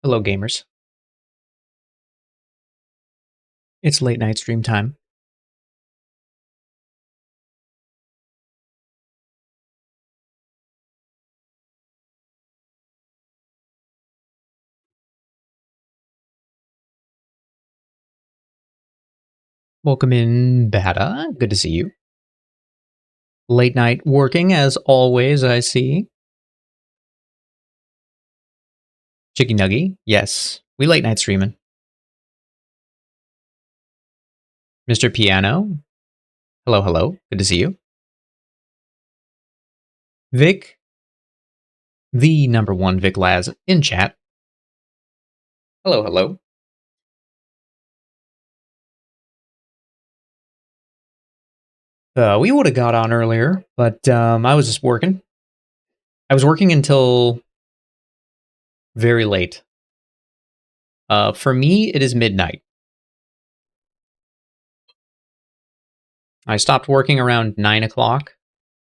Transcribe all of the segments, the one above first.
Hello, gamers. It's late night stream time. Welcome in, Bata. Good to see you. Late night working, as always, I see. Chicky Nuggy, yes. We late night streaming. Mr. Piano, hello, hello. Good to see you. Vic, the number one Vic Laz in chat. Hello, hello. We would have got on earlier, but I was just working. I was working until very late. For me, it is midnight. I stopped working around 9 o'clock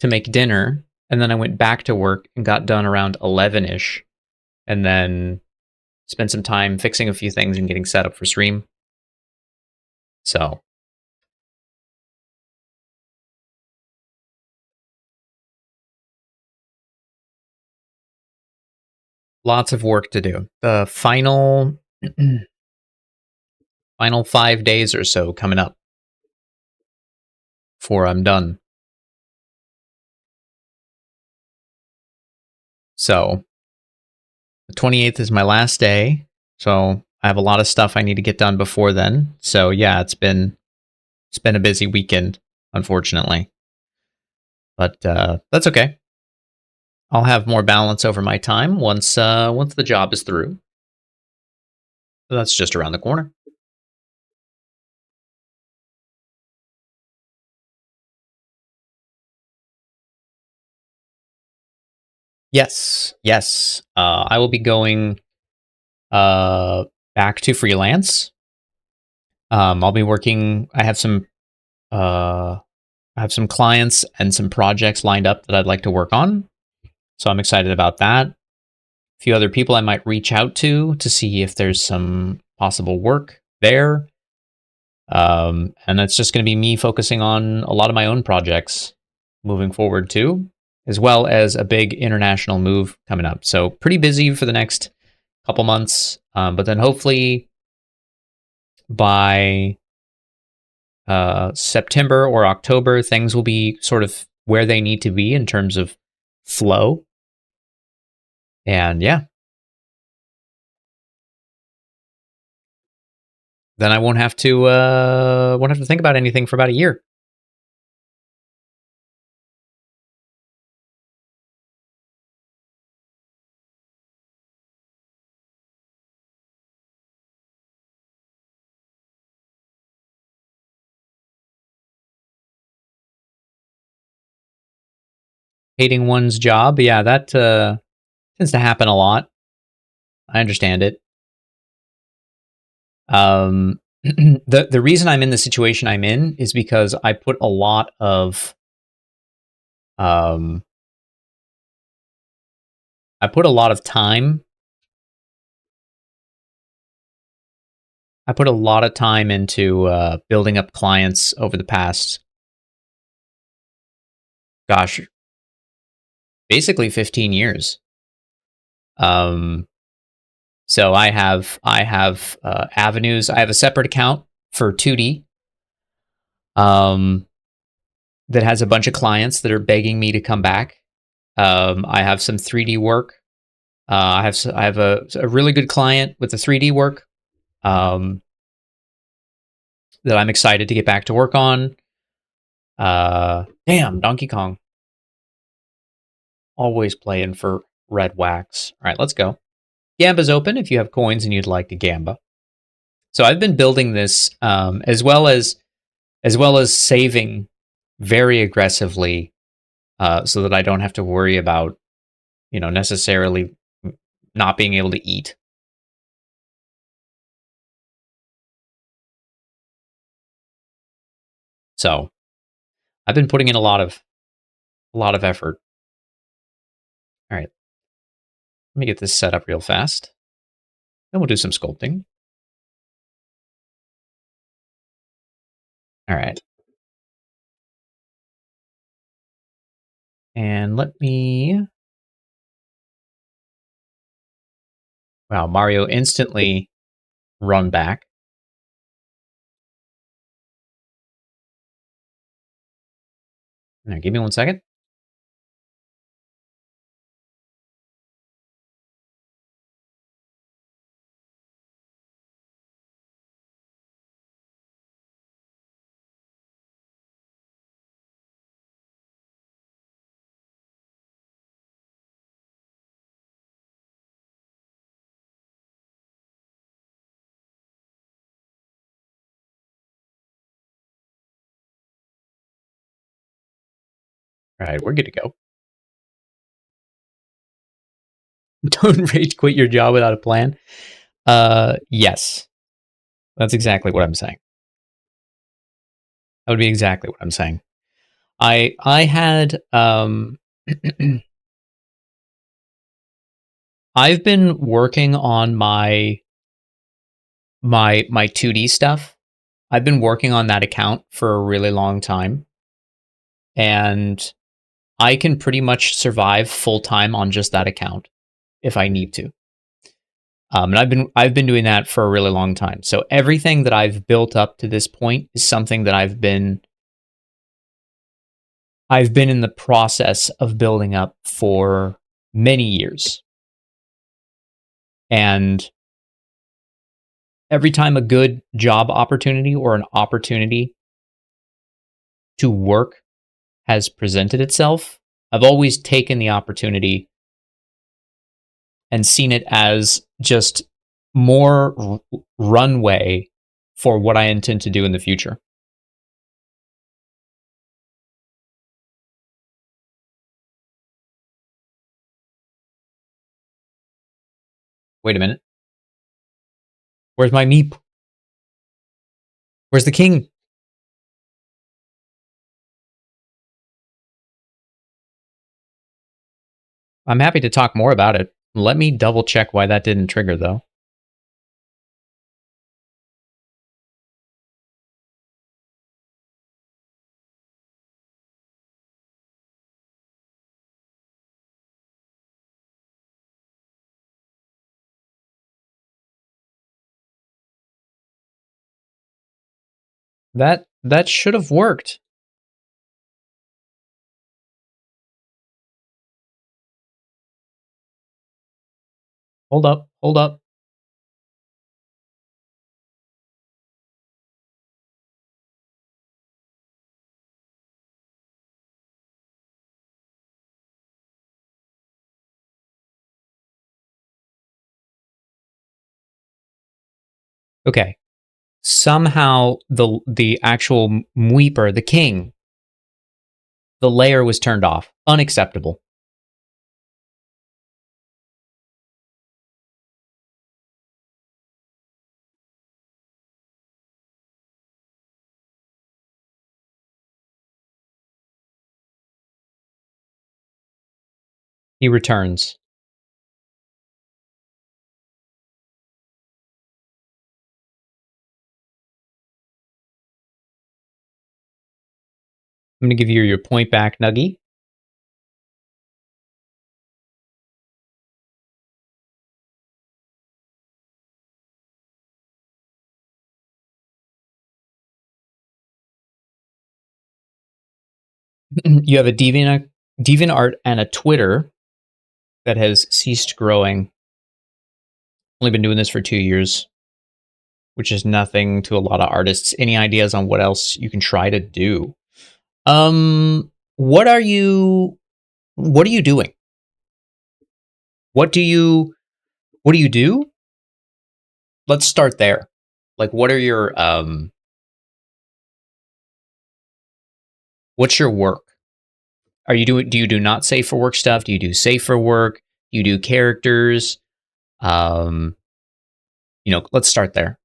to make dinner, and then I went back to work and got done around 11-ish, and then spent some time fixing a few things and getting set up for stream. So lots of work to do. The final final 5 days or so coming up before I'm done. So the 28th is my last day, so I have a lot of stuff I need to get done before then. So yeah, it's been a busy weekend, unfortunately. But that's okay. I'll have more balance over my time once the job is through. So that's just around the corner. Yes, yes. I will be going back to freelance. I'll be working. I have some clients and some projects lined up that I'd like to work on. So I'm excited about that. A few other people I might reach out to see if there's some possible work there. And it's just going to be me focusing on a lot of my own projects moving forward too, as well as a big international move coming up. So pretty busy for the next couple months. But then hopefully by September or October, things will be sort of where they need to be in terms of flow. And yeah, then I won't have to think about anything for about a year. Hating one's job, yeah, that tends to happen a lot. I understand it. The reason I'm in the situation I'm in is because I put a lot of I put a lot of time. I put a lot of time into building up clients over the past, gosh, basically 15 years. So I have avenues. I have a separate account for 2D that has a bunch of clients that are begging me to come back. I have some 3D work. I have a really good client with the 3D work that I'm excited to get back to work on. Damn, Donkey Kong. Always playing for red wax. All right, let's go. Gamba's open if you have coins and you'd like to gamba. So I've been building this as well as saving very aggressively so that I don't have to worry about necessarily not being able to eat. So I've been putting in a lot of effort. All right, let me get this set up real fast. Then we'll do some sculpting. All right. And let me... Wow, Mario instantly run back. Now, give me 1 second. All right, we're good to go. Don't rage quit your job without a plan. Yes. That's exactly what I'm saying. That would be exactly what I'm saying. I had I've been working on my 2D stuff. I've been working on that account for a really long time, and I can pretty much survive full time on just that account if I need to. And I've been doing that for a really long time. So everything that I've built up to this point is something that I've been in the process of building up for many years. And every time a good job opportunity or an opportunity to work has presented itself, I've always taken the opportunity and seen it as just more runway for what I intend to do in the future. Wait a minute. Where's my meep? Where's the king? I'm happy to talk more about it. Let me double check why that didn't trigger, though. That should have worked. Hold up, hold up. Okay. Somehow the actual Mweeper, the king, the layer was turned off. Unacceptable. He returns. I'm going to give you your point back, Nuggy. You have a DeviantArt and a Twitter that has ceased growing. Only been doing this for 2 years, which is nothing to a lot of artists. Any ideas on what else you can try to do? What are you doing? What do you do? Let's start there. Like, what are your what's your work? Do you do not safe for work stuff? Do you do safe for work? Do you do characters? Um, let's start there.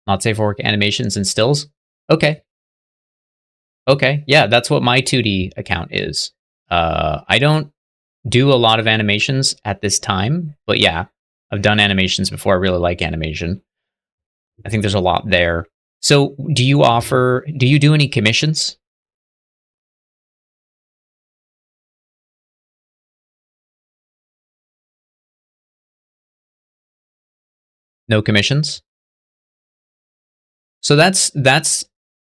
Not safe for work animations and stills. Okay. Okay. Yeah, that's what my 2D account is. I don't do a lot of animations at this time, but yeah, I've done animations before. I really like animation. I think there's a lot there. So, do you do any commissions? No commissions? So that's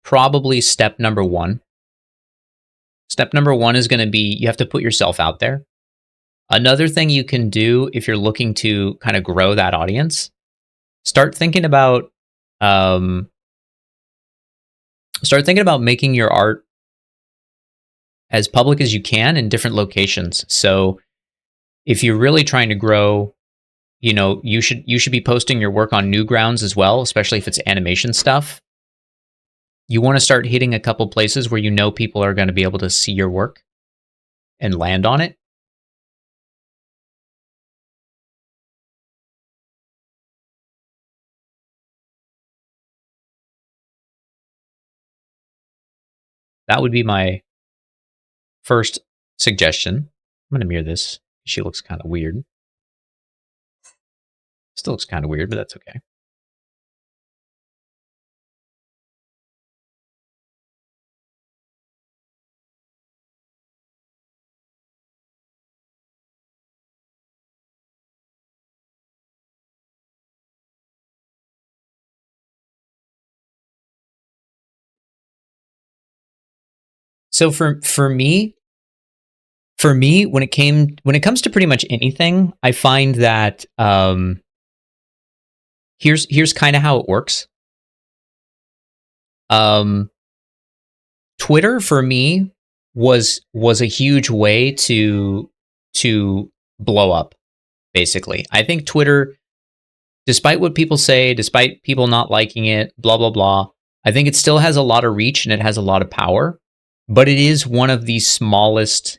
probably step number 1. Step number 1 is going to be you have to put yourself out there. Another thing you can do if you're looking to kind of grow that audience, start thinking about um, start thinking about making your art as public as you can in different locations. So if you're really trying to grow, you should be posting your work on Newgrounds as well, especially if it's animation stuff. You want to start hitting a couple places where you know people are going to be able to see your work and land on it. That would be my first suggestion. I'm going to mirror this. She looks kind of weird. Still looks kind of weird, but that's okay. So for me, when it comes to pretty much anything, I find that here's kind of how it works. Um, Twitter for me was a huge way to blow up. Basically, I think Twitter, despite what people say, despite people not liking it, blah blah blah, I think it still has a lot of reach and it has a lot of power. But it is one of the smallest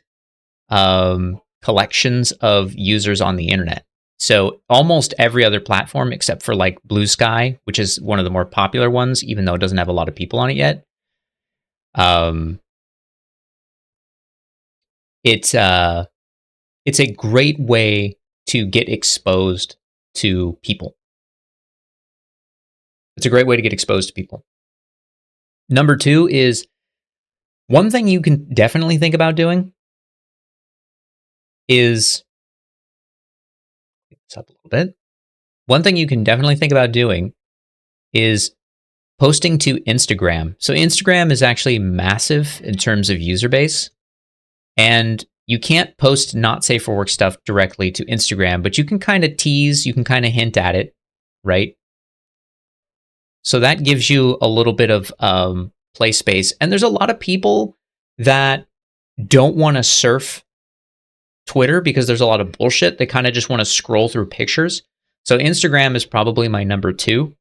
collections of users on the internet. So almost every other platform, except for like Blue Sky, which is one of the more popular ones, even though it doesn't have a lot of people on it yet. Um, it's it's a great way to get exposed to people. It's a great way to get exposed to people. Number 2 is one thing you can definitely think about doing is up a little bit. One thing you can definitely think about doing is posting to Instagram. So Instagram is actually massive in terms of user base, and you can't post not safe for work stuff directly to Instagram, but you can kind of tease, you can kind of hint at it, right? So that gives you a little bit of play space. And there's a lot of people that don't want to surf Twitter because there's a lot of bullshit. They kind of just want to scroll through pictures. So Instagram is probably my number 2.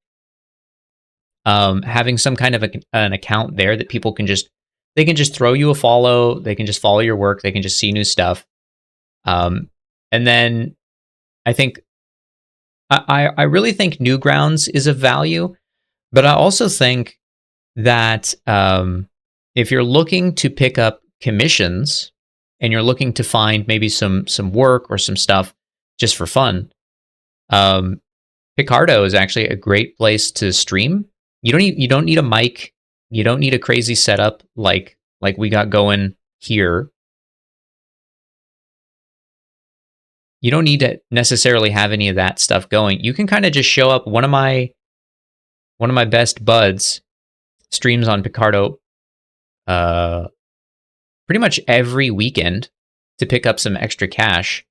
Having some kind of an account there that people can just they can just throw you a follow, they can just follow your work, they can just see new stuff. And then I think I really think Newgrounds is of value, but I also think that if you're looking to pick up commissions and you're looking to find maybe some work or some stuff just for fun, Picardo is actually a great place to stream. You don't need a mic, you don't need a crazy setup like we got going here. You don't need to necessarily have any of that stuff going. You can kind of just show up. One of my best buds streams on Picardo uh pretty much every weekend to pick up some extra cash.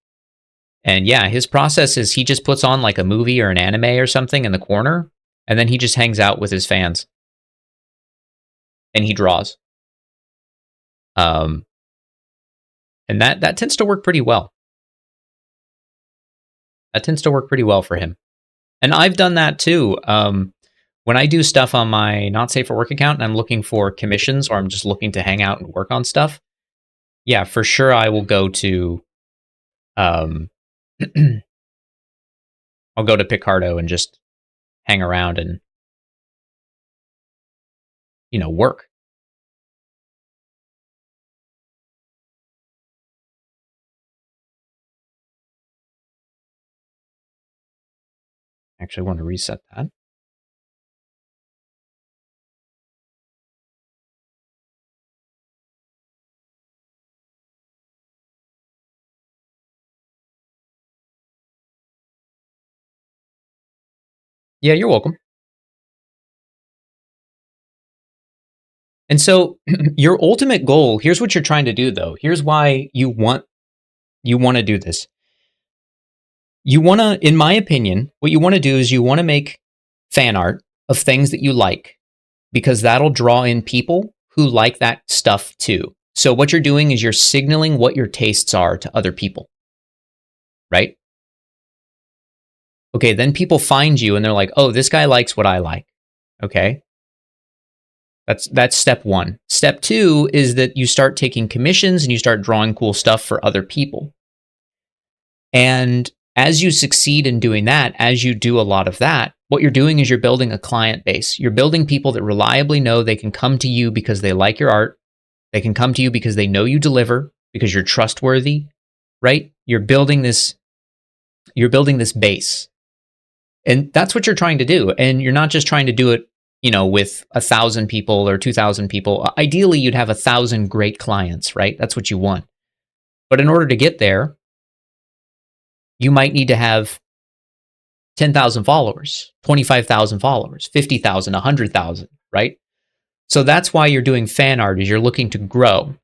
And yeah, his process is he just puts on like a movie or an anime or something in the corner, and then he just hangs out with his fans and he draws. Um, and that tends to work pretty well. That tends to work pretty well for him. And I've done that too. When I do stuff on my Not Safe for Work account and I'm looking for commissions or I'm just looking to hang out and work on stuff, yeah, for sure I will go to um, I'll go to Picardo and just hang around and work. Actually, I want to reset that. Yeah, you're welcome. And so your ultimate goal, here's what you're trying to do though. Here's why you want to do this. You want to, in my opinion, what you want to do is you want to make fan art of things that you like because that'll draw in people who like that stuff too. So what you're doing is you're signaling what your tastes are to other people, right? Okay, then people find you and they're like, "Oh, this guy likes what I like." Okay? That's step 1. Step 2 is that you start taking commissions and you start drawing cool stuff for other people. And as you succeed in doing that, as you do a lot of that, what you're doing is you're building a client base. You're building people that reliably know they can come to you because they like your art. They can come to you because they know you deliver, because you're trustworthy, right? You're building this base. And that's what you're trying to do. And you're not just trying to do it, with 1,000 people or 2,000 people. Ideally, you'd have 1,000 great clients, right? That's what you want. But in order to get there, you might need to have 10,000 followers, 25,000 followers, 50,000, 100,000, right? So that's why you're doing fan art, is you're looking to grow.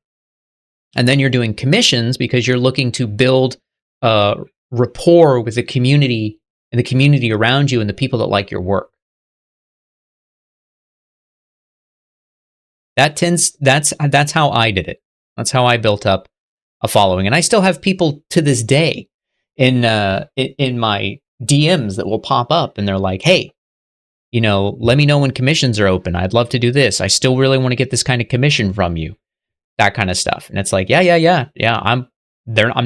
And then you're doing commissions because you're looking to build rapport with the community and the community around you and the people that like your work. That's how I did it. That's how I built up a following, and I still have people to this day in my DMs that will pop up, and they're like, "Hey, let me know when commissions are open. I'd love to do this. I still really want to get this kind of commission from you." That kind of stuff, and it's like, yeah. I'm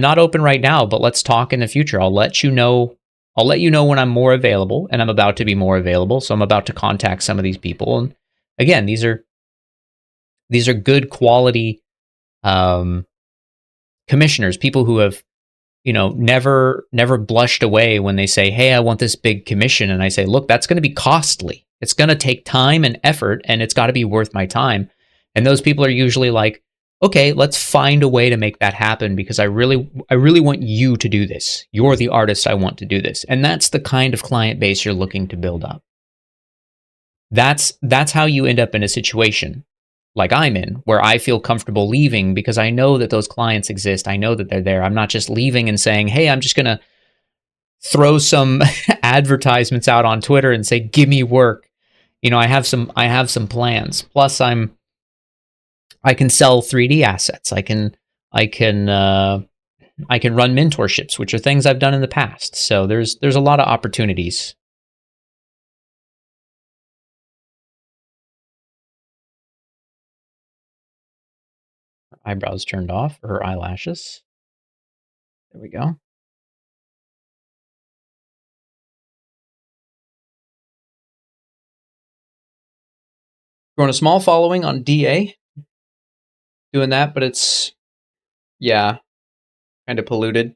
not open right now, but let's talk in the future. I'll let you know. I'll let you know when I'm more available, and I'm about to be more available. So I'm about to contact some of these people, and again, these are good quality um, commissioners, people who have never blushed away when they say, "Hey, I want this big commission," and I say, "Look, that's going to be costly. It's going to take time and effort, and it's got to be worth my time." And those people are usually like, "Okay, let's find a way to make that happen because I really want you to do this. You're the artist. I want to do this." And that's the kind of client base you're looking to build up. That's how you end up in a situation like I'm in, where I feel comfortable leaving because I know that those clients exist. I know that they're there. I'm not just leaving and saying, "Hey, I'm just going to throw some advertisements out on Twitter and say, 'Give me work.'" I have some plans. Plus I can sell 3D assets. I can run mentorships, which are things I've done in the past. So there's a lot of opportunities. Eyebrows turned off, or her eyelashes. There we go. Growing a small following on DA, doing that, but it's, yeah, kind of polluted.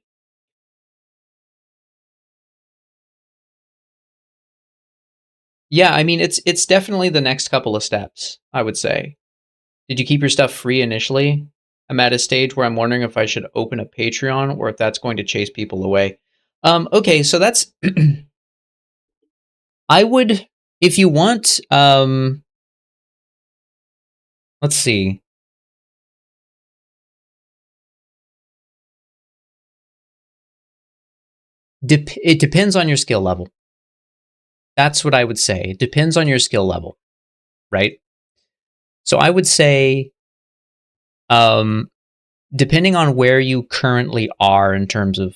Yeah, I mean it's definitely the next couple of steps, I would say. Did you keep your stuff free initially? I'm at a stage where I'm wondering if I should open a Patreon or if that's going to chase people away. Okay, so that's I would, if you want, let's see. It depends on your skill level. That's what I would say. It depends on your skill level, right? So I would say, um, depending on where you currently are in terms of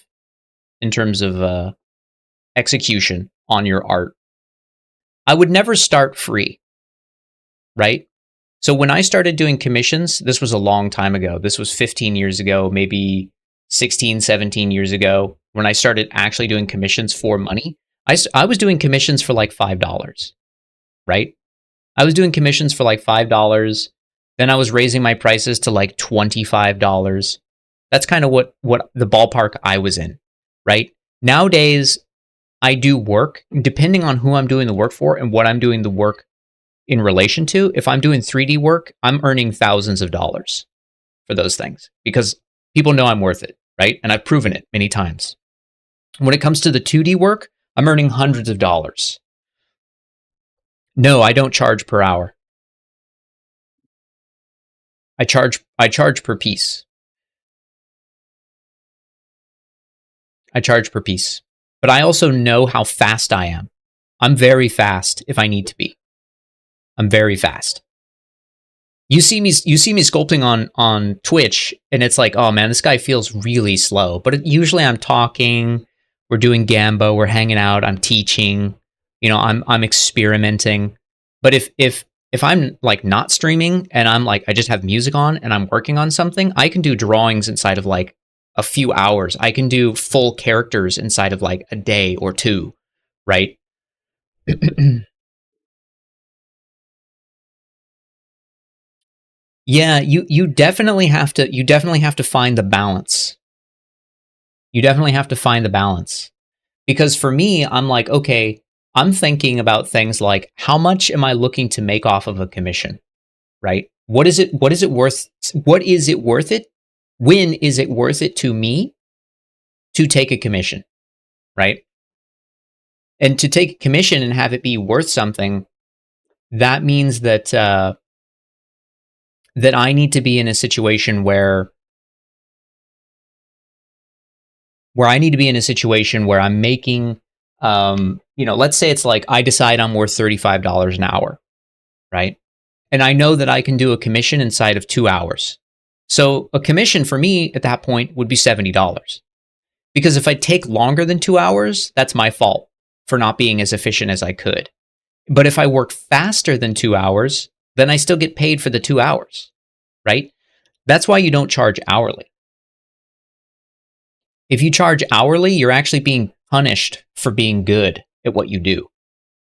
execution on your art, I would never start free, right? So when I started doing commissions, this was a long time ago. This was 15 years ago, maybe 16, 17 years ago, when I started actually doing commissions for money. I was doing commissions for like $5, right? I was doing commissions for like $5. Then I was raising my prices to like $25. That's kind of what the ballpark I was in, right? Nowadays, I do work depending on who I'm doing the work for and what I'm doing the work in relation to. If I'm doing 3D work, I'm earning thousands of dollars for those things because people know I'm worth it, right? And I've proven it many times. When it comes to the 2D work, I'm earning hundreds of dollars. No, I don't charge per hour. I charge per piece. I charge per piece. But I also know how fast I am. I'm very fast if I need to be. I'm very fast. You see me sculpting on Twitch and it's like, "Oh man, this guy feels really slow." But usually I'm talking, we're doing Gambo, we're hanging out, I'm teaching, I'm experimenting. But if I'm like not streaming and I'm like I just have music on and I'm working on something, I can do drawings inside of like a few hours. I can do full characters inside of like a day or two, right? Yeah, you definitely have to find the balance. You definitely have to find the balance. Because for me, I'm like, okay, I'm thinking about things like how much am I looking to make off of a commission, right? What is it worth what is it worth it? When is it worth it to me to take a commission, right? And to take a commission and have it be worth something, that means that I need to be in a situation where I need to be in a situation where I'm making, let's say it's like I decide I'm worth $35 an hour, right? And I know that I can do a commission inside of 2 hours. So a commission for me at that point would be $70. Because if I take longer than 2 hours, that's my fault for not being as efficient as I could. But if I work faster than 2 hours, then I still get paid for the 2 hours, right? That's why you don't charge hourly. If you charge hourly, you're actually being punished for being good at what you do,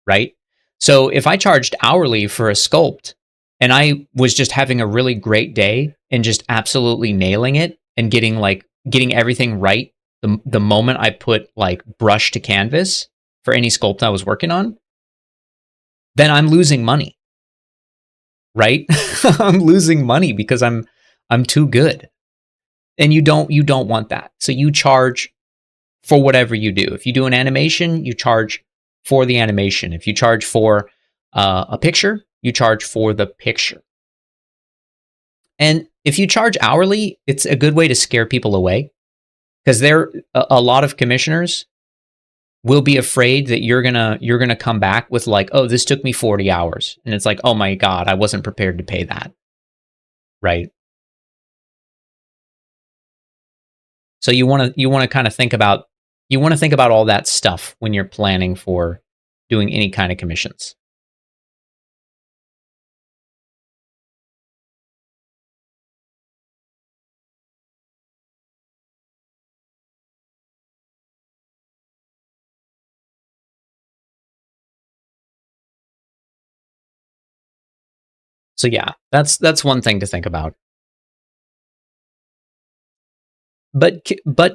right? So if I charged hourly for a sculpt and I was just having a really great day and just absolutely nailing it and getting everything right the moment I put like brush to canvas for any sculpt I was working on, then I'm losing money, right? I'm losing money because I'm too good. And you don't want that. So you charge for whatever you do. If you do an animation, you charge for the animation. If you charge for a picture, you charge for the picture. And if you charge hourly, it's a good way to scare people away because a lot of commissioners will be afraid that you're gonna come back with like, oh, this took me 40 hours, and it's like, oh my god, I wasn't prepared to pay that, right? So you want to kind of think about all that stuff when you're planning for doing any kind of commissions. So yeah, that's one thing to think about. But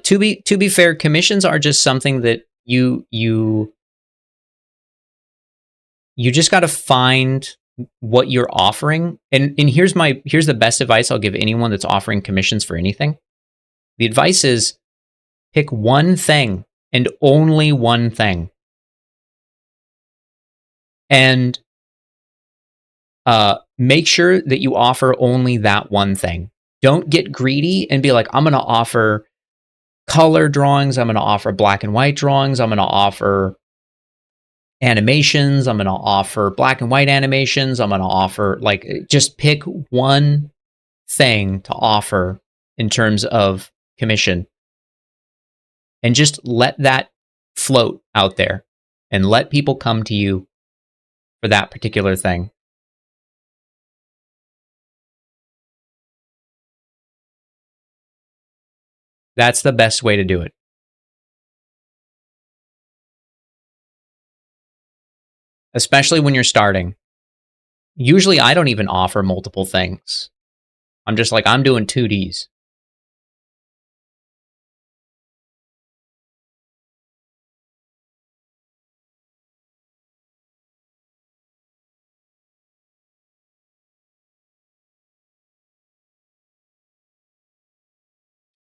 to be fair, commissions are just something that you just got to find what you're offering. And here's the best advice I'll give anyone that's offering commissions for anything. The advice is pick one thing and only one thing. And make sure that you offer only that one thing. Don't get greedy and be like, I'm going to offer color drawings. I'm going to offer black and white drawings. I'm going to offer animations. I'm going to offer black and white animations. I'm going to offer like just pick one thing to offer in terms of commission and just let that float out there and let people come to you for that particular thing. That's the best way to do it. Especially when you're starting. Usually I don't even offer multiple things. I'm just like, I'm doing 2Ds.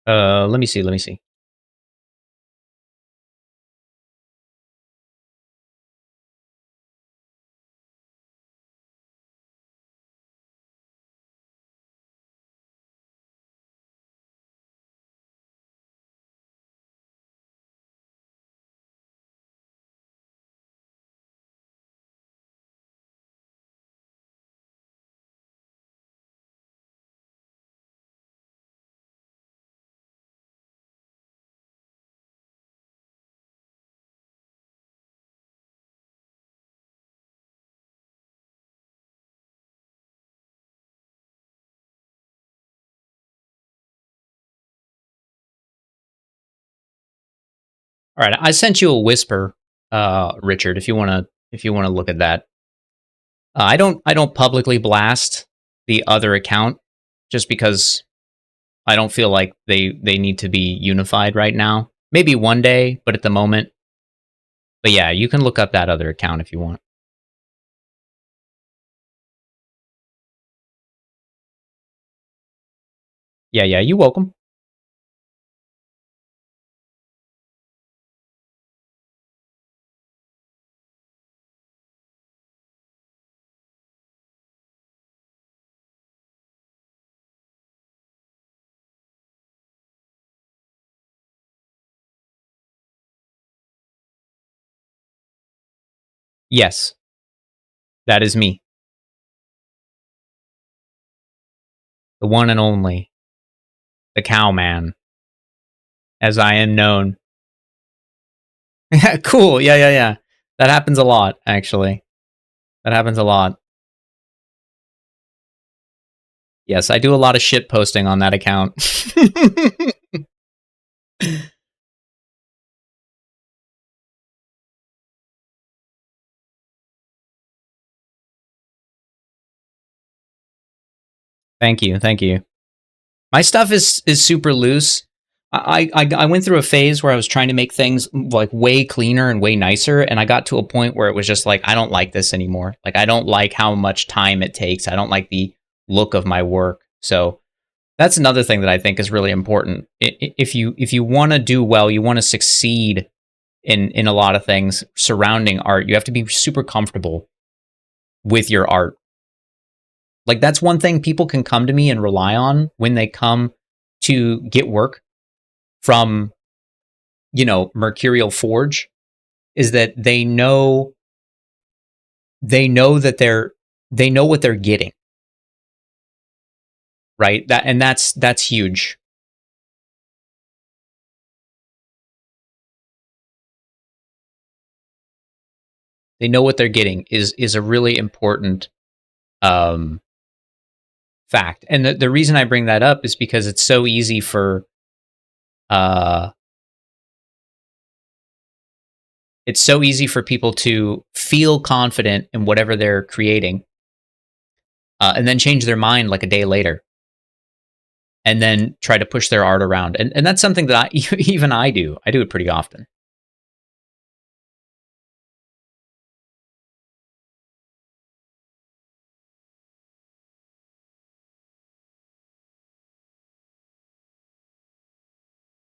Let me see. Let me see. All right, I sent you a whisper, Richard. If you wanna look at that, I don't publicly blast the other account just because I don't feel like they need to be unified right now. Maybe one day, but at the moment, but yeah, you can look up that other account if you want. Yeah, yeah, you're welcome. Yes, that is me, the one and only, the Cowman, as I am known. Cool. Yeah, yeah, yeah. That happens a lot, actually. That happens a lot. Yes, I do a lot of shit posting on that account. Thank you, thank you. My stuff is super loose. I went through a phase where I was trying to make things like way cleaner and way nicer, and I got to a point where it was just like I don't like this anymore. Like I don't like how much time it takes. I don't like the look of my work. So that's another thing that I think is really important. If you want to do well, you want to succeed in a lot of things surrounding art. You have to be super comfortable with your art. Like that's one thing people can come to me and rely on when they come to get work from, you know, MercurialForge is that they know that they know what they're getting, right? That and that's huge. They know what they're getting is a really important um fact. And the reason I bring that up is because it's so easy for uh it's so easy for people to feel confident in whatever they're creating, and then change their mind like a day later, and then try to push their art around. And that's something that even I do. I do it pretty often.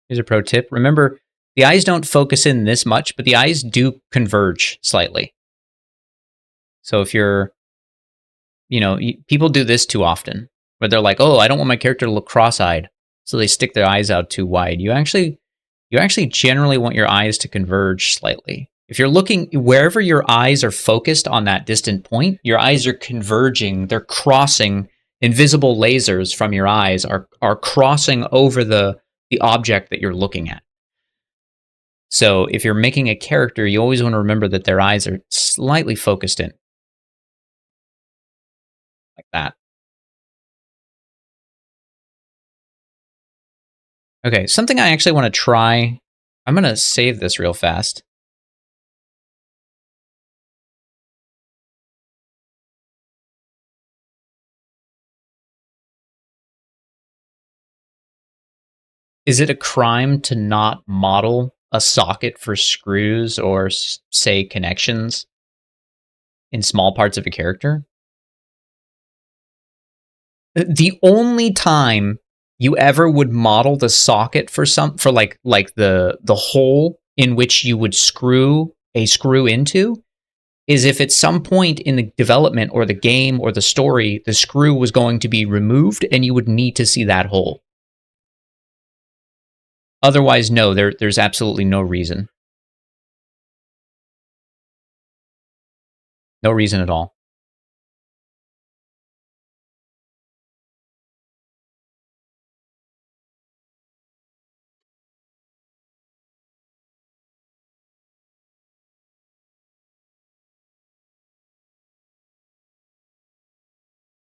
Here's a pro tip. Remember, the eyes don't focus in this much, but the eyes do converge slightly. So if you're, you know, people do this too often, where they're like, "Oh, I don't want my character to look cross-eyed," so they stick their eyes out too wide. You actually generally want your eyes to converge slightly. If you're looking wherever your eyes are focused on that distant point, your eyes are converging. They're crossing. Invisible lasers from your eyes are crossing over the object that you're looking at. So if you're making a character, you always want to remember that their eyes are slightly focused in like that. Okay, something I actually want to try. I'm going to save this real fast. Is it a crime to not model a socket for screws or, say, connections in small parts of a character? The only time you ever would model the socket for like the hole in which you would screw a screw into is if at some point in the development or the game or the story the screw was going to be removed and you would need to see that hole. Otherwise, no, there's absolutely no reason. No reason at all.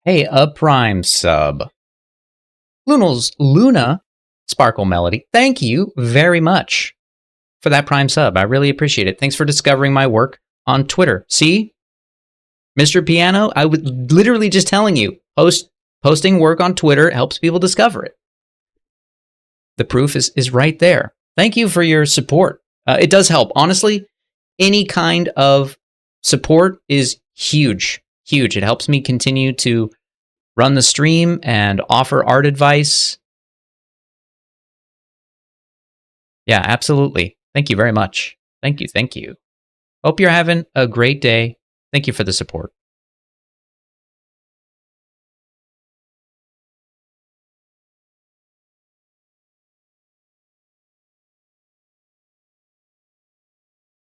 Hey, a Prime sub. Luna Sparkle Melody, thank you very much for that Prime sub. I really appreciate it. Thanks for discovering my work on Twitter. See, Mr. Piano, I was literally just telling you, posting work on Twitter helps people discover it. The proof is right there. Thank you for your support. It does help. Honestly, any kind of support is huge. Huge. It helps me continue to run the stream and offer art advice. Yeah, absolutely. Thank you very much. Thank you. Thank you. Hope you're having a great day. Thank you for the support.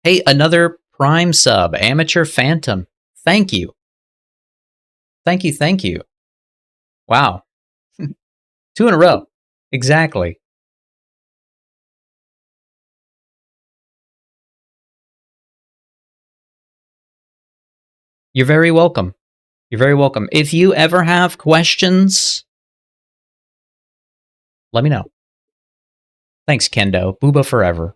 Hey, another Prime sub, Amateur Phantom. Thank you. Thank you. Thank you. Wow. 2 in a row. Exactly. You're very welcome. You're very welcome. If you ever have questions, let me know. Thanks, Kendo. Booba forever.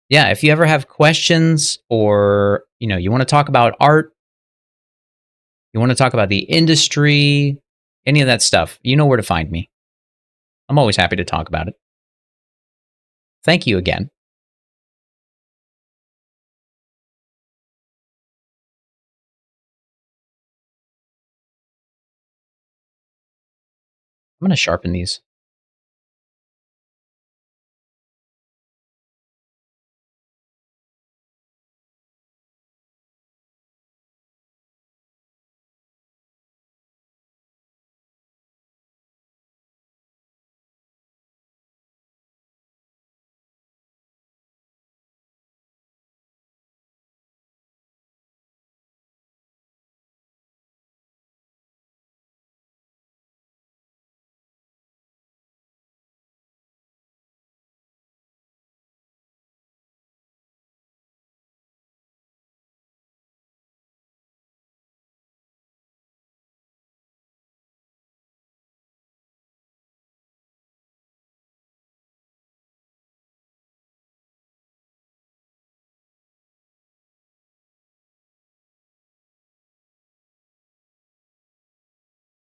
Yeah, if you ever have questions or, you want to talk about art, you want to talk about the industry, any of that stuff, you know where to find me. I'm always happy to talk about it. Thank you again. I'm going to sharpen these.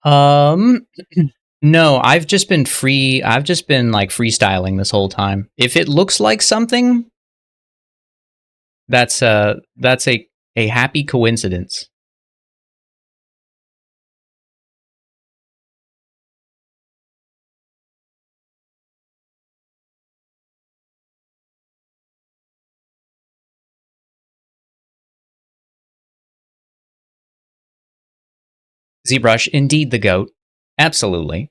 No, I've just been free. I've just been like freestyling this whole time. If it looks like something, that's a happy coincidence. ZBrush, indeed the goat. Absolutely.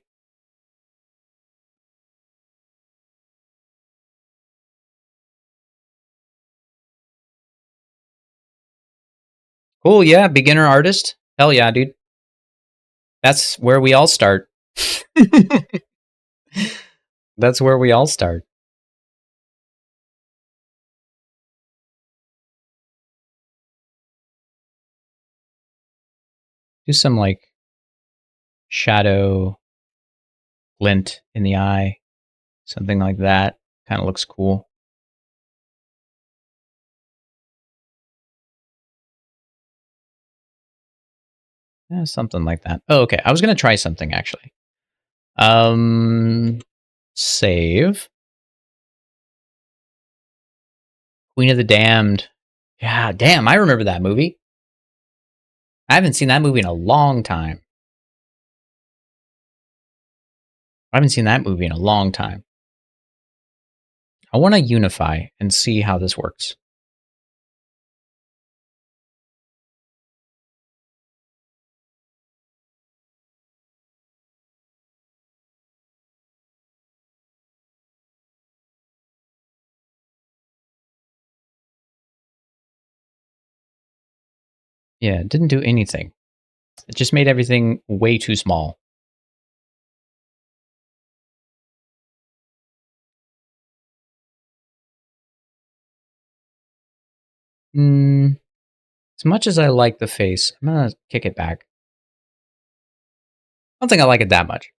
Cool, yeah, beginner artist. Hell yeah, dude. That's where we all start. That's where we all start. Do some like shadow glint in the eye, something like that. Kind of looks cool. Yeah, something like that. Oh, okay. I was gonna try something actually. Save. Queen of the Damned. Yeah, damn, I remember that movie. I haven't seen that movie in a long time. I haven't seen that movie in a long time. I want to unify and see how this works. Yeah, it didn't do anything. It just made everything way too small. As much as I like the face, I'm going to kick it back. I don't think I like it that much.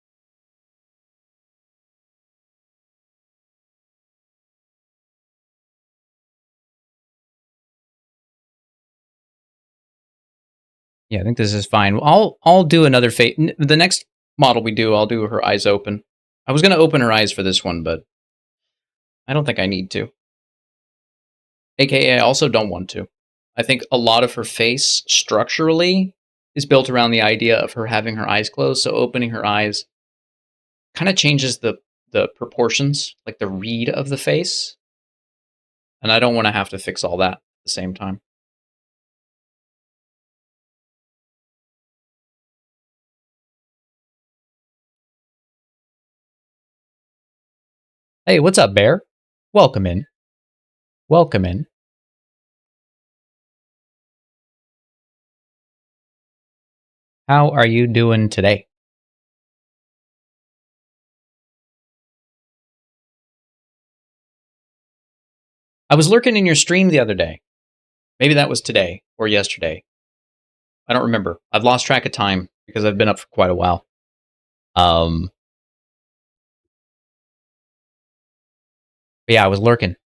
Yeah, I think this is fine. I'll do another face. The next model we do, I'll do her eyes open. I was going to open her eyes for this one, but I don't think I need to. AKA, I also don't want to. I think a lot of her face structurally is built around the idea of her having her eyes closed. So opening her eyes kind of changes the proportions, like the read of the face. And I don't want to have to fix all that at the same time. Hey, what's up, Bear? Welcome in. Welcome in. How are you doing today? I was lurking in your stream the other day. Maybe that was today or yesterday. I don't remember. I've lost track of time because I've been up for quite a while. But yeah, I was lurking.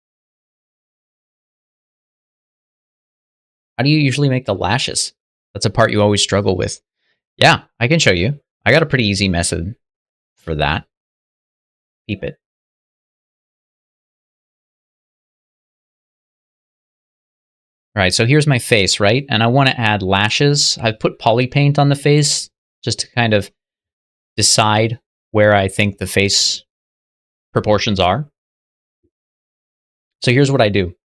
How do you usually make the lashes? That's a part you always struggle with. Yeah, I can show you. I got a pretty easy method for that. Keep it. All right, so here's my face, right? And I want to add lashes. I've put poly paint on the face just to kind of decide where I think the face proportions are. So here's what I do.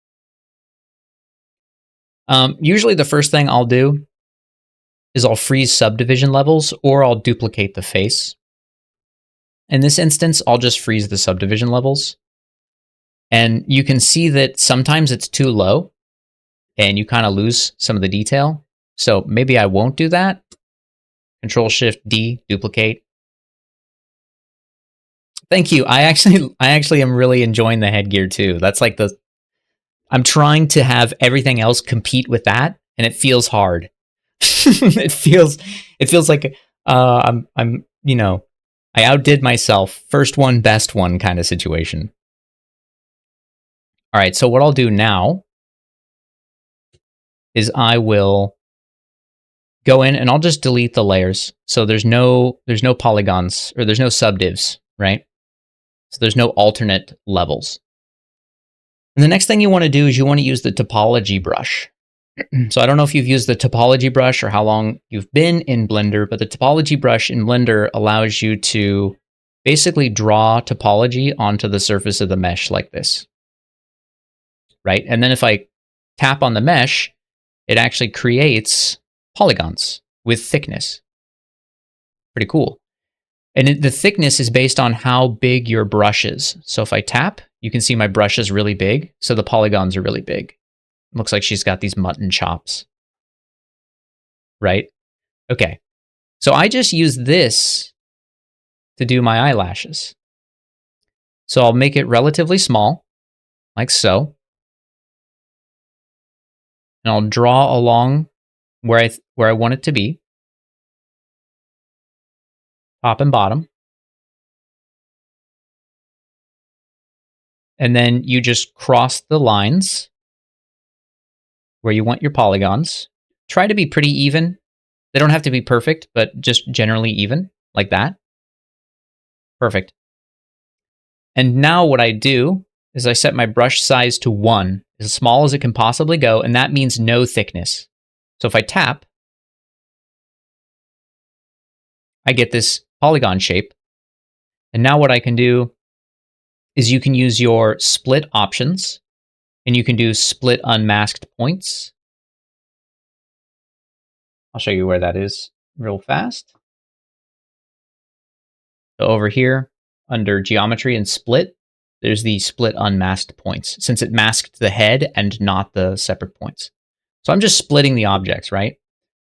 Usually the first thing I'll do is I'll freeze subdivision levels or I'll duplicate the face. In this instance, I'll just freeze the subdivision levels. And you can see that sometimes it's too low and you kind of lose some of the detail. So maybe I won't do that. Control-Shift-D, duplicate. Thank you. I actually am really enjoying the headgear too. That's like I'm trying to have everything else compete with that, and it feels hard. it feels like I'm I outdid myself. First one, best one kind of situation. All right, so what I'll do now is I will go in and I'll just delete the layers. So there's no polygons or there's no subdivs, right? So there's no alternate levels. And the next thing you want to do is you want to use the topology brush. So I don't know if you've used the topology brush or how long you've been in Blender, but the topology brush in Blender allows you to basically draw topology onto the surface of the mesh like this, right? And then if I tap on the mesh, it actually creates polygons with thickness. Pretty cool. And the thickness is based on how big your brush is. So if I tap, you can see my brush is really big, so the polygons are really big. Looks like she's got these mutton chops. Right? Okay. So I just use this to do my eyelashes. So I'll make it relatively small, like so. And I'll draw along where I want it to be. Top and bottom. And then you just cross the lines where you want your polygons. Try to be pretty even. They don't have to be perfect, but just generally even, like that. Perfect. And now what I do is I set my brush size to 1, as small as it can possibly go, and that means no thickness. So if I tap, I get this polygon shape. And now what I can do is you can use your split options, and you can do split unmasked points. I'll show you where that is real fast. So over here, under geometry and split, there's the split unmasked points, since it masked the head and not the separate points. So I'm just splitting the objects, right?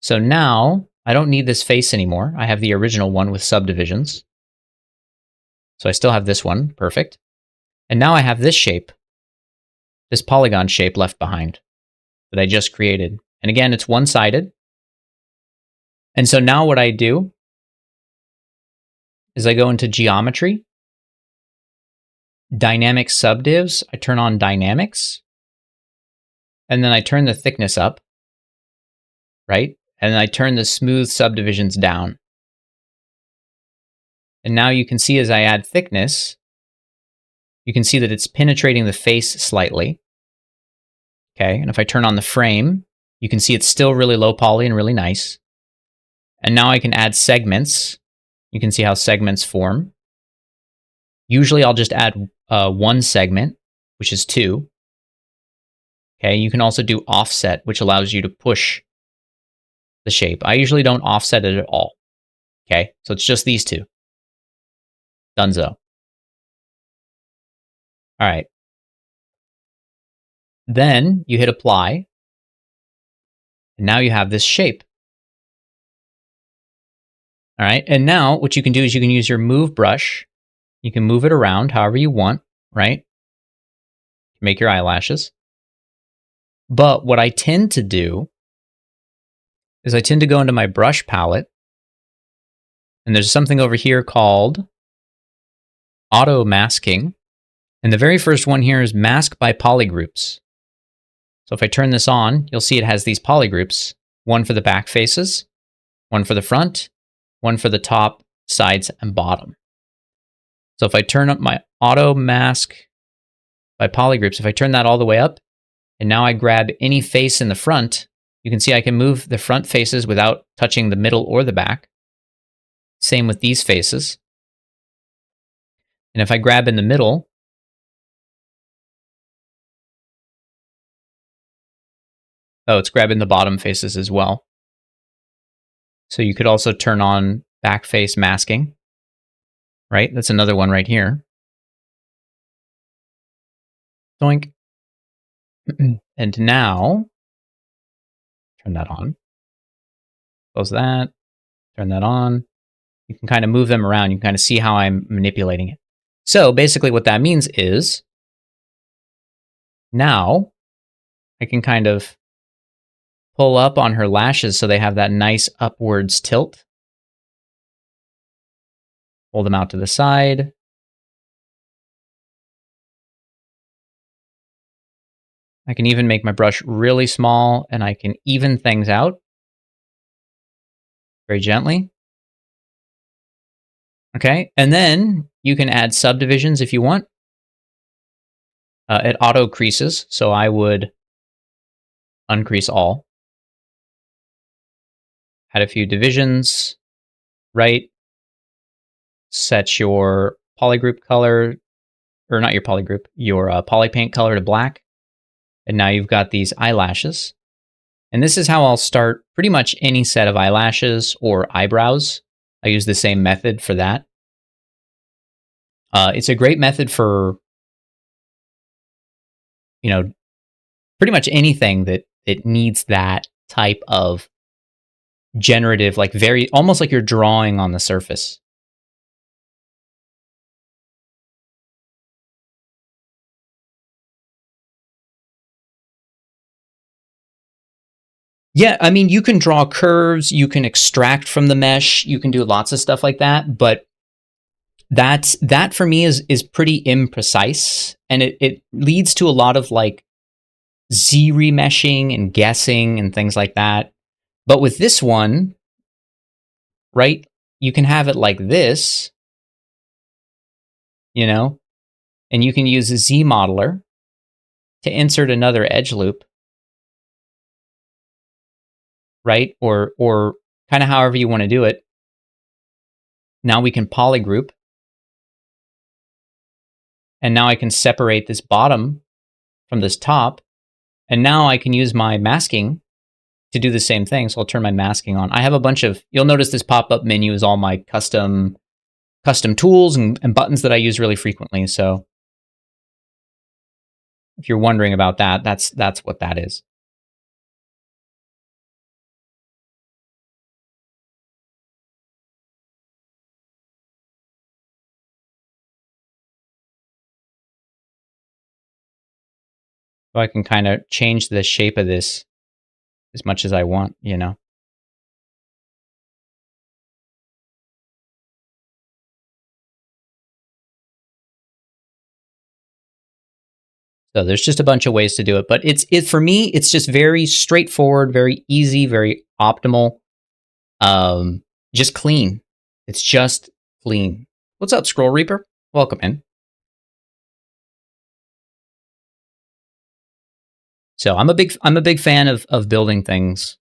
So now I don't need this face anymore. I have the original one with subdivisions. So I still have this one, perfect. And now I have this shape, this polygon shape left behind that I just created. And again, it's one-sided. And so now what I do is I go into geometry, dynamic subdivs, I turn on dynamics, and then I turn the thickness up, right? And then I turn the smooth subdivisions down. And now you can see as I add thickness, you can see that it's penetrating the face slightly. Okay, and if I turn on the frame, you can see it's still really low poly and really nice. And now I can add segments. You can see how segments form. Usually I'll just add one segment, which is 2. Okay, you can also do offset, which allows you to push the shape. I usually don't offset it at all. Okay, so it's just these 2. Dunzo. All right. Then you hit apply. And now you have this shape. All right, and now what you can do is you can use your move brush. You can move it around however you want, right? Make your eyelashes. But what I tend to do is I tend to go into my brush palette, and there's something over here called auto masking. And the very first one here is mask by polygroups. So if I turn this on, you'll see it has these polygroups, one for the back faces, one for the front, one for the top, sides, and bottom. So if I turn up my auto mask by polygroups, if I turn that all the way up, and now I grab any face in the front, you can see I can move the front faces without touching the middle or the back. Same with these faces. And if I grab in the middle, oh, it's grabbing the bottom faces as well. So you could also turn on back face masking, right? That's another one right here. Doink. And now, turn that on. Close that. Turn that on. You can kind of move them around. You can kind of see how I'm manipulating it. So basically what that means is now I can kind of pull up on her lashes so they have that nice upwards tilt. Pull them out to the side. I can even make my brush really small, and I can even things out very gently. Okay, and then you can add subdivisions if you want. It auto creases, so I would uncrease all. Add a few divisions, right? Set your polygroup color, or not your polygroup, your polypaint color to black. And now you've got these eyelashes. And this is how I'll start pretty much any set of eyelashes or eyebrows. I use the same method for that. It's a great method for, you know, pretty much anything that it needs that type of generative, like very, almost like you're drawing on the surface. Yeah, I mean, you can draw curves, you can extract from the mesh, you can do lots of stuff like that, but that for me is pretty imprecise, and it leads to a lot of like Z remeshing and guessing and things like that. But with this one, right, you can have it like this, you know, And you can use a Z modeler to insert another edge loop, right? Or kind of however you want to do it. Now we can polygroup. And now I can separate this bottom from this top. And now I can use my masking to do the same thing. So I'll turn my masking on. I have a bunch of, you'll notice this pop-up menu is all my custom tools and buttons that I use really frequently. So if you're wondering about that, that's what that is. So I can kind of change the shape of this as much as I want, you know. So there's just a bunch of ways to do it, but it for me, it's just very straightforward, very easy, very optimal. Just clean. It's just clean. What's up, Scroll Reaper? Welcome in. So I'm a big fan of building things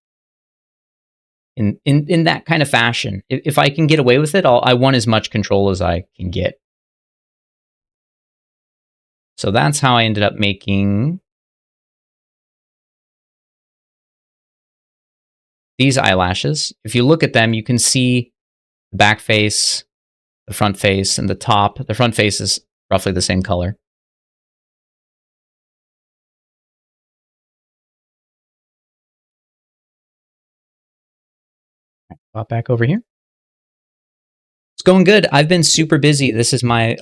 in that kind of fashion. If I can get away with it, I want as much control as I can get. So that's how I ended up making these eyelashes. If you look at them, you can see the back face, the front face, and the top. The front face is roughly the same color. Pop back over here. It's going good. I've been super busy. This is my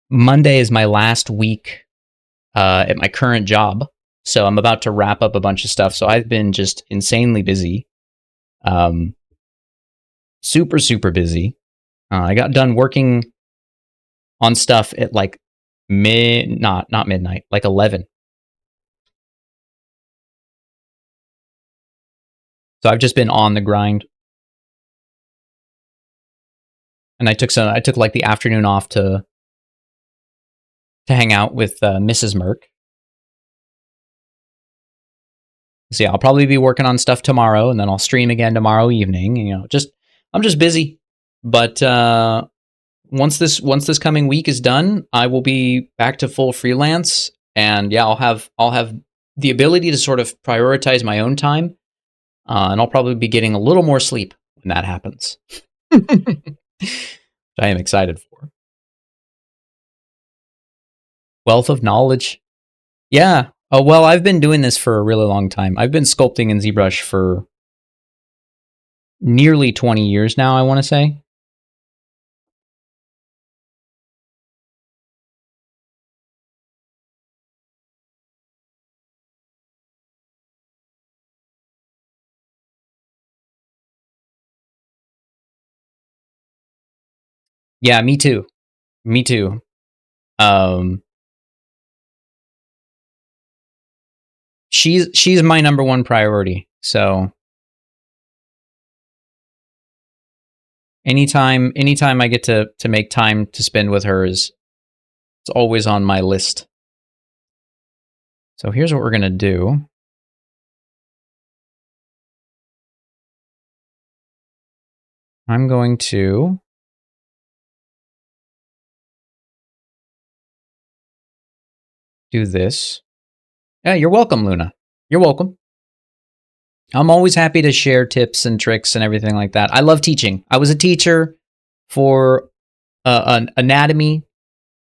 Monday is my last week at my current job. So I'm about to wrap up a bunch of stuff. So I've been just insanely busy. Super, super busy. I got done working on stuff at like not midnight, like 11. So I've just been on the grind. And I took like the afternoon off to hang out with Mrs. Merc. So yeah, I'll probably be working on stuff tomorrow, and then I'll stream again tomorrow evening. And, you know, I'm just busy. But once this coming week is done, I will be back to full freelance, and yeah, I'll have the ability to sort of prioritize my own time, and I'll probably be getting a little more sleep when that happens. I am excited for. Wealth of knowledge. Yeah. Oh, well, I've been doing this for a really long time. I've been sculpting in ZBrush for nearly 20 years now, I want to say. Yeah, me too. Me too. She's my number one priority. So anytime I get to make time to spend with her it's always on my list. So here's what we're gonna do. I'm going to do this. Yeah, you're welcome, Luna. You're welcome. I'm always happy to share tips and tricks and everything like that. I love teaching. I was a teacher for an anatomy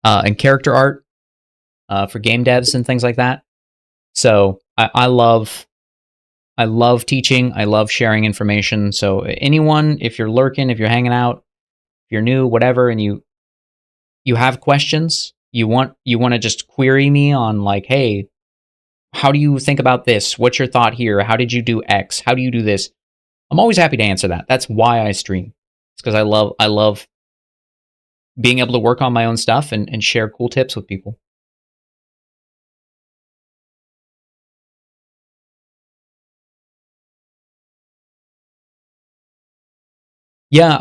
and character art for game devs and things like that. So I love teaching. I love sharing information. So anyone, if you're lurking, if you're hanging out, if you're new, whatever, and you have questions, you want to just query me on like, hey, how do you think about this? What's your thought here? How did you do X? How do you do this? I'm always happy to answer that. That's why I stream. It's because I love being able to work on my own stuff and share cool tips with people. Yeah,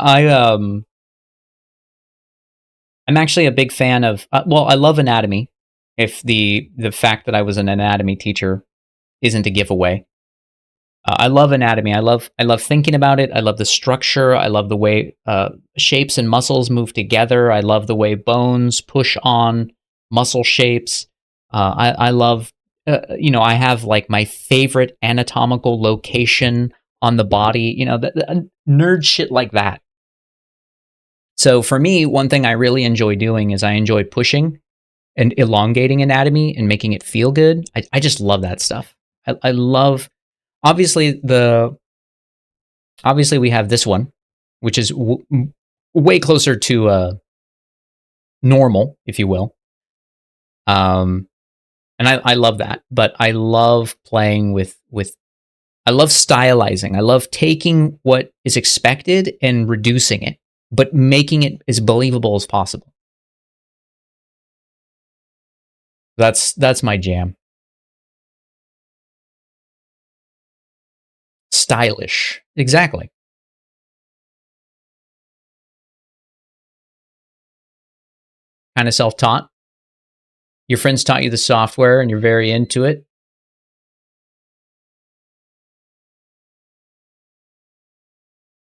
I'm actually a big fan of. Well, I love anatomy. If the fact that I was an anatomy teacher isn't a giveaway, I love anatomy. I love thinking about it. I love the structure. I love the way shapes and muscles move together. I love the way bones push on muscle shapes. I love, I have like my favorite anatomical location on the body. Nerd shit like that. So for me, one thing I really enjoy doing is I enjoy pushing and elongating anatomy and making it feel good. I just love that stuff. I love obviously the obviously we have this one, which is way closer to normal, if you will. Um, and I love that, but I love playing with. I love stylizing. I love taking what is expected and reducing it, but making it as believable as possible. That's my jam. Stylish, exactly. Kind of self-taught. Your friends taught you the software, and you're very into it.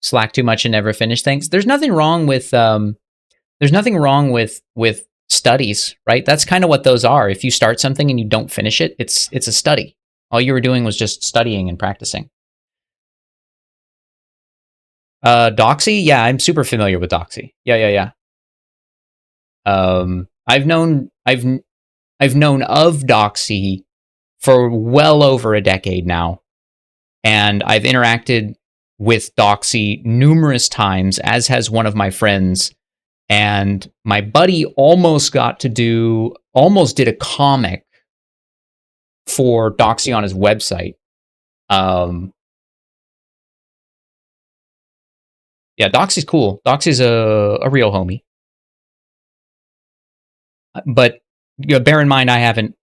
Slack too much and never finish things. There's nothing wrong with studies, right? That's kind of what those are. If you start something and you don't finish it, it's a study. All you were doing was just studying and practicing. Doxy, yeah, I'm super familiar with Doxy. Yeah. I've known of Doxy for well over a decade now, and I've interacted with Doxy numerous times, as has one of my friends. And my buddy almost did a comic for Doxy on his website. Yeah, Doxy's cool. Doxy's a real homie. But bear in mind, I haven't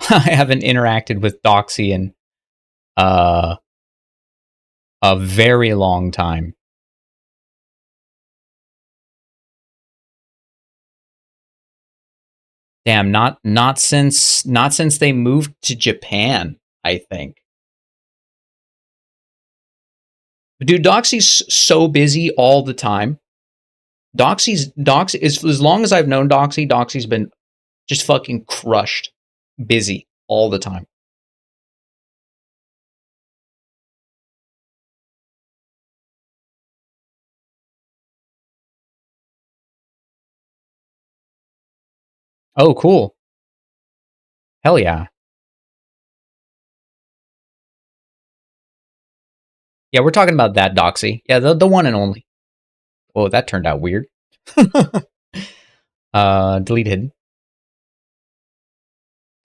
I haven't interacted with Doxy in uh, a very long time. Damn, not since they moved to Japan, I think. Dude, Doxy's so busy all the time. Doxy as long as I've known Doxy, Doxy's been just fucking crushed, busy all the time. Oh, cool. Hell yeah. Yeah, we're talking about that Doxy. Yeah, the one and only. Oh, that turned out weird. Delete hidden.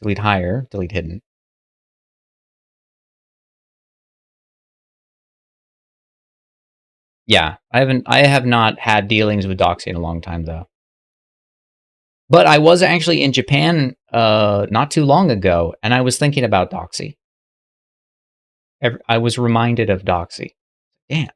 Delete higher. Delete hidden. Yeah, I have not had dealings with Doxy in a long time though. But I was actually in Japan not too long ago, and I was thinking about Doxy. I was reminded of Doxy. Damn.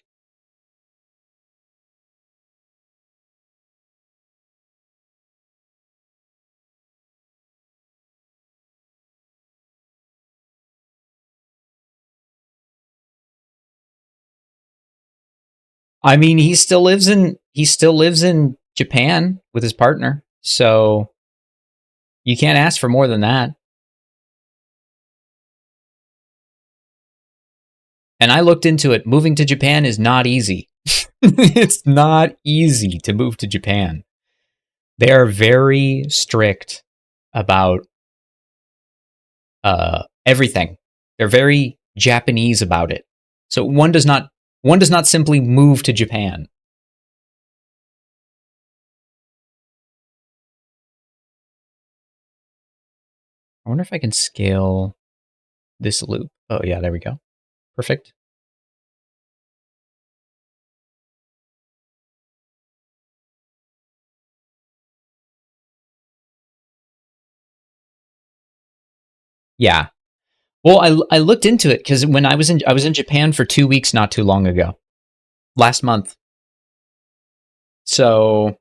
I mean, he still lives in Japan with his partner, so you can't ask for more than that. And I looked into it. Moving to Japan is not easy. It's not easy to move to Japan. They are very strict about everything. They're very Japanese about it. So one does not simply move to Japan. I wonder if I can scale this loop. Oh yeah, there we go. Perfect. Yeah. Well, I looked into it because when I was in Japan for 2 weeks not too long ago, last month. So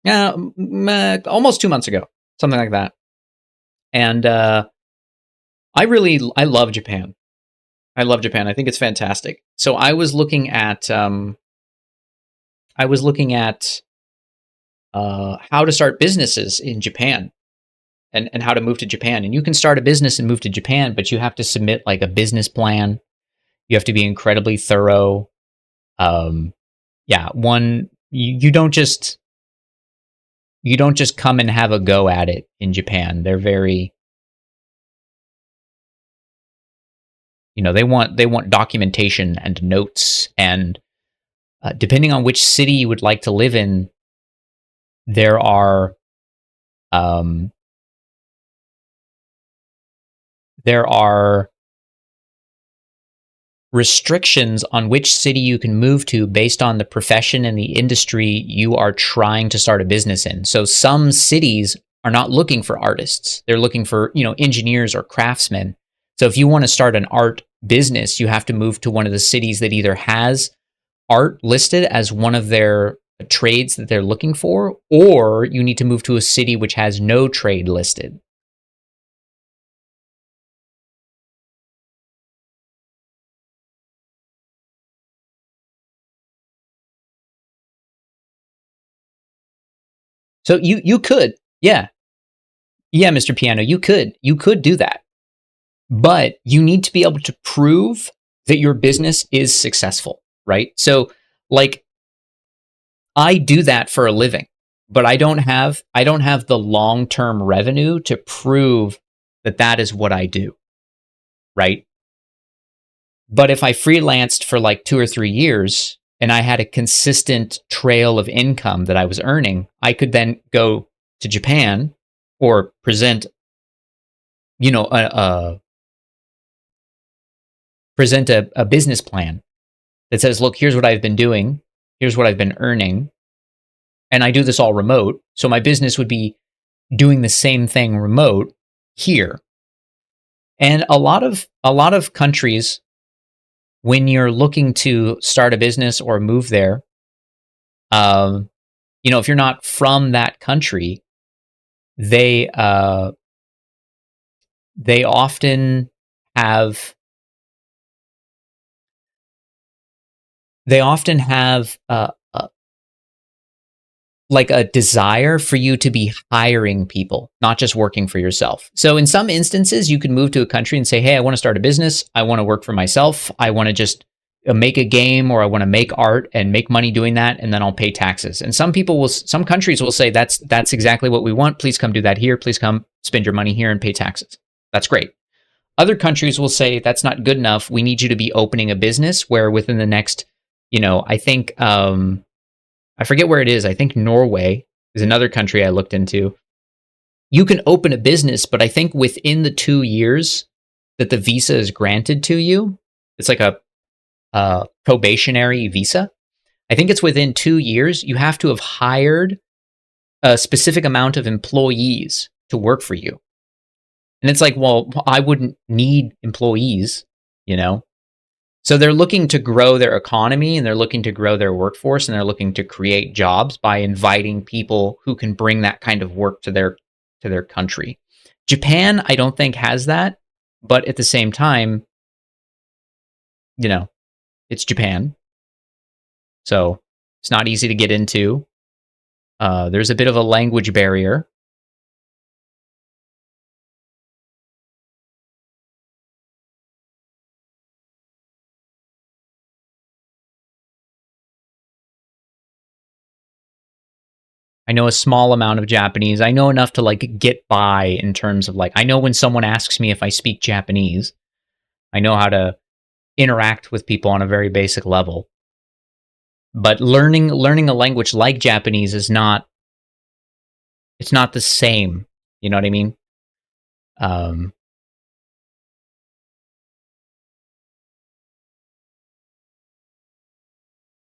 almost 2 months ago, something like that. And I love Japan. I love Japan. I think it's fantastic. So I was looking at how to start businesses in Japan, and how to move to Japan. And you can start a business and move to Japan, but you have to submit like a business plan. You have to be incredibly thorough. Um, yeah, you don't just come and have a go at it in Japan. They're very, they want documentation and notes, and depending on which city you would like to live in, there are um, there are restrictions on which city you can move to based on the profession and the industry you are trying to start a business in. So some cities are not looking for artists. They're looking for, engineers or craftsmen. So if you want to start an art business, you have to move to one of the cities that either has art listed as one of their trades that they're looking for, or you need to move to a city which has no trade listed. So you could, yeah. Yeah, Mr. Piano, you could do that. But you need to be able to prove that your business is successful, right? So like I do that for a living, but I don't have the long-term revenue to prove that that is what I do, right? But if I freelanced for like 2 or 3 years and I had a consistent trail of income that I was earning, I could then go to Japan or present, you know, a business plan that says, look, here's what I've been doing, here's what I've been earning, and I do this all remote. So my business would be doing the same thing remote here. And a lot of countries, when you're looking to start a business or move there, um, if you're not from that country, they they often have they often have like a desire for you to be hiring people, not just working for yourself. So in some instances, you can move to a country and say, "Hey, I want to start a business. I want to work for myself. I want to just make a game, or I want to make art and make money doing that, and then I'll pay taxes." And some countries will say, "That's exactly what we want. Please come do that here. Please come spend your money here and pay taxes." That's great. Other countries will say, "That's not good enough. We need you to be opening a business where within the next, I think I forget where it is. I think Norway is another country I looked into. You can open a business, but I think within the 2 years that the visa is granted to you, it's like a probationary visa. I think it's within 2 years, you have to have hired a specific amount of employees to work for you. And it's like, well, I wouldn't need employees, you know? So they're looking to grow their economy, and they're looking to grow their workforce, and they're looking to create jobs by inviting people who can bring that kind of work to their country. Japan, I don't think has that, but at the same time, you know, it's Japan, so it's not easy to get into. There's a bit of a language barrier. I know a small amount of Japanese. I know enough to like get by in terms of like I know when someone asks me if I speak Japanese. I know how to interact with people on a very basic level. But learning a language like Japanese is not it's not the same. You know what I mean? Um,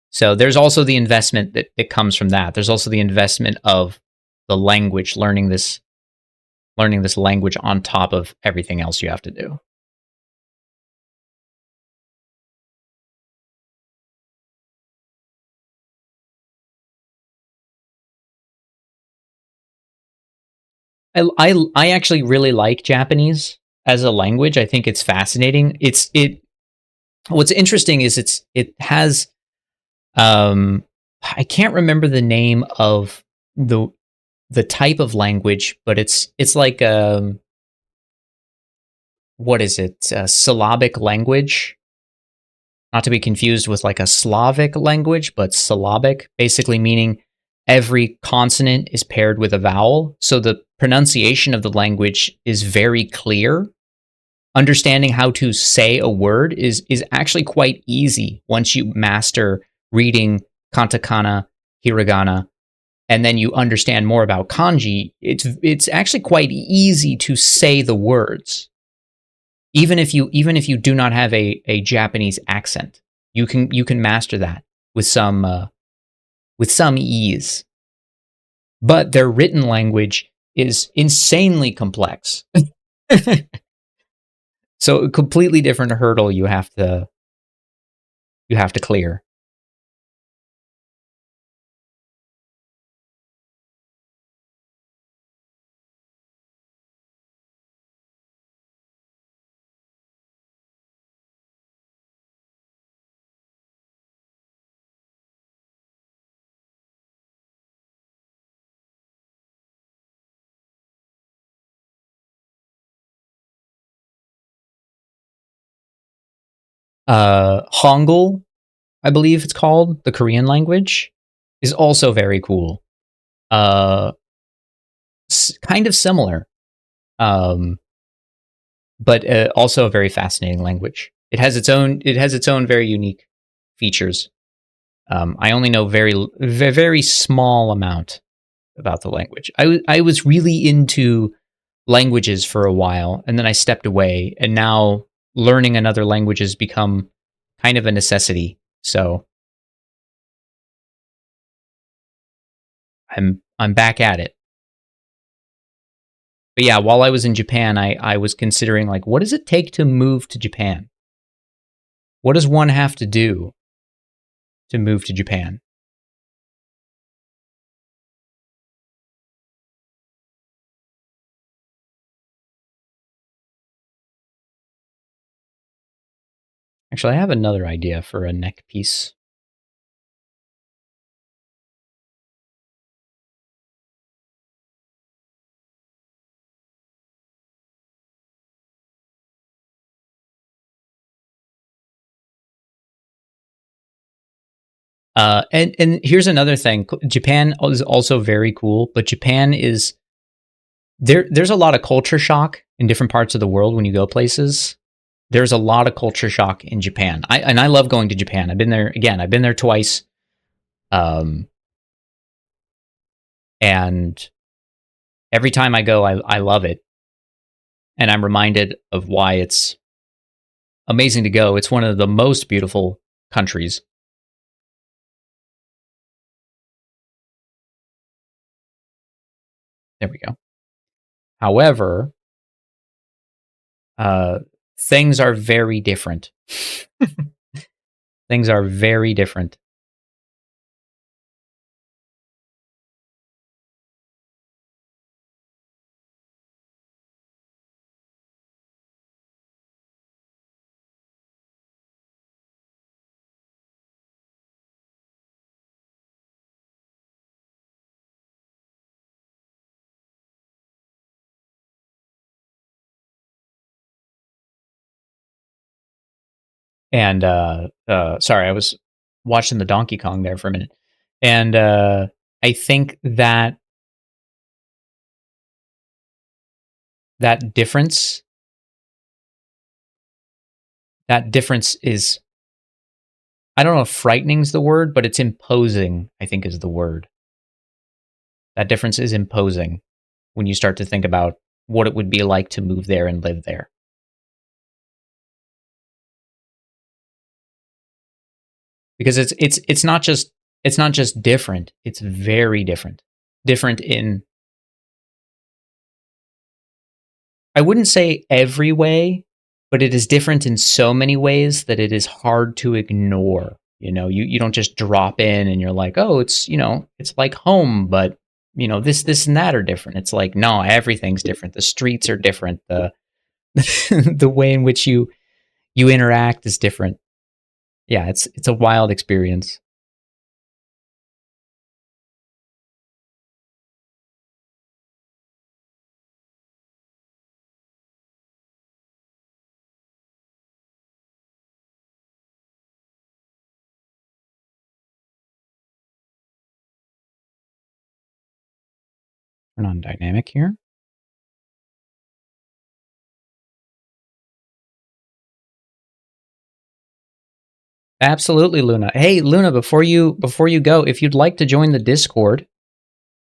so there's also the investment that comes from that. There's also the investment of the language, learning this language on top of everything else you have to do. I actually really like Japanese as a language. I think it's fascinating. It what's interesting is it has I can't remember the name of the the type of language, but it's like what is it? A syllabic language, not to be confused with like a Slavic language, but syllabic, basically meaning every consonant is paired with a vowel. So the pronunciation of the language is very clear. Understanding how to say a word is actually quite easy once you master reading katakana, hiragana, and then you understand more about kanji. It's actually quite easy to say the words, even if you do not have a Japanese accent. You can master that with some ease. But their written language is insanely complex. So a completely different hurdle you have to clear. Hangul, I believe it's called, the Korean language, is also very cool. Uh, kind of similar, um, but also a very fascinating language. It has its own very unique features. I only know very small amount about the language. I was really into languages for a while, and then I stepped away, and now learning another language has become kind of a necessity. So I'm back at it. But yeah, while I was in Japan, I was considering like, what does it take to move to Japan? What does one have to do to move to Japan? Actually, I have another idea for a neck piece. And here's another thing. Japan is also very cool, but Japan is there's a lot of culture shock in different parts of the world when you go places. There's a lot of culture shock in Japan. I love going to Japan. I've been there again. I've been there twice. Um, and every time I go, I love it, and I'm reminded of why it's amazing to go. It's one of the most beautiful countries. There we go. However, uh, things are very different. Things are very different. And sorry, I was watching the Donkey Kong there for a minute, and I think that that difference that difference is, I don't know if frightening's the word, but it's imposing, I think is the word. That difference is imposing when you start to think about what it would be like to move there and live there. Because it's not just different, it's very different. Different in, I wouldn't say every way, but it is different in so many ways that it is hard to ignore. You don't just drop in and you're like, oh, it's like home, but this and that are different. It's like, no, everything's different. The streets are different. The the way in which you interact is different. Yeah, it's a wild experience. Turn on dynamic here. Absolutely, Luna. Hey, Luna, before you go, if you'd like to join the Discord,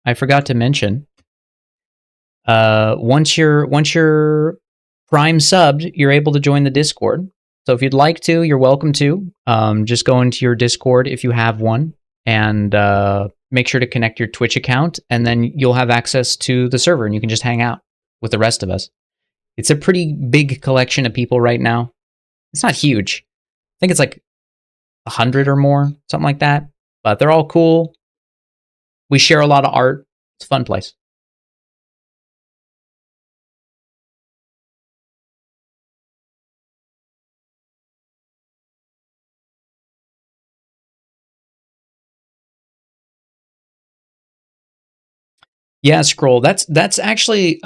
I forgot to mention. Once you're Prime subbed, you're able to join the Discord. So if you'd like to, you're welcome to. Just go into your Discord if you have one, and make sure to connect your Twitch account, and then you'll have access to the server, and you can just hang out with the rest of us. It's a pretty big collection of people right now. It's not huge. I think it's like 100 or more, something like that. But they're all cool. We share a lot of art. It's a fun place. Yeah, scroll. That's actually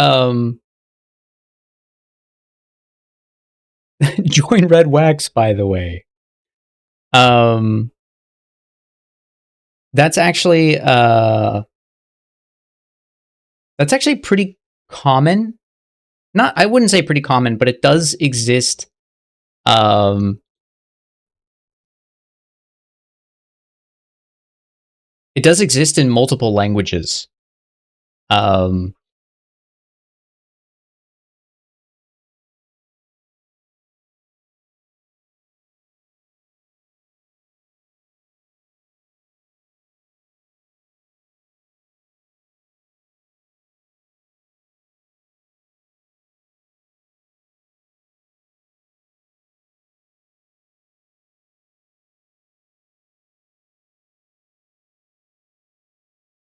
join Red Wax, by the way. Um that's actually pretty common. Not I wouldn't say pretty common, but it does exist. Um it does exist in multiple languages. Um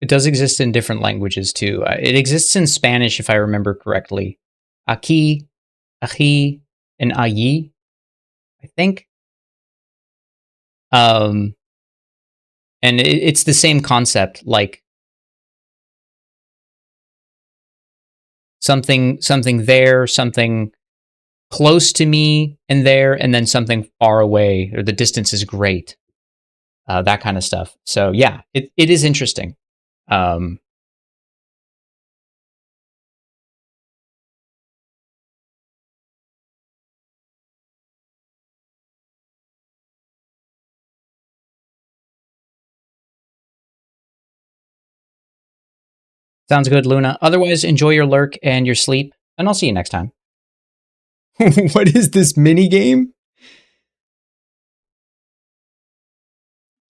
it does exist in different languages too. It exists in Spanish if I remember correctly. Aquí, ají, and allí, I think. Um and it's the same concept, like something there, something close to me and there, and then something far away, or the distance is great. That kind of stuff. So yeah, it is interesting. Um, Sounds good, Luna. Otherwise, enjoy your lurk and your sleep, and I'll see you next time. What is this mini game?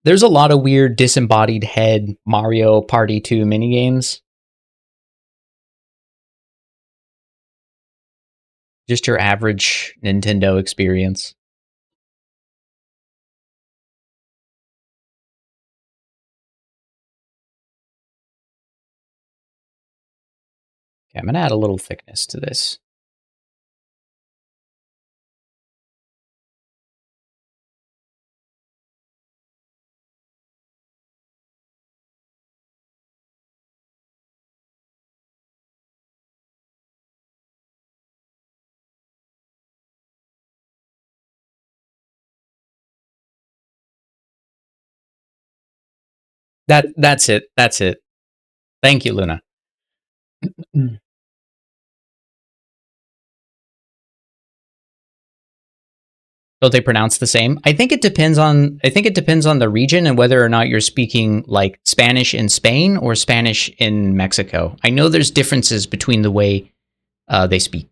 There's a lot of weird disembodied head Mario Party 2 mini games. Just your average Nintendo experience. Okay, I'm gonna add a little thickness to this. That's it. That's it. Thank you, Luna. Don't they pronounce the same? I think it depends on the region and whether or not you're speaking like Spanish in Spain or Spanish in Mexico. I know there's differences between the way they speak.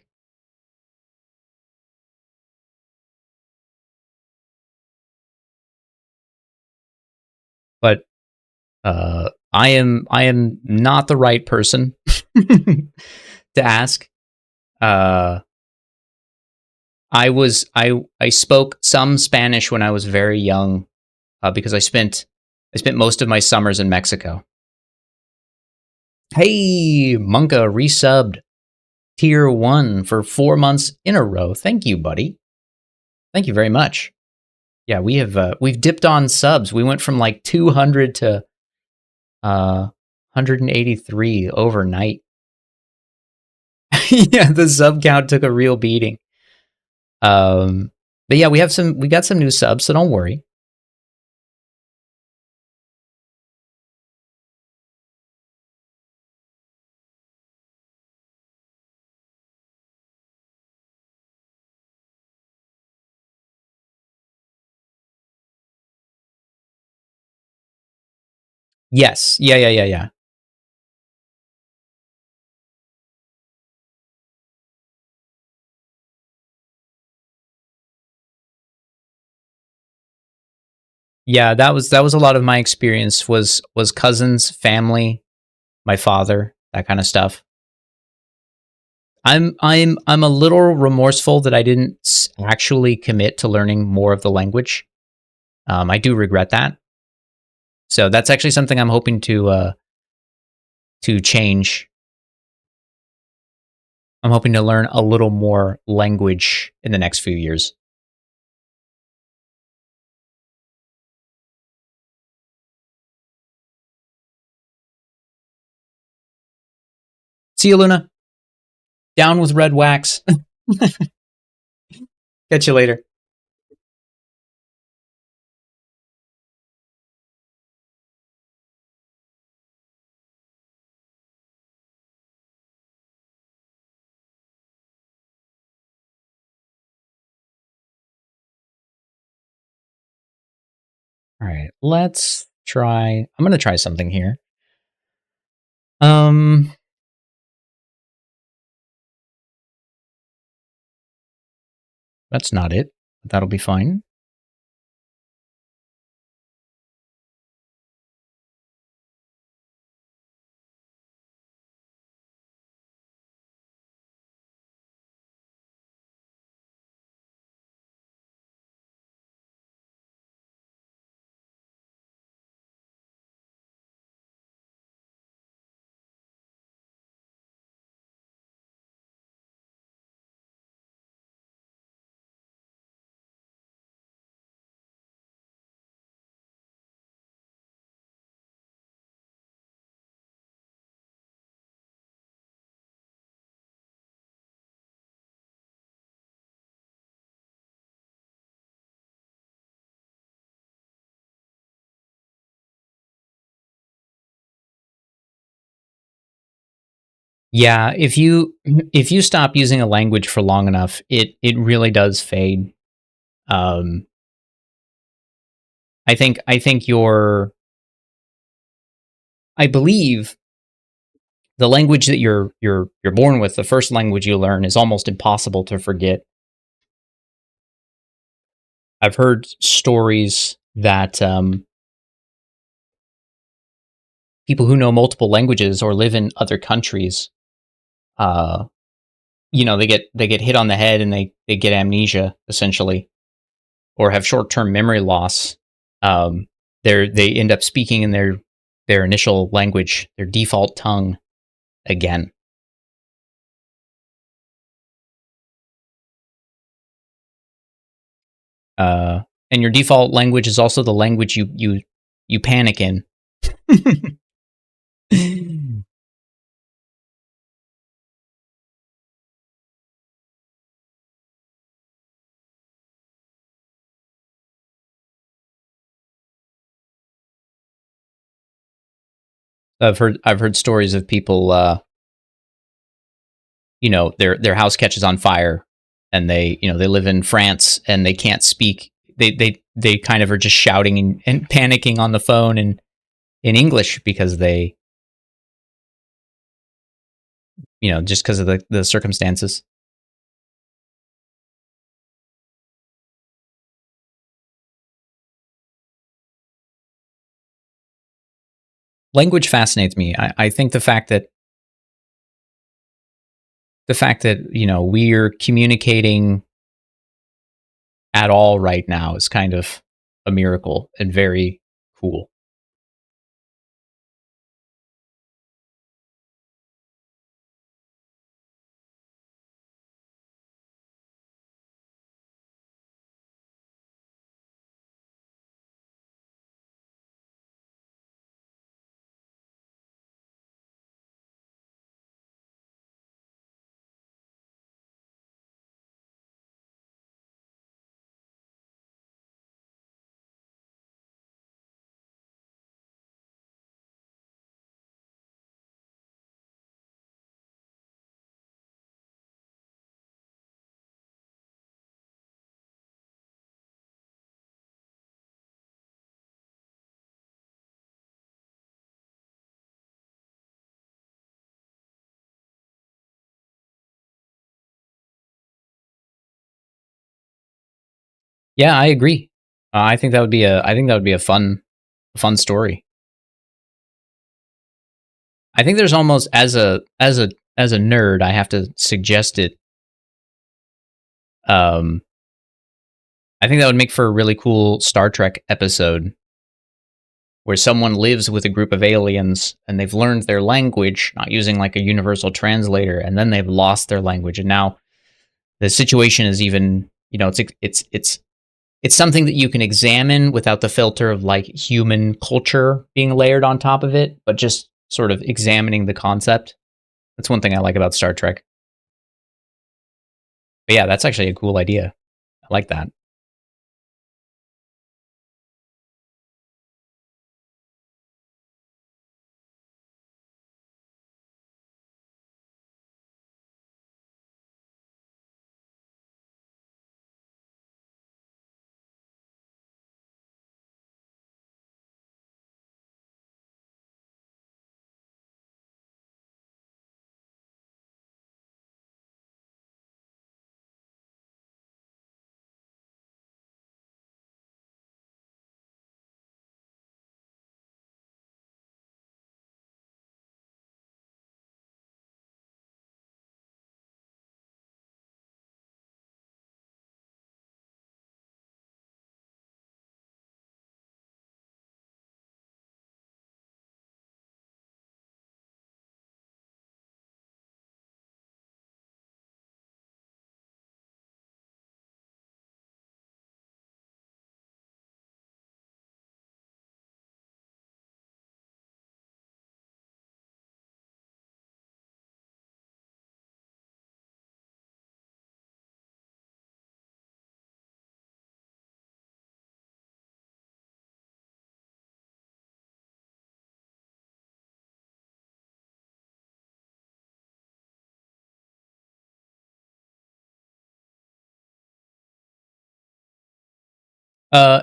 But I am not the right person to ask. Uh, I spoke some Spanish when I was very young because I spent most of my summers in Mexico. Hey, Monka resubbed tier 1 for 4 months in a row. Thank you, buddy. Thank you very much. Yeah, we've dipped on subs. We went from like 200 to 183 overnight. Yeah, the sub count took a real beating. But yeah, we got some new subs, so don't worry. Yes. Yeah. Yeah, that was a lot of my experience was cousins, family, my father, that kind of stuff. I'm a little remorseful that I didn't actually commit to learning more of the language. I do regret that. So that's actually something I'm hoping to change. I'm hoping to learn a little more language in the next few years. See you, Luna. Down with red wax. Catch you later. All right, let's try. I'm gonna try something here. Um, that's not it. That'll be fine. Yeah, if you stop using a language for long enough, it really does fade. Um, I think I believe the language that you're born with, the first language you learn, is almost impossible to forget. I've heard stories that people who know multiple languages or live in other countries, uh, they get hit on the head and they get amnesia essentially, or have short term memory loss. Um, they end up speaking in their initial language, their default tongue again. Uh, and your default language is also the language you panic in. I've heard stories of people, their house catches on fire, and they live in France and they can't speak. They kind of are just shouting and panicking on the phone and in English because they, just because of the circumstances. Language fascinates me. I think the fact that we're communicating at all right now is kind of a miracle and very cool. Yeah, I agree. I think that would be a fun story. I think there's almost as a nerd, I have to suggest it. Um, I think that would make for a really cool Star Trek episode where someone lives with a group of aliens and they've learned their language, not using like a universal translator, and then they've lost their language, and now the situation is even, you know, it's something that you can examine without the filter of like human culture being layered on top of it, but just sort of examining the concept. That's one thing I like about Star Trek. But yeah, that's actually a cool idea. I like that.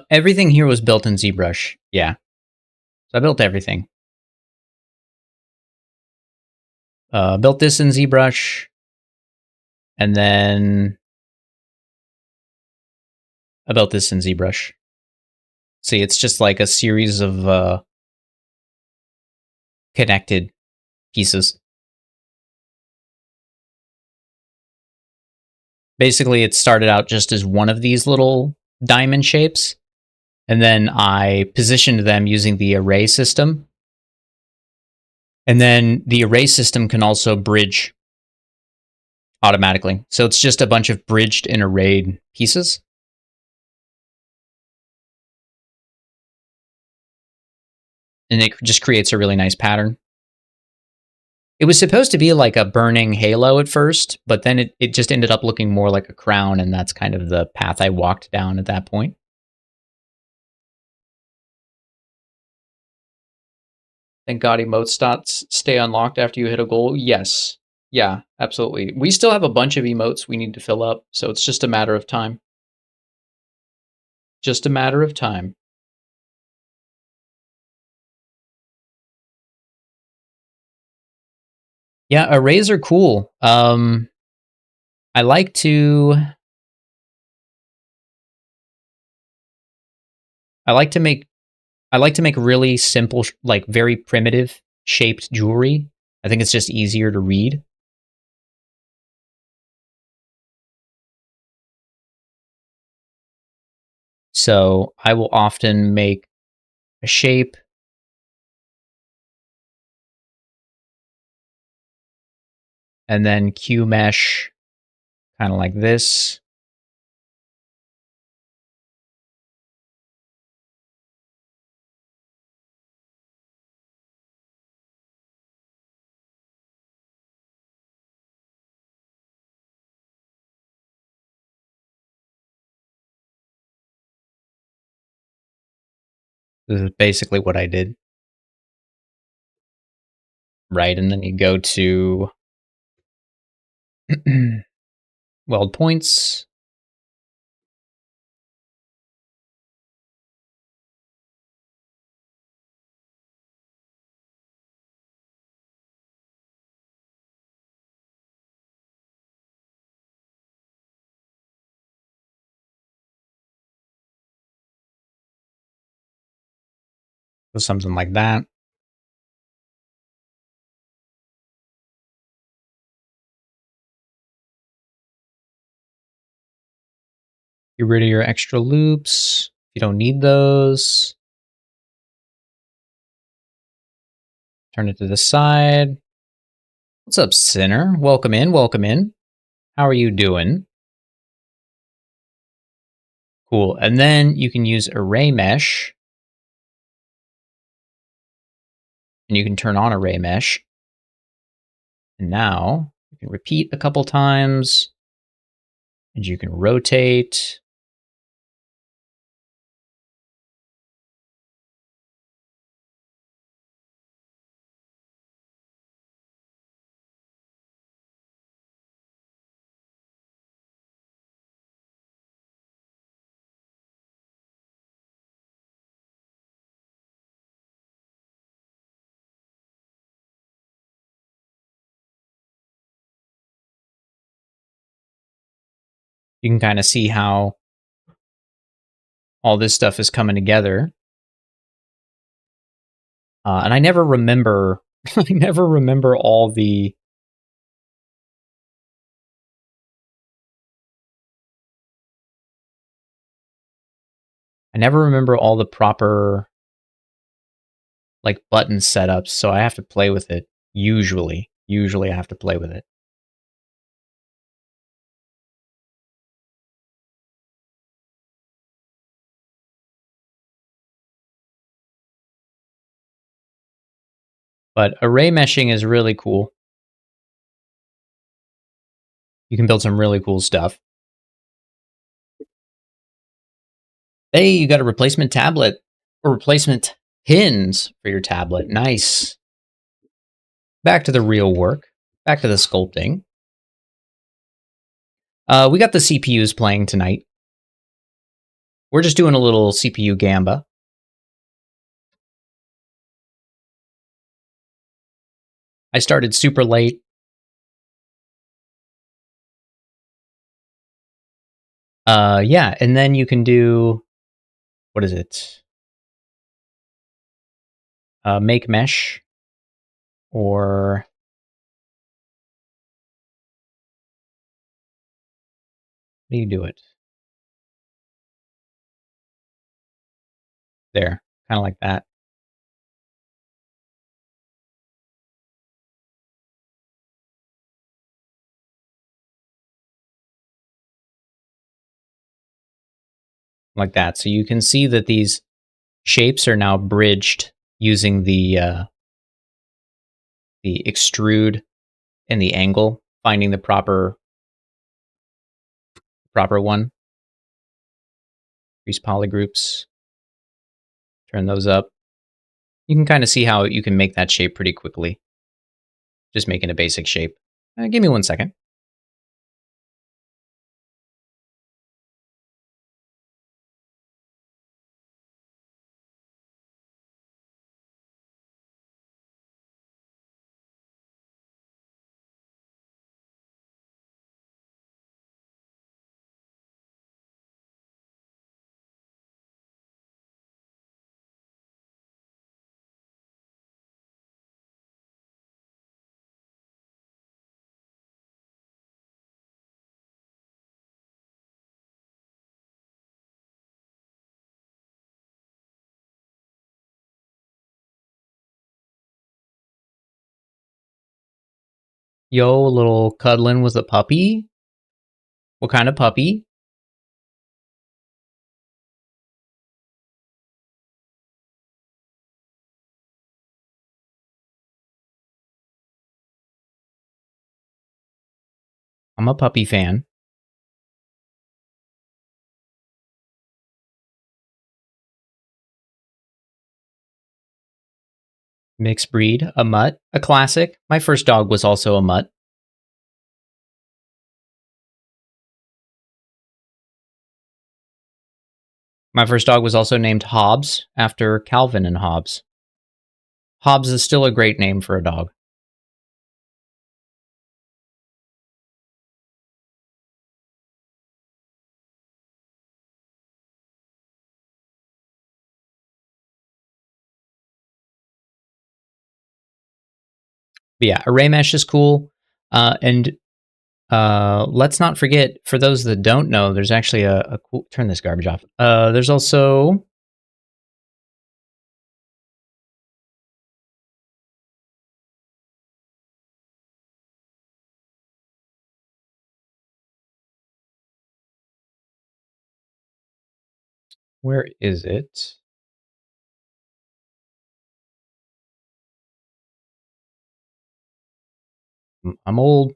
Everything here was built in ZBrush. Yeah, so I built everything. Built this in ZBrush, and then I built this in ZBrush. See, it's just like a series of connected pieces. Basically, it started out just as one of these little diamond shapes, and then I positioned them using the array system. And then the array system can also bridge automatically. So it's just a bunch of bridged and arrayed pieces. And it just creates a really nice pattern. It was supposed to be like a burning halo at first, but then it just ended up looking more like a crown, and that's kind of the path I walked down at that point. Thank God emote stats stay unlocked after you hit a goal. Yes. Yeah, absolutely. We still have a bunch of emotes we need to fill up, so it's just a matter of time. Just a matter of time. Yeah, arrays are cool. I like to I like to make I like to make really simple, like very primitive shaped jewelry. I think it's just easier to read. So I will often make a shape and then Q mesh kind of like this. This is basically what I did. Right. And then you go to weld points. So something like that. Get rid of your extra loops. You don't need those. Turn it to the side. What's up, Sinner? Welcome in, welcome in. How are you doing? Cool. And then you can use Array Mesh. And you can turn on Array Mesh. And now you can repeat a couple times. And you can rotate. You can kind of see how all this stuff is coming together. And I never remember, I never remember all the, proper like button setups, so I have to play with it. Usually I have to play with it. But array meshing is really cool. You can build some really cool stuff. Hey, you got a replacement tablet or replacement pins for your tablet. Nice. Back to the real work. Back to the sculpting. We got the CPUs playing tonight. We're just doing a little CPU gamba. I started super late. Yeah, and then you can do, what is it? Make mesh, or how do you do it? There, kind of like that. Like that. So you can see that these shapes are now bridged using the extrude and the angle, finding the proper one. Increase polygroups. Turn those up. You can kind of see how you can make that shape pretty quickly. Just making a basic shape. Give me 1 second. Yo, a little cuddling with a puppy? What kind of puppy? I'm a puppy fan. Mixed breed, a mutt, a classic. My first dog was also a mutt. My first dog was also named Hobbes, after Calvin and Hobbes. Hobbes is still a great name for a dog. But yeah, array mesh is cool. And let's not forget, for those that don't know, there's actually a cool, turn this garbage off. There's also, where is it? I'm old.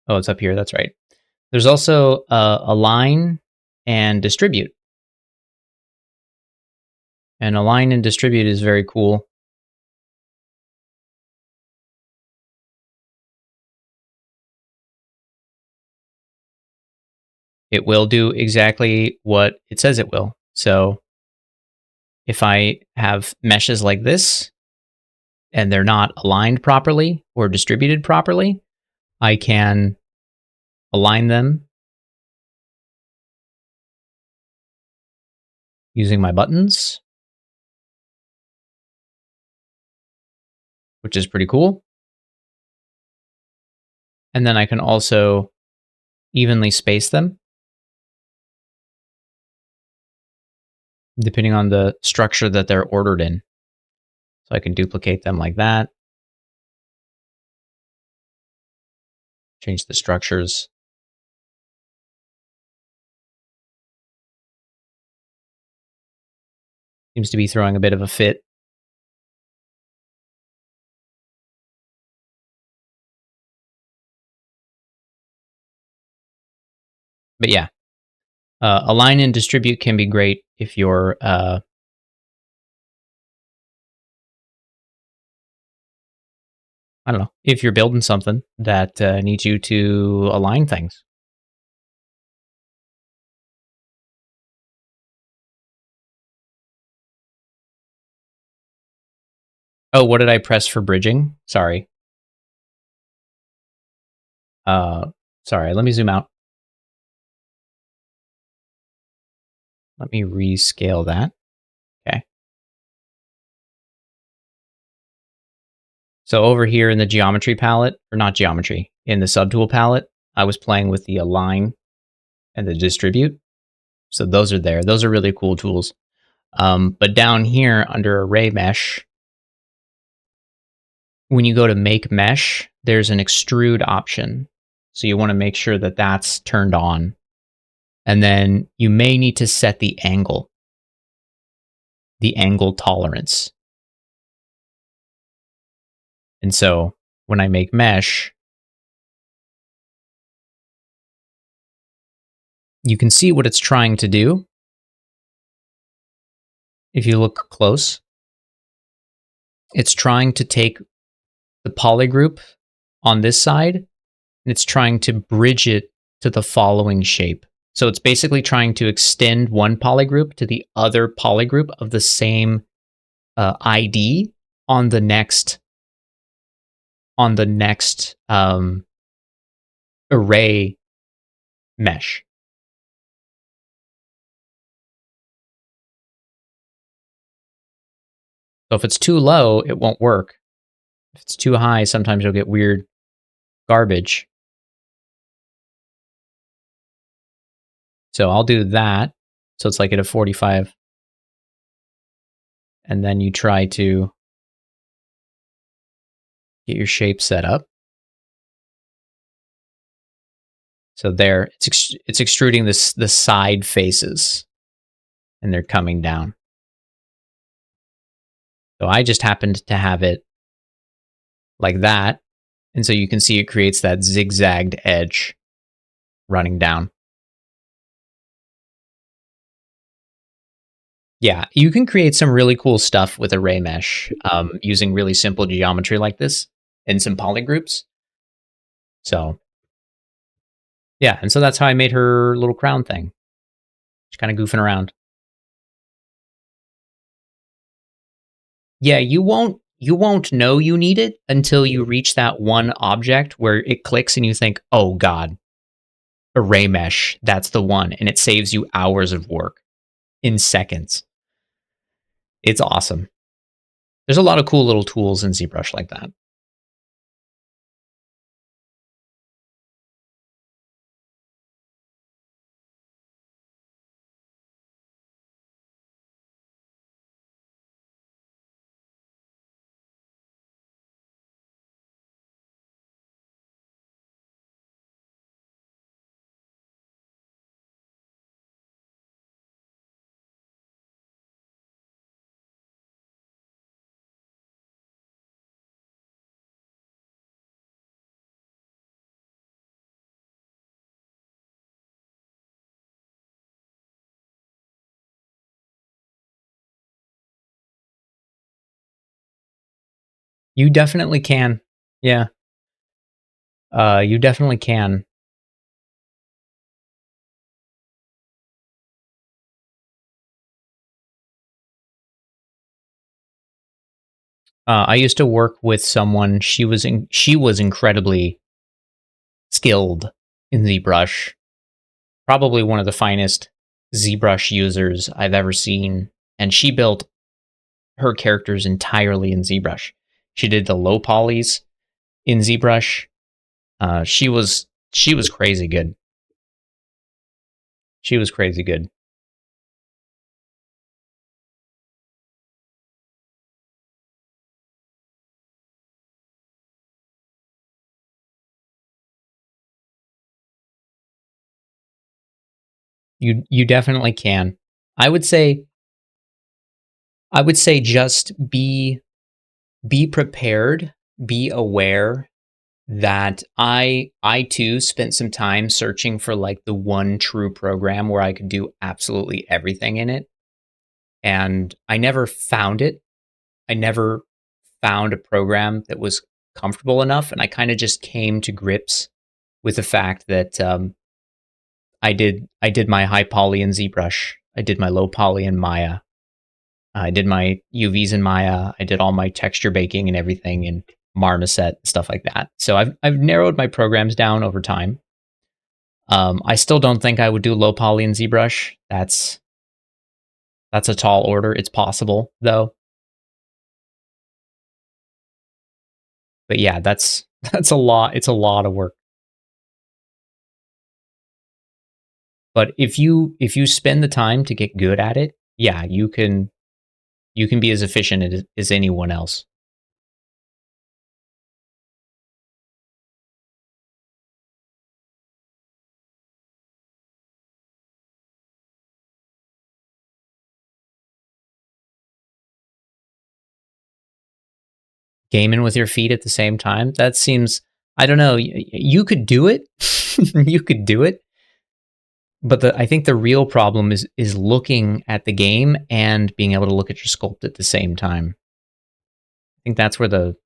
Oh, it's up here. That's right. There's also align and distribute. And align and distribute is very cool. It will do exactly what it says it will. So if I have meshes like this and they're not aligned properly or distributed properly, I can align them using my buttons, which is pretty cool. And then I can also evenly space them depending on the structure that they're ordered in. So I can duplicate them like that. Change the structures. Seems to be throwing a bit of a fit. But yeah, align and distribute can be great if you're I don't know, if you're building something that needs you to align things. Oh, what did I press for bridging? Sorry. Uh, sorry, let me zoom out. Let me rescale that. Okay. So over here in the geometry palette, or not geometry, in the subtool palette, I was playing with the align and the distribute. So those are there. Those are really cool tools. But down here under array mesh, when you go to make mesh, there's an extrude option. So you want to make sure that that's turned on. And then you may need to set the angle tolerance. And so when I make mesh, you can see what it's trying to do. If you look close, it's trying to take the polygroup on this side, and it's trying to bridge it to the following shape. So it's basically trying to extend one polygroup to the other polygroup of the same ID on the next array mesh. So if it's too low, it won't work. If it's too high, sometimes you'll get weird garbage. So I'll do that. So it's like at a 45. And then you try to get your shape set up. So there, it's extruding the side faces, and they're coming down. So I just happened to have it like that. And so you can see it creates that zigzagged edge running down. Yeah, you can create some really cool stuff with array mesh using really simple geometry like this and some polygroups. So yeah, and so that's how I made her little crown thing. Just kind of goofing around. Yeah, you won't know you need it until you reach that one object where it clicks and you think, "Oh god, array mesh, that's the one." And it saves you hours of work in seconds. It's awesome. There's a lot of cool little tools in ZBrush like that. You definitely can. Yeah, you definitely can. I used to work with someone. She was incredibly skilled in ZBrush. Probably one of the finest ZBrush users I've ever seen, and she built her characters entirely in ZBrush. She did the low polys in ZBrush. She was crazy good. She was crazy good. You definitely can. I would say I would say just be prepared, be aware that I too spent some time searching for like the one true program where I could do absolutely everything in it, and I never found it. I never found a program that was comfortable enough, and I kind of just came to grips with the fact that I did my high poly in ZBrush, I did my low poly in Maya, I did my UVs in Maya, I did all my texture baking and everything in Marmoset, stuff like that. So I've narrowed my programs down over time. I still don't think I would do low poly in ZBrush. That's a tall order. It's possible though. But yeah, that's a lot. It's a lot of work. But if you spend the time to get good at it, yeah, you can be as efficient as anyone else. Gaming with your feet at the same time, that seems, I don't know, you could do it. You could do it. But I think the real problem is looking at the game and being able to look at your sculpt at the same time. I think that's where the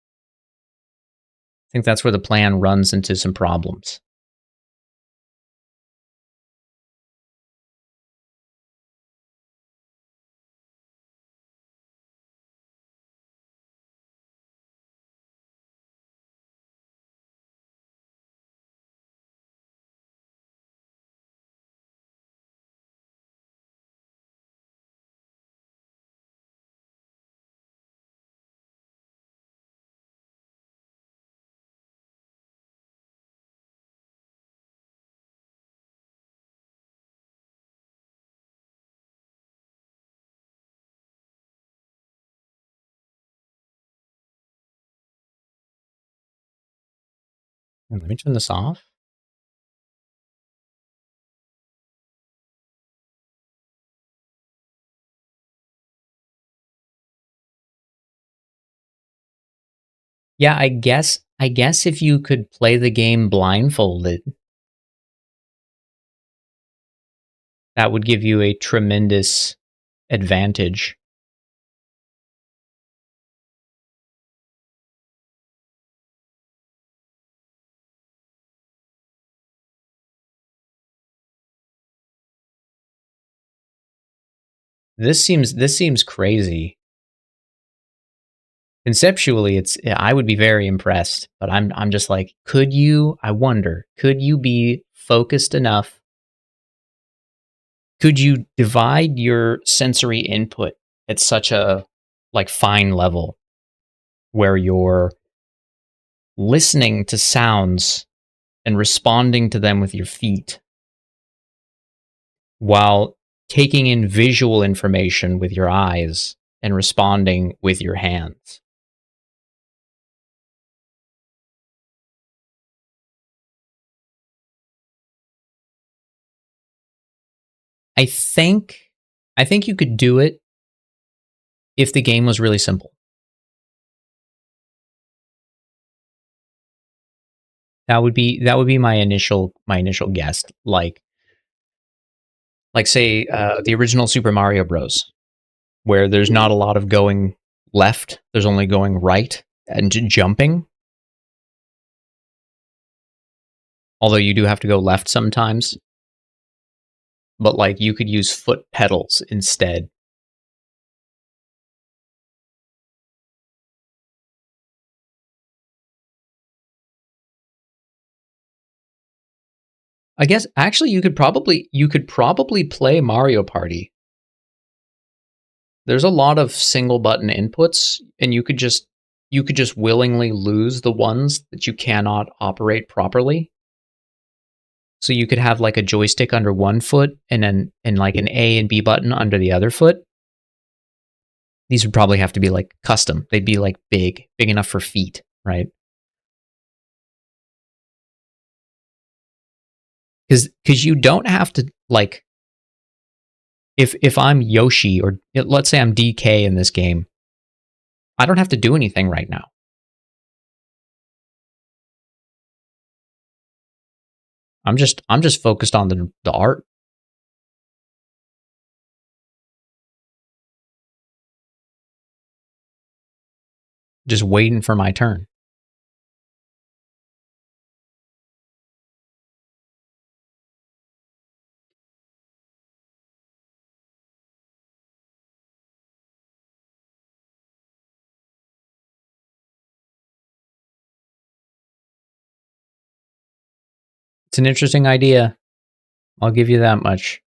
plan runs into some problems. Let me turn this off. Yeah, I guess if you could play the game blindfolded, that would give you a tremendous advantage. This seems crazy. Conceptually, it's, I would be very impressed, but I'm just like, could you, I wonder, could you be focused enough? Could you divide your sensory input at such a like fine level where you're listening to sounds and responding to them with your feet while taking in visual information with your eyes and responding with your hands. I think I think you could do it if the game was really simple. That would be my initial guess. Like say the original Super Mario Bros, where there's not a lot of going left, there's only going right and jumping. Although you do have to go left sometimes, but like you could use foot pedals instead. I guess actually you could probably play Mario Party. There's a lot of single button inputs and you could just willingly lose the ones that you cannot operate properly. So you could have like a joystick under one foot and like an A and B button under the other foot. These would probably have to be like custom. They'd be like big enough for feet, right? Because you don't have to like if I'm Yoshi or let's say I'm DK in this game, I don't have to do anything right now. I'm just focused on the art. Just waiting for my turn. It's an interesting idea. I'll give you that much.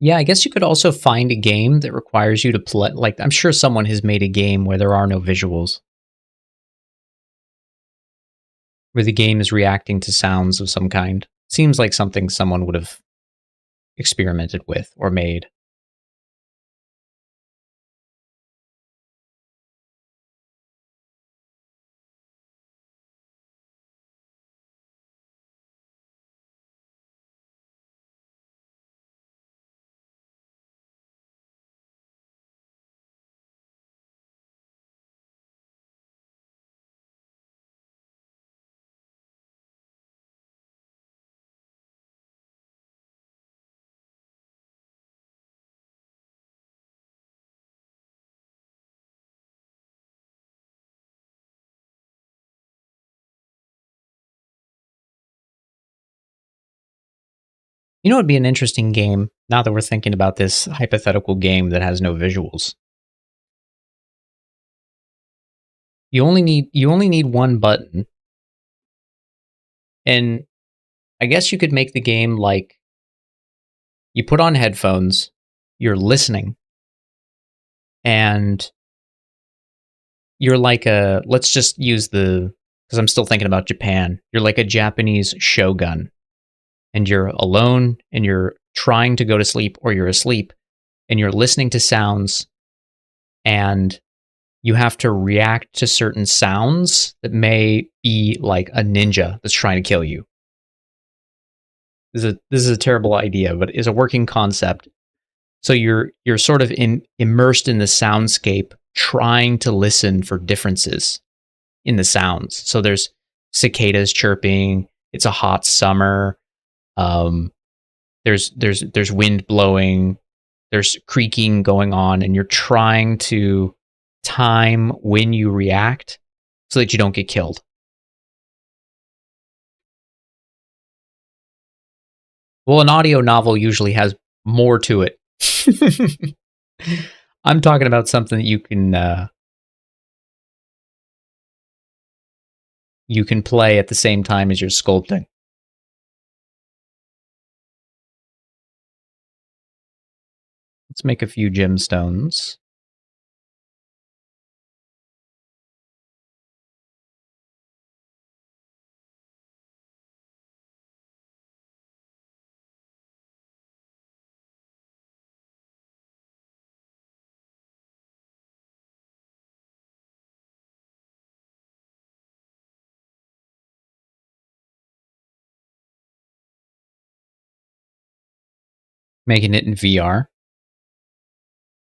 Yeah, I guess you could also find a game that requires you to play. Like, I'm sure someone has made a game where there are no visuals, where the game is reacting to sounds of some kind. Seems like something someone would have experimented with or made. You know, it'd be an interesting game now that we're thinking about this hypothetical game that has no visuals. You only need one button, and I guess you could make the game like you put on headphones, you're listening, and you're like a let's just use the because I'm still thinking about Japan. You're like a Japanese shogun, and you're alone, and you're trying to go to sleep, or you're asleep, and you're listening to sounds, and you have to react to certain sounds that may be like a ninja that's trying to kill you. This is a terrible idea, but it's a working concept. So you're sort of immersed in the soundscape, trying to listen for differences in the sounds. So there's cicadas chirping. It's a hot summer. Um, there's wind blowing. There's creaking going on, and you're trying to time when you react so that you don't get killed. Well, an audio novel usually has more to it. I'm talking about something that you can play at the same time as you're sculpting. Let's make a few gemstones. Making it in VR.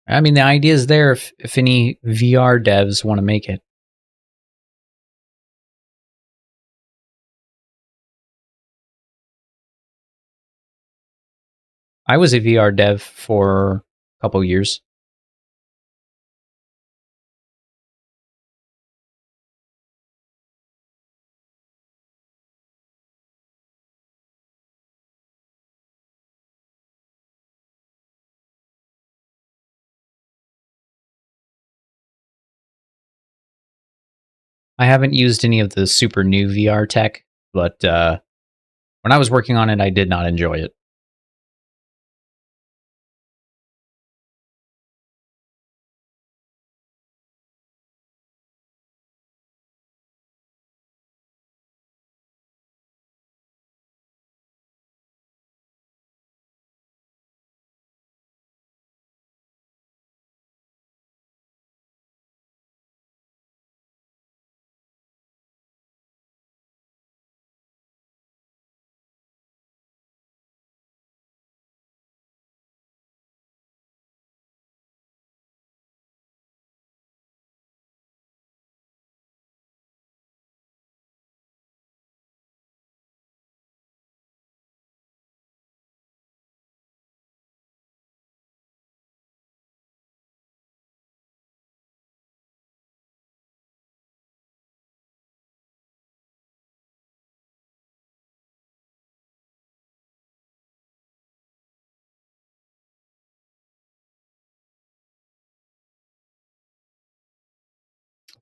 I mean, the idea is there if any VR devs want to make it. I was a VR dev for a couple years. I haven't used any of the super new VR tech, but when I was working on it, I did not enjoy it.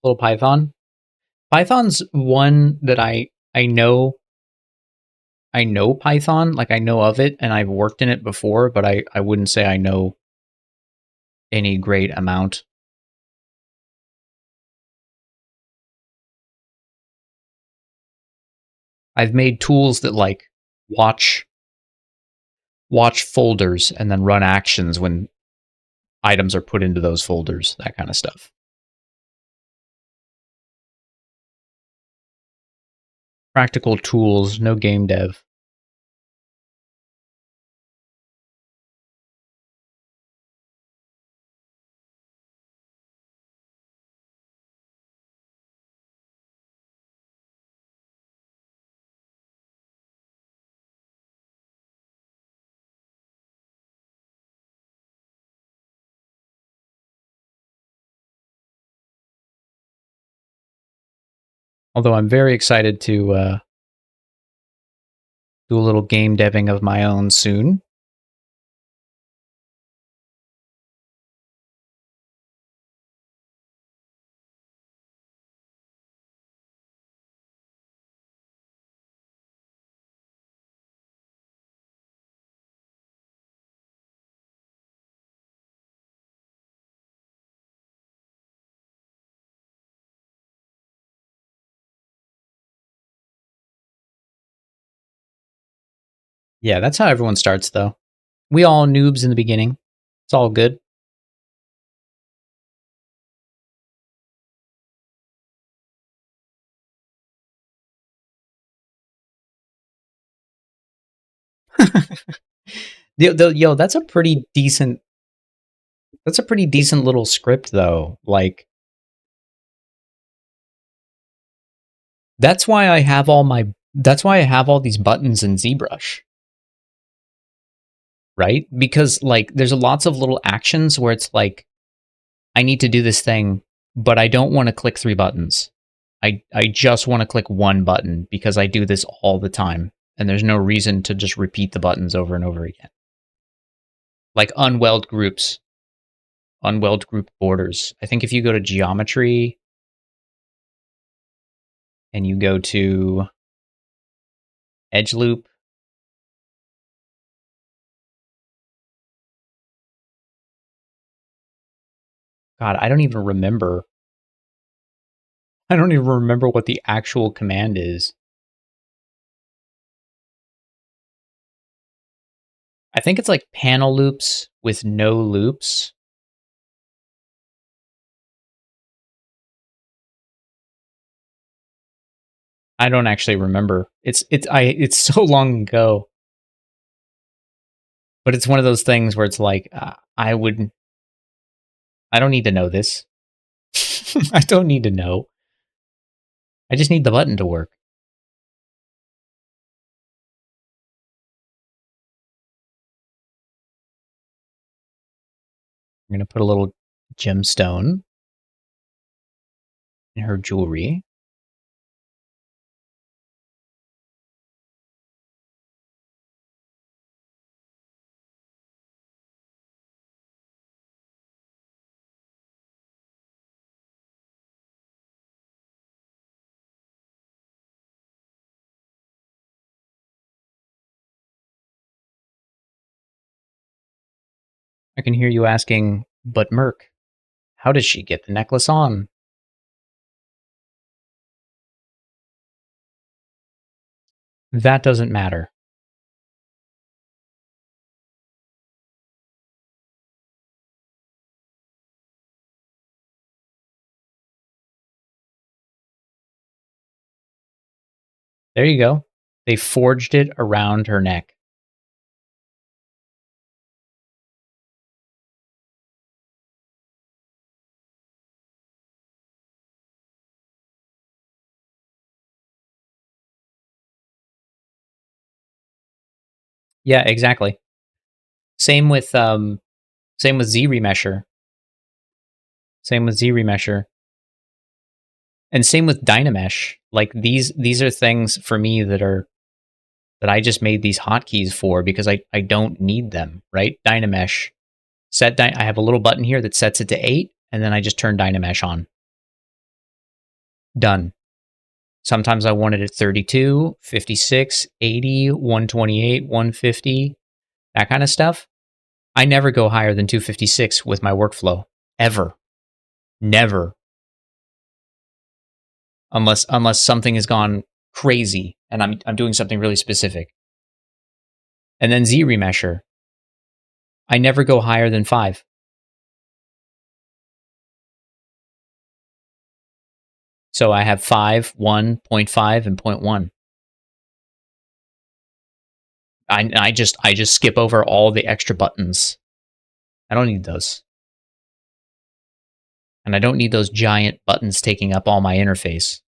Little Python. Python's one that I know Python, like I know of it and I've worked in it before, but I wouldn't say I know any great amount. I've made tools that like watch watch folders and then run actions when items are put into those folders, that kind of stuff. Practical tools, no game dev. Although I'm very excited to do a little game deving of my own soon. Yeah, that's how everyone starts, though. We all noobs in the beginning. It's all good. Yo, that's a pretty decent little script though. Like that's why I have all these buttons in ZBrush, right? Because like there's lots of little actions where it's like I need to do this thing, but I don't want to click 3 buttons. I just want to click 1 button because I do this all the time and there's no reason to just repeat the buttons over and over again. Like unweld group borders. I think if you go to geometry and you go to edge loop, God, I don't even remember. I don't even remember what the actual command is. I think it's like panel loops with no loops. I don't actually remember. It's so long ago. But it's one of those things where it's like I don't need to know this. I don't need to know. I just need the button to work. I'm going to put a little gemstone in her jewelry. I can hear you asking, but Merc, how does she get the necklace on? That doesn't matter. There you go. They forged it around her neck. Yeah, exactly. Same with Z remesher. Same with Z remesher. And same with Dynamesh. Like these are things for me that I just made these hotkeys for because I don't need them, right? Dynamesh. I have a little button here that sets it to 8 and then I just turn Dynamesh on. Done. Sometimes I want it at 32, 56, 80, 128, 150, that kind of stuff. I never go higher than 256 with my workflow ever. Never. Unless something has gone crazy and I'm doing something really specific. And then Z remesher. I never go higher than 5. So I have 5, 1, 0.5, and 0.1. I just skip over all the extra buttons. I don't need those. And I don't need those giant buttons taking up all my interface.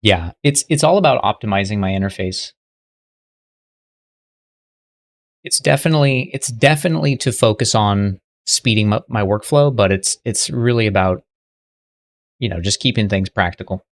Yeah, it's all about optimizing my interface. It's definitely to focus on speeding up my workflow, but it's really about, just keeping things practical.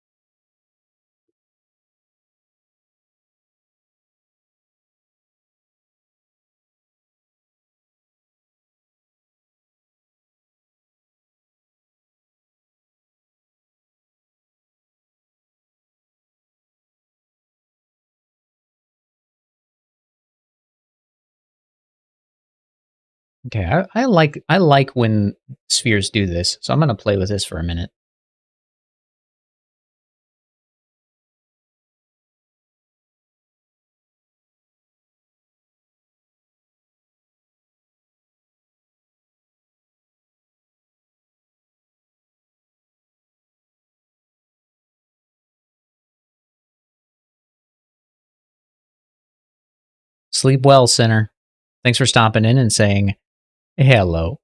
Okay, I like when spheres do this, so I'm gonna play with this for a minute. Sleep well, sinner. Thanks for stopping in and saying hello.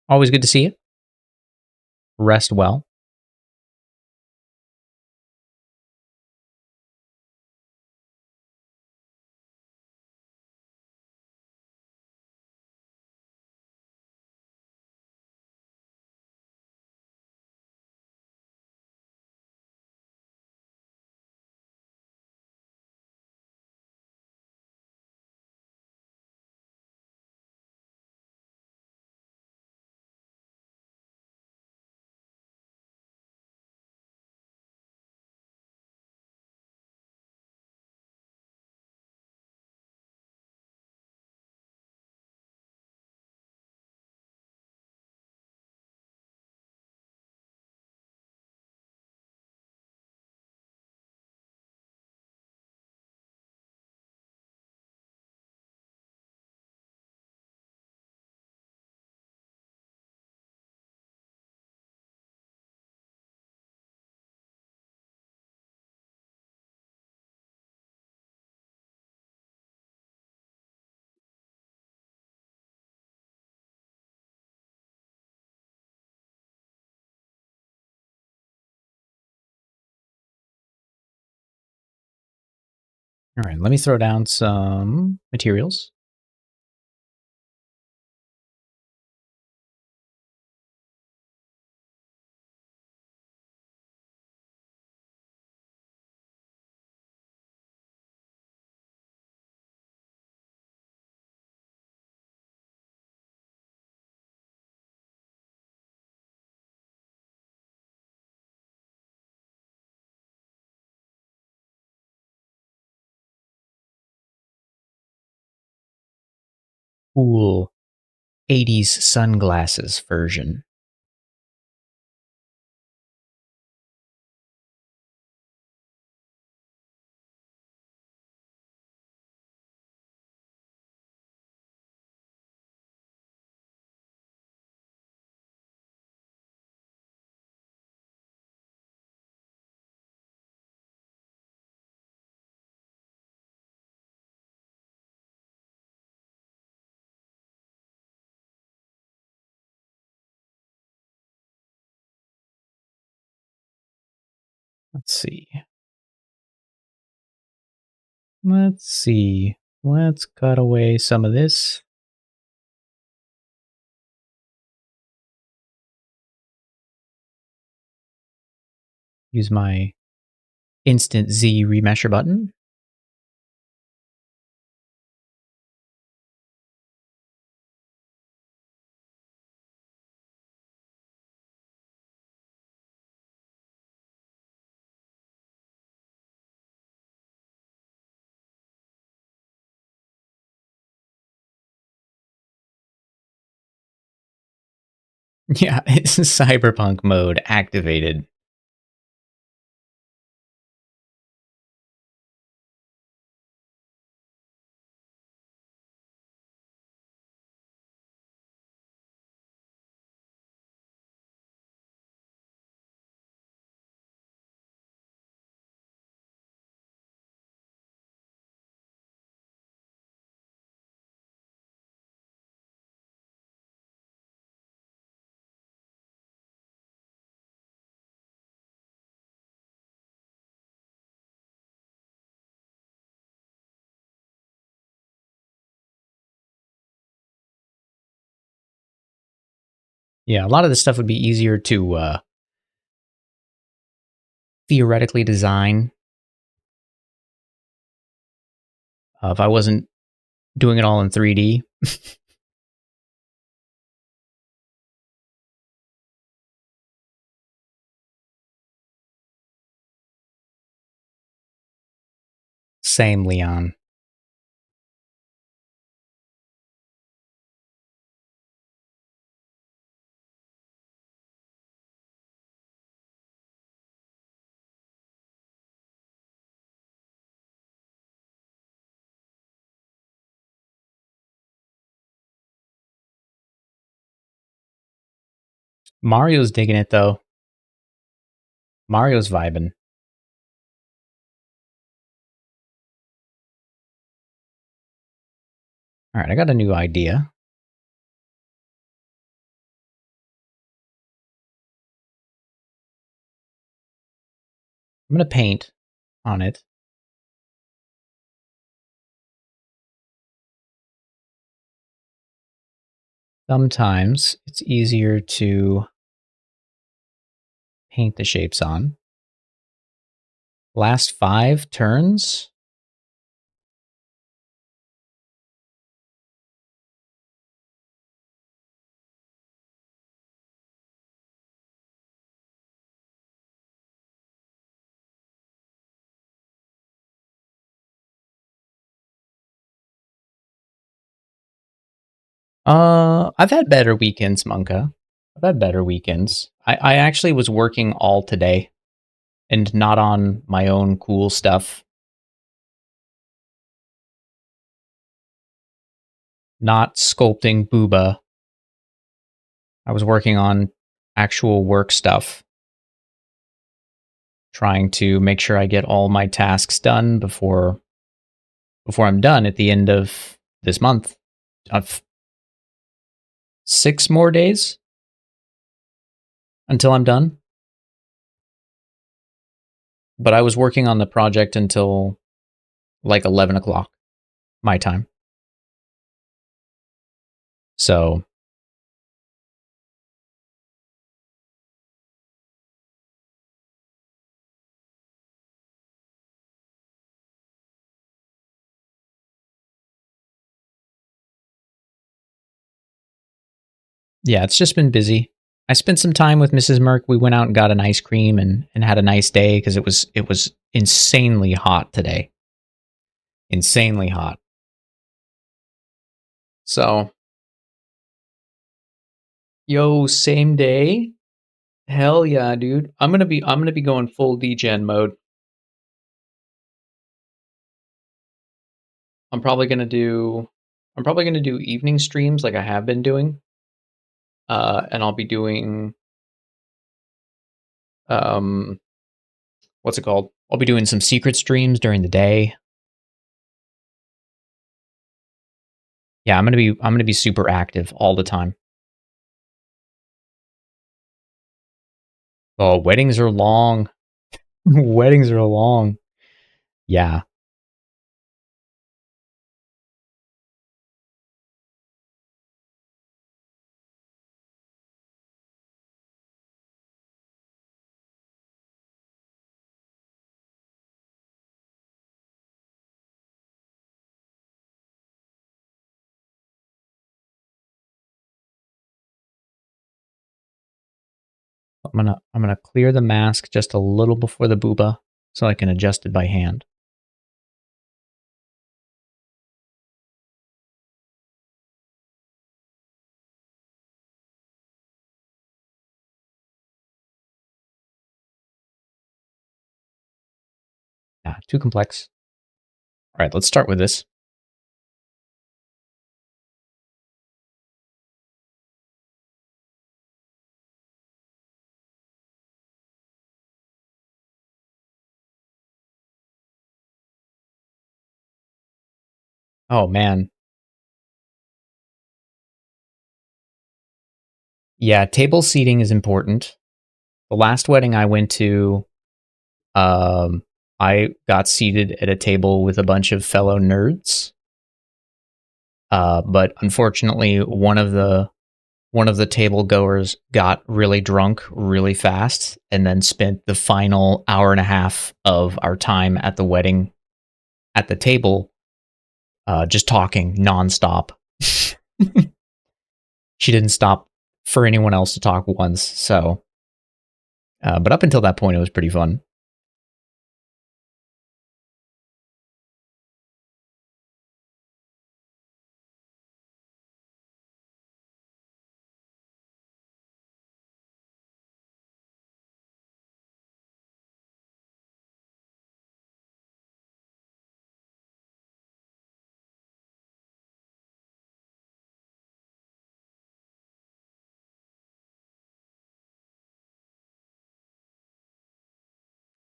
Always good to see you. Rest well. All right, let me throw down some materials. Cool 80s sunglasses version. Let's see. Let's see. Let's cut away some of this. Use my Instant Z remesher button. Yeah, it's cyberpunk mode activated. Yeah, a lot of this stuff would be easier to theoretically design if I wasn't doing it all in 3D. Same, Leon. Mario's digging it though. Mario's vibing. All right, I got a new idea. I'm going to paint on it. Sometimes it's easier to paint the shapes on. Last 5 turns. I've had better weekends, Monka. I've had better weekends. I actually was working all today and not on my own cool stuff. Not sculpting booba. I was working on actual work stuff. Trying to make sure I get all my tasks done before I'm done at the end of this month. I've 6 more days until I'm done. But I was working on the project until like 11 o'clock my time. So yeah, it's just been busy. I spent some time with Mrs. Merck. We went out and got an ice cream and had a nice day because it was insanely hot today. Insanely hot. So yo, same day. Hell yeah, dude. I'm gonna be going full degen mode. I'm probably gonna do I'm probably gonna do evening streams like I have been doing. And I'll be doing um what's it called? I'll be doing some secret streams during the day. Yeah, I'm gonna be super active all the time. Oh, weddings are long. Weddings are long. Yeah. I'm gonna clear the mask just a little before the booba so I can adjust it by hand. Yeah, too complex. All right, let's start with this. Oh man. Yeah, table seating is important. The last wedding I went to, um, I got seated at a table with a bunch of fellow nerds. But unfortunately, one of the table goers got really drunk really fast and then spent the final hour and a half of our time at the wedding at the table just talking nonstop. She didn't stop for anyone else to talk once. So, but up until that point, it was pretty fun.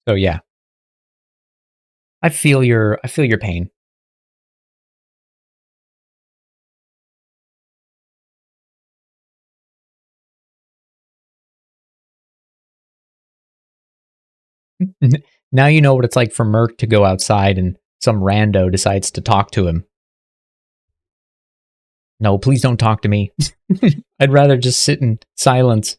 So yeah, I feel your pain. Now you know what it's like for Merc to go outside and some rando decides to talk to him. No, please don't talk to me. I'd rather just sit in silence.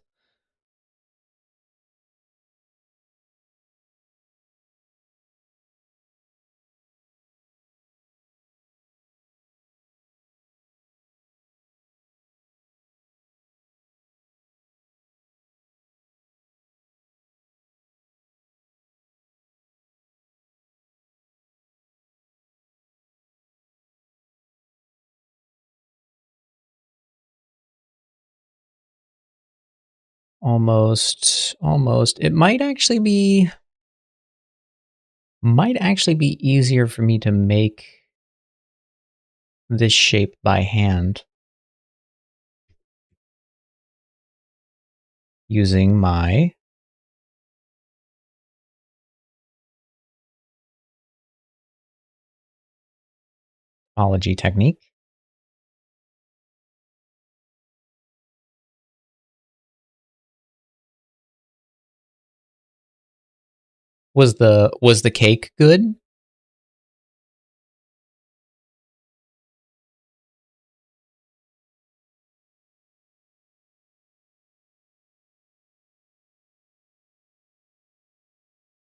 Almost. It might actually be easier for me to make this shape by hand using my topology technique. Was the cake good?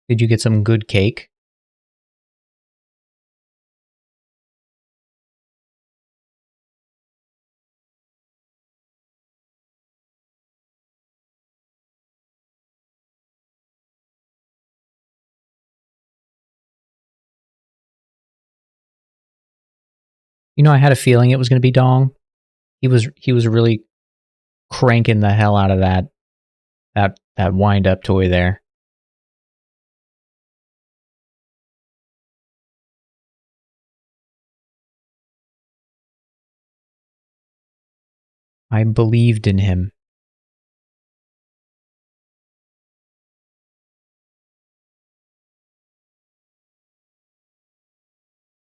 Did you get some good cake? You know, I had a feeling it was going to be Dong. He was really cranking the hell out of that wind up toy there. I believed in him.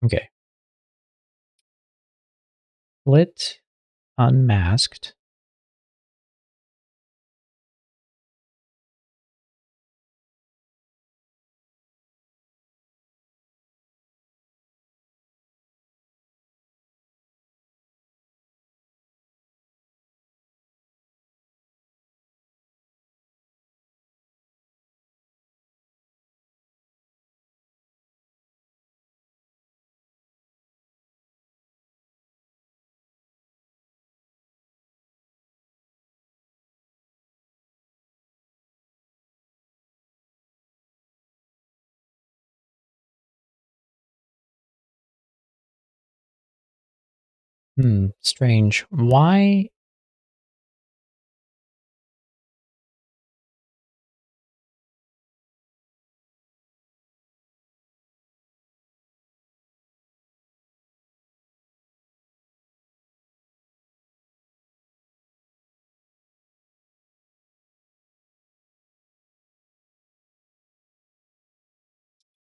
Okay. Split, unmasked. Strange. Why?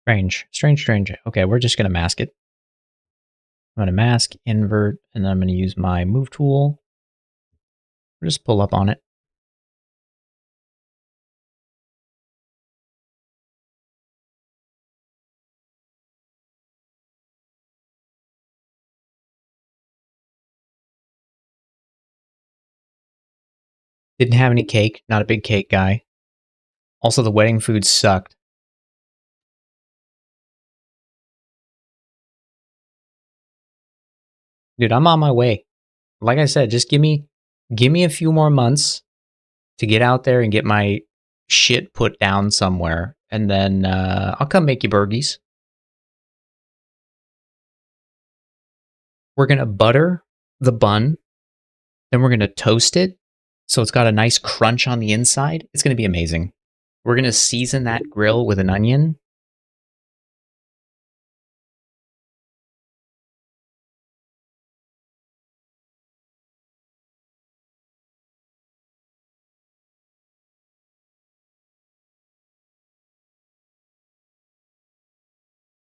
Strange. Okay, we're just going to mask it. I'm going to mask, invert, and then I'm going to use my move tool. Just pull up on it. Didn't have any cake. Not a big cake guy. Also, the wedding food sucked. Dude, I'm on my way. Like I said, just give me a few more months to get out there and get my shit put down somewhere, and then I'll come make you burgies. We're gonna butter the bun, then we're gonna toast it so it's got a nice crunch on the inside. It's gonna be amazing. We're gonna season that grill with an onion.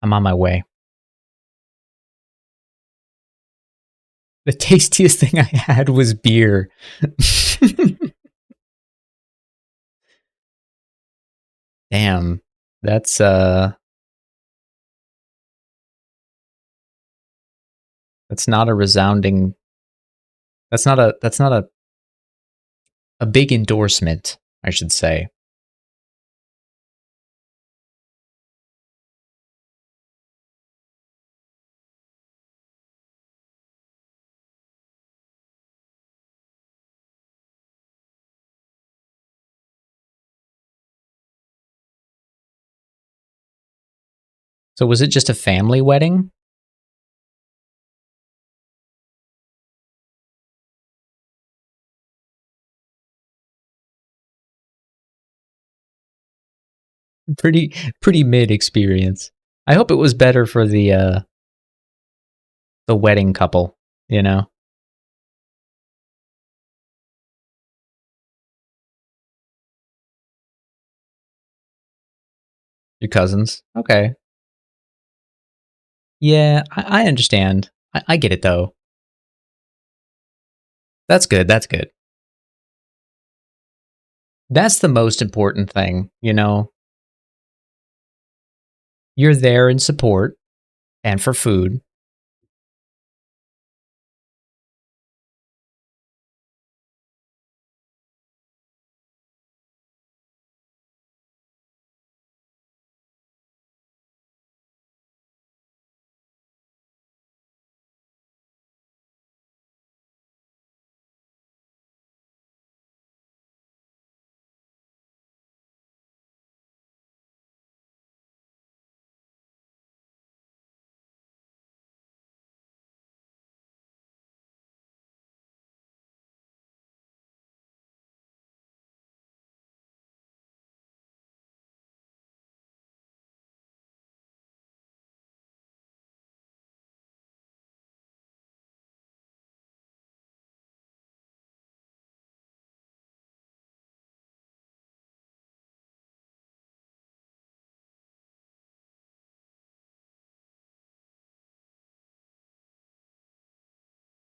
I'm on my way. The tastiest thing I had was beer. Damn. That's that's not a resounding that's not a big endorsement, I should say. So was it just a family wedding? Pretty mid experience. I hope it was better for the wedding couple, you know? Your cousins. Okay. Yeah, I understand. I get it though. That's good. That's good. That's the most important thing, you know? You're there in support and for food.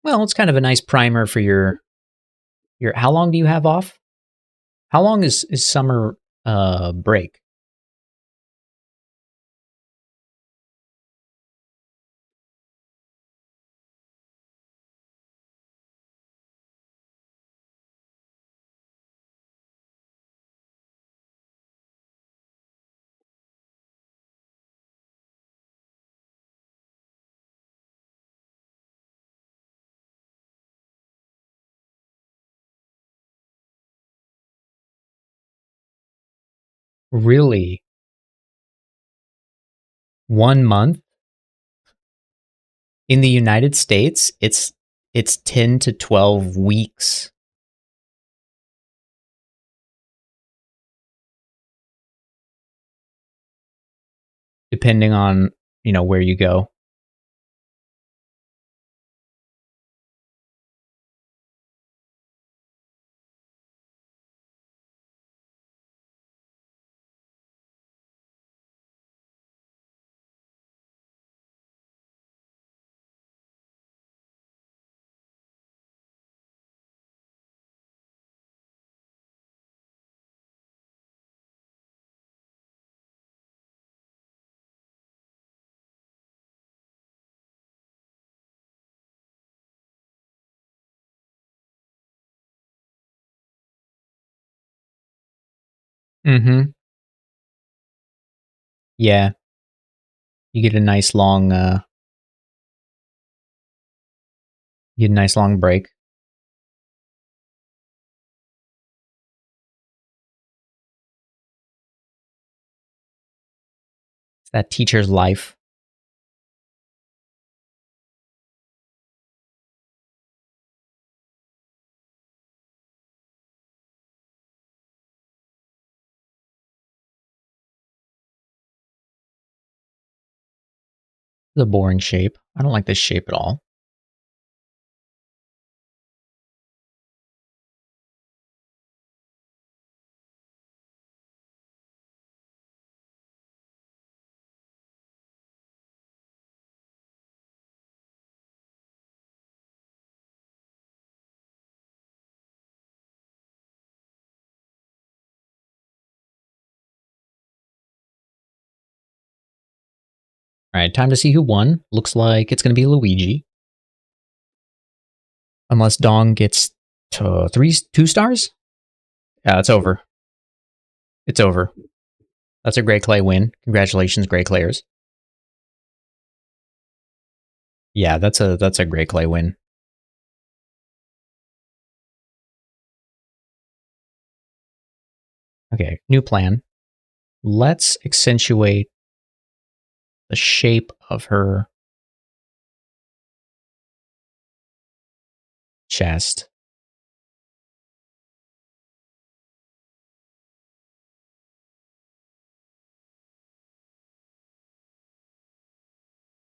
Well, it's kind of a nice primer for your how long do you have off? How long is summer break? Really? 1 month? In the United States, it's 10 to 12 weeks, depending on, where you go. Mhm. Yeah, you get a nice long you get a nice long break. It's that teacher's life. It's a boring shape. I don't like this shape at all. All right, time to see who won. Looks like it's going to be Luigi. Unless Dong gets to 2 stars? Yeah, it's over. It's over. That's a Grey Clay win. Congratulations, Grey Clayers. Yeah, that's a Grey Clay win. Okay, new plan. Let's accentuate the shape of her chest.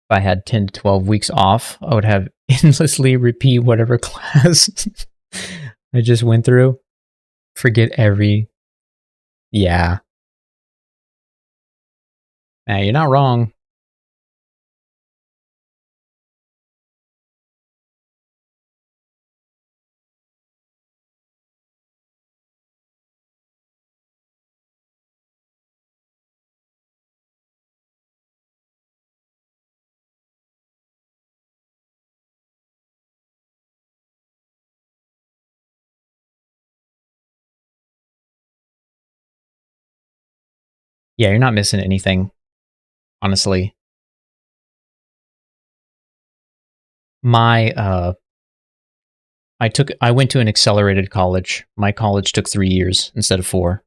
If I had 10 to 12 weeks off, I would have endlessly repeat whatever class I just went through. Forget every... Yeah. Nah, you're not wrong. Yeah, you're not missing anything, honestly. My I went to an accelerated college. My college took 3 years instead of 4.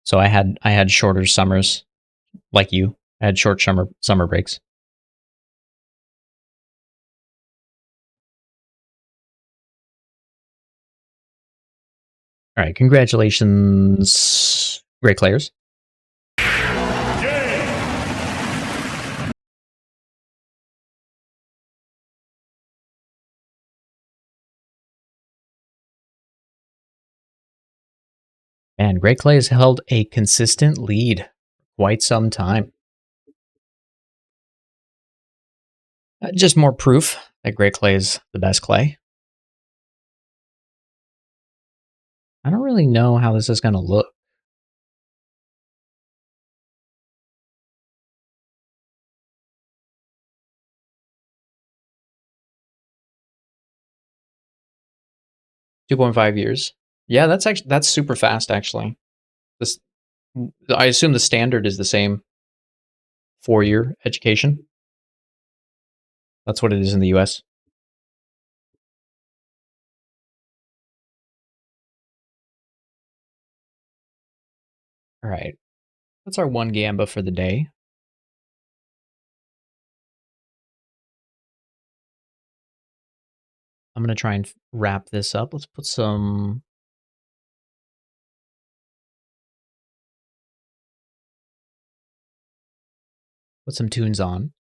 So I had shorter summers like you. I had short summer breaks. All right, congratulations, Great Players. Man, Great Clay has held a consistent lead quite some time. Just more proof that Great Clay is the best clay. I don't really know how this is going to look. $2.5 years. Yeah, that's super fast actually. This I assume the standard is the same 4-year education. That's what it is in the US. All right. That's our one gamba for the day. I'm going to try and wrap this up. Let's put some tunes on.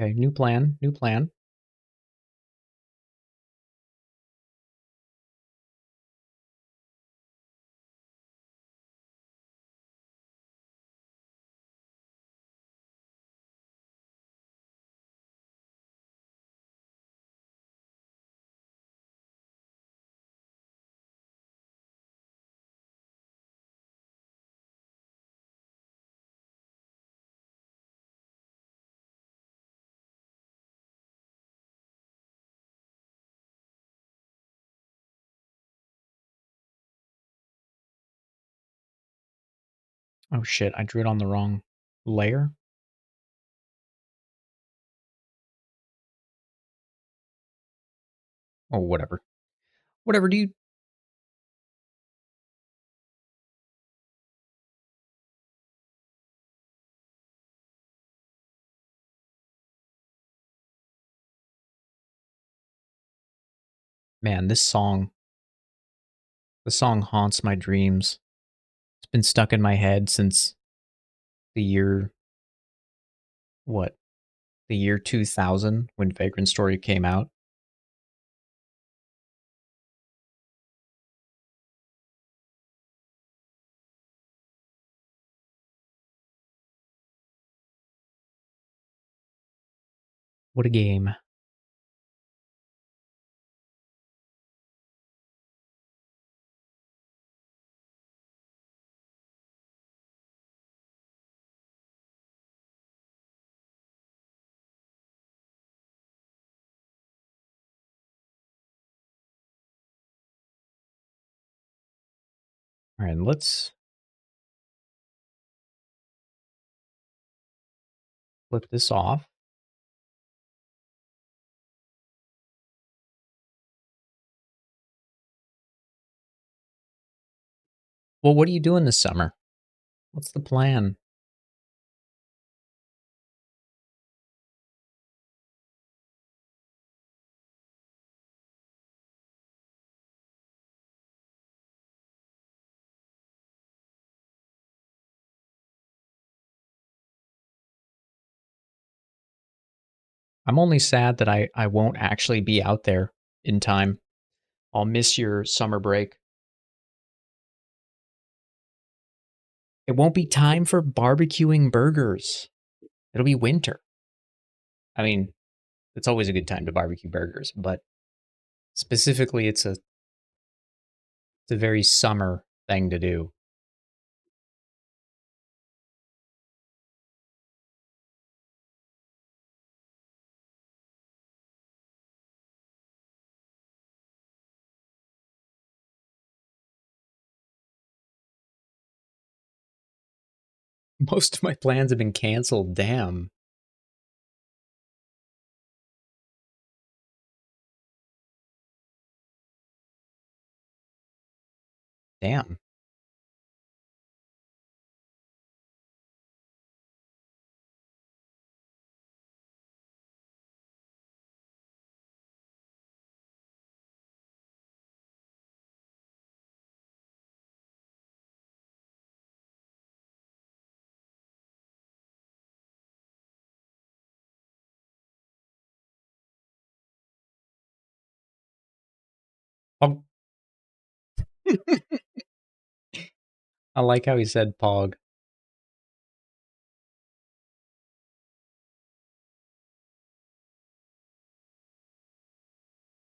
Okay, new plan, new plan. Oh shit, I drew it on the wrong layer. Oh, whatever. Whatever, dude. Man, the song haunts my dreams. It's been stuck in my head since the year, what? The year 2000 when Vagrant Story came out. What a game. All right, let's flip this off. Well, what are you doing this summer? What's the plan? I'm only sad that I won't actually be out there in time. I'll miss your summer break. It won't be time for barbecuing burgers. It'll be winter. I mean, it's always a good time to barbecue burgers, but specifically it's a very summer thing to do. Most of my plans have been canceled. Damn. Damn. Oh, I like how he said Pog.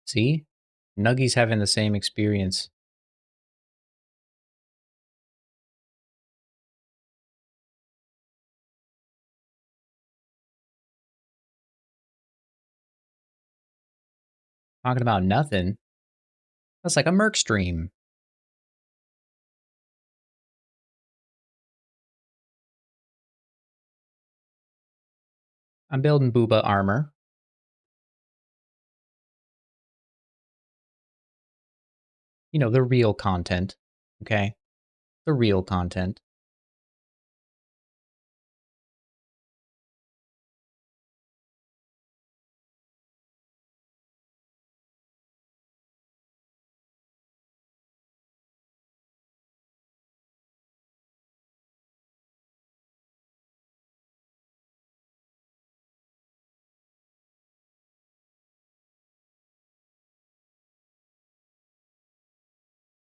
See? Nuggy's having the same experience. Talking about nothing. That's like a Merc stream. I'm building Booba armor. You know, the real content. Okay? The real content.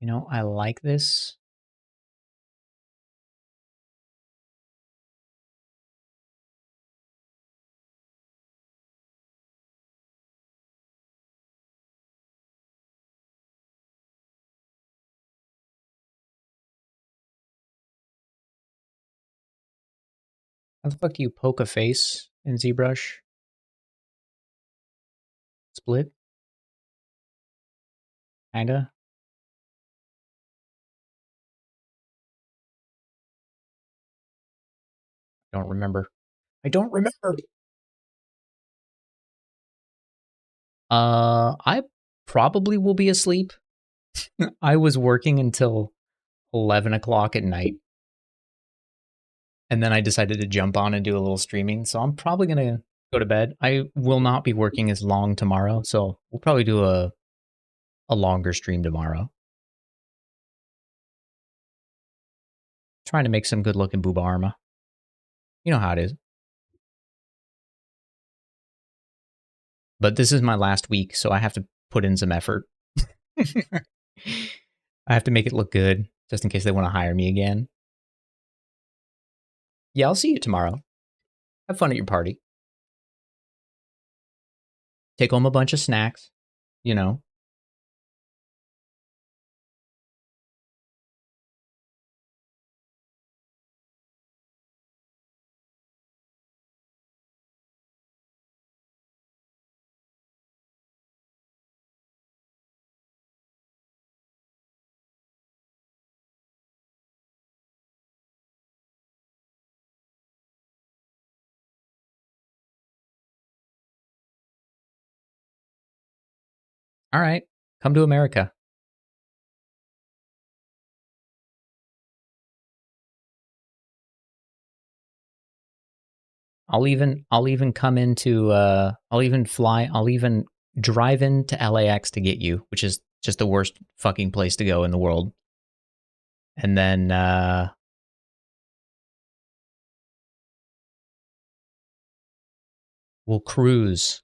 You know, I like this. How the fuck do you poke a face in ZBrush? Split? Kinda? Don't remember. I don't remember. I probably will be asleep. I was working until 11 o'clock at night, and then I decided to jump on and do a little streaming, so I'm probably gonna go to bed. I will not be working as long tomorrow, so we'll probably do a longer stream tomorrow. Trying to make some good looking booba armor. You know how it is. But this is my last week, so I have to put in some effort. I have to make it look good, just in case they want to hire me again. Yeah, I'll see you tomorrow. Have fun at your party. Take home a bunch of snacks, you know. All right. Come to America. I'll even come into I'll even drive into LAX to get you, which is just the worst fucking place to go in the world. And then we'll cruise.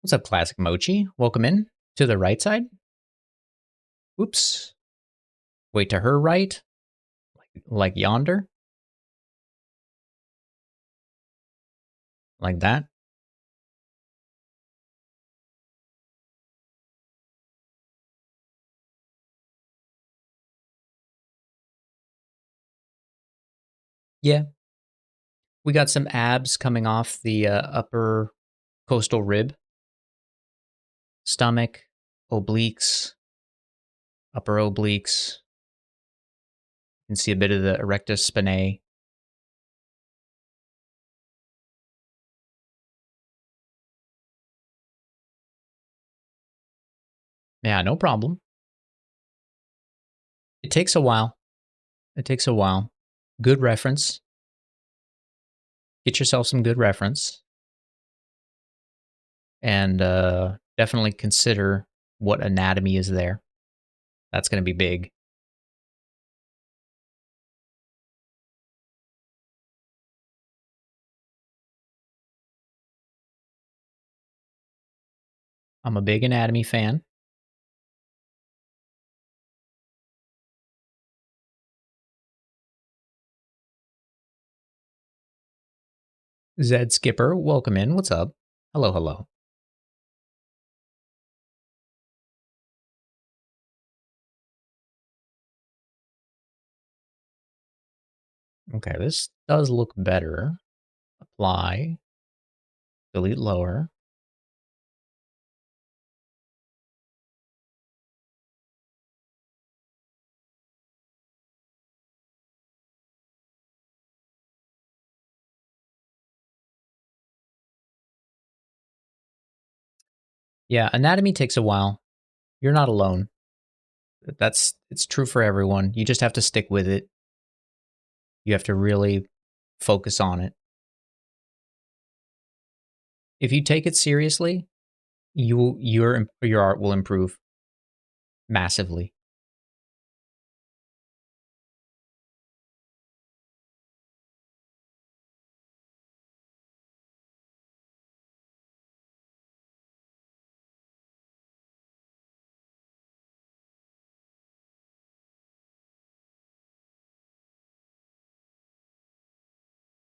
What's up, Classic Mochi? Welcome in to the right side. Oops. Wait, to her right? Like yonder? Like that? Yeah. We got some abs coming off the upper coastal rib, stomach, obliques, upper obliques. You can see a bit of the erectus spinae. Yeah, no problem. It takes a while. It takes a while. Good reference. Get yourself some good reference. And definitely consider what anatomy is there. That's going to be big. I'm a big anatomy fan. Zed Skipper, welcome in. What's up? Hello, hello. Okay, this does look better. Apply. Delete lower. Yeah, anatomy takes a while. You're not alone. It's true for everyone. You just have to stick with it. You have to really focus on it. If you take it seriously, your art will improve massively.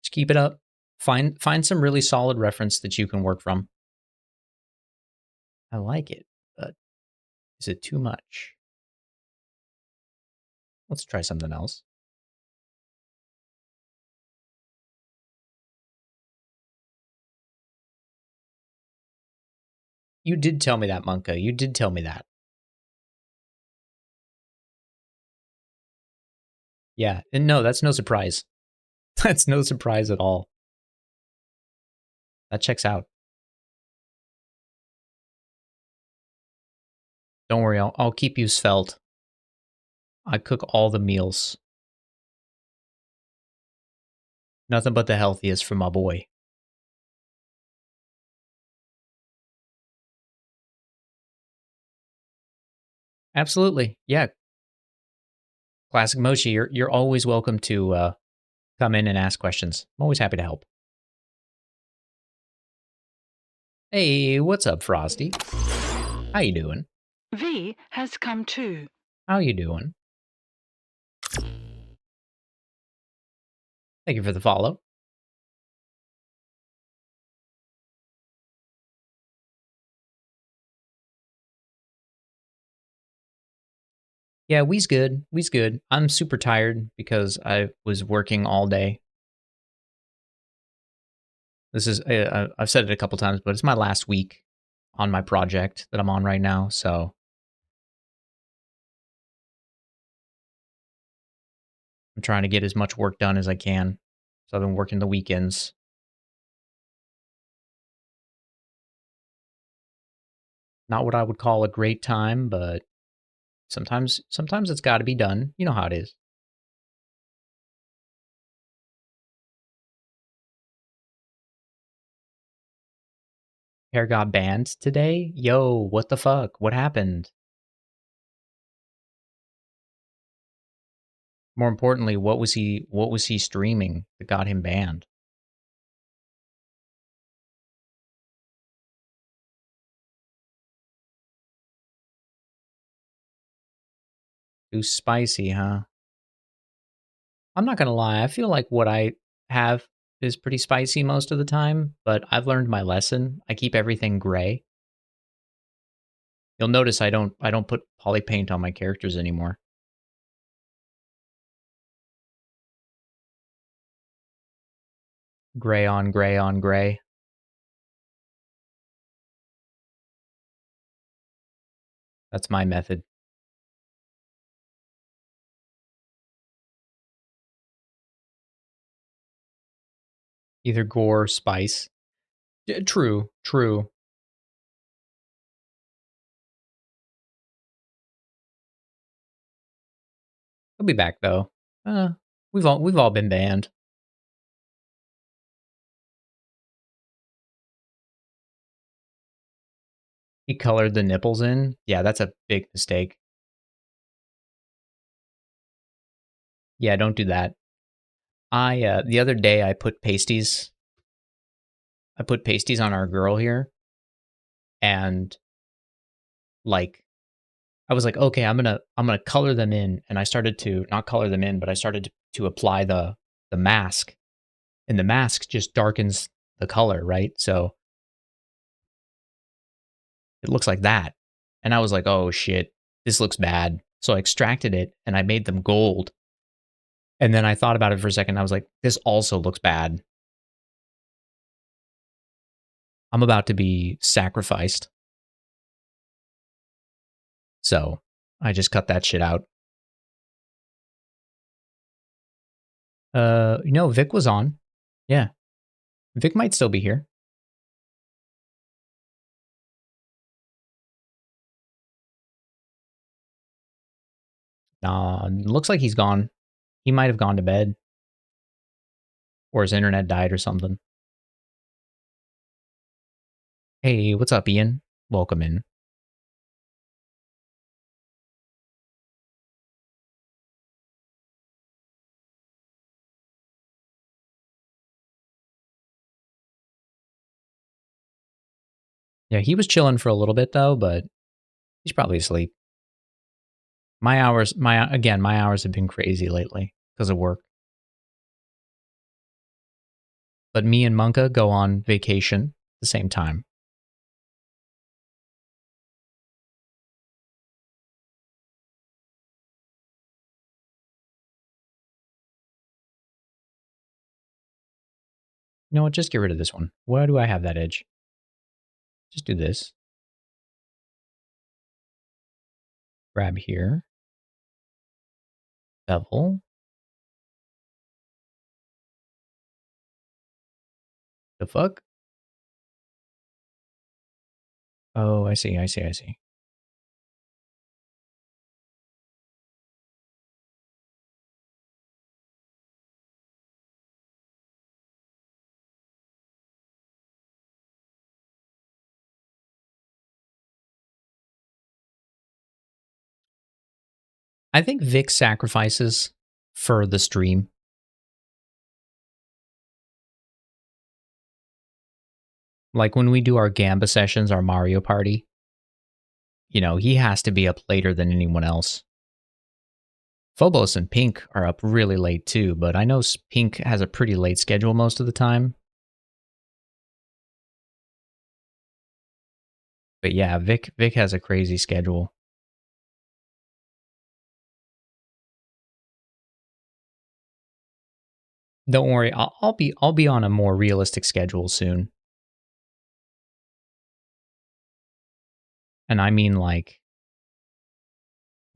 Just keep it up. Find some really solid reference that you can work from. I like it, but is it too much? Let's try something else. You did tell me that, Monka. You did tell me that. Yeah, and no, that's no surprise. That's no surprise at all. That checks out. Don't worry, I'll keep you svelte. I cook all the meals. Nothing but the healthiest for my boy. Absolutely. Yeah. Classic Mochi, you're always welcome to come in and ask questions. I'm always happy to help. Hey, what's up, Frosty? How you doing? V has come too. How you doing? Thank you for the follow. Yeah, we's good. We's good. I'm super tired because I was working all day. This is I've said it a couple times, but it's my last week on my project that I'm on right now. So I'm trying to get as much work done as I can. So I've been working the weekends. Not what I would call a great time, but sometimes it's got to be done. You know how it is. Hair got banned today? Yo, what the fuck? What happened? More importantly, what was he streaming that got him banned? Too spicy, huh? I'm not gonna lie, I feel like what I have is pretty spicy most of the time, but I've learned my lesson. I keep everything gray. You'll notice I don't put poly paint on my characters anymore. Gray on gray on gray. That's my method. Either gore or spice. True, true. He'll be back though. We've all been banned. He colored the nipples in. Yeah, that's a big mistake. Yeah, don't do that. I the other day I put pasties. I put pasties on our girl here, and like I was like, okay, I'm gonna color them in, and I started to not color them in, but I started to apply the mask, and the mask just darkens the color, right? So it looks like that, and I was like, oh shit, this looks bad. So I extracted it and I made them gold, and then I thought about it for a second. I was like, this also looks bad. I'm about to be sacrificed, so I just cut that shit out. Vic was on. Yeah, Vic might still be here. Looks like he's gone. He might have gone to bed or his internet died or something. Hey, what's up, Ian? Welcome in. Yeah, he was chilling for a little bit though, but he's probably asleep. My hours have been crazy lately because of work. But me and Monka go on vacation at the same time. You know what? Just get rid of this one. Why do I have that edge? Just do this. Grab here. Bevel. The fuck? Oh, I see, I see, I see. I think Vic sacrifices for the stream. Like when we do our Gamba sessions, our Mario Party, he has to be up later than anyone else. Phobos and Pink are up really late too, but I know Pink has a pretty late schedule most of the time. But yeah, Vic has a crazy schedule. Don't worry, I'll be on a more realistic schedule soon. And I mean like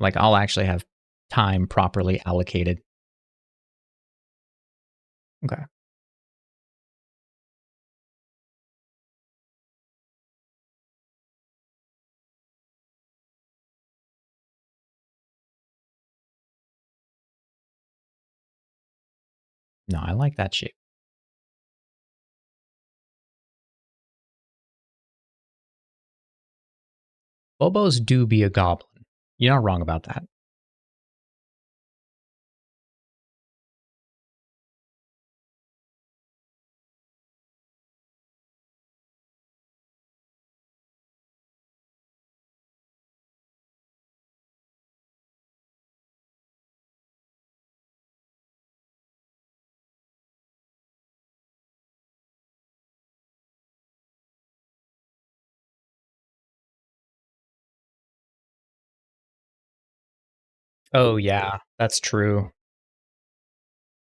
I'll actually have time properly allocated. Okay. No, I like that shape. Bobos do be a goblin. You're not wrong about that. Oh yeah, that's true.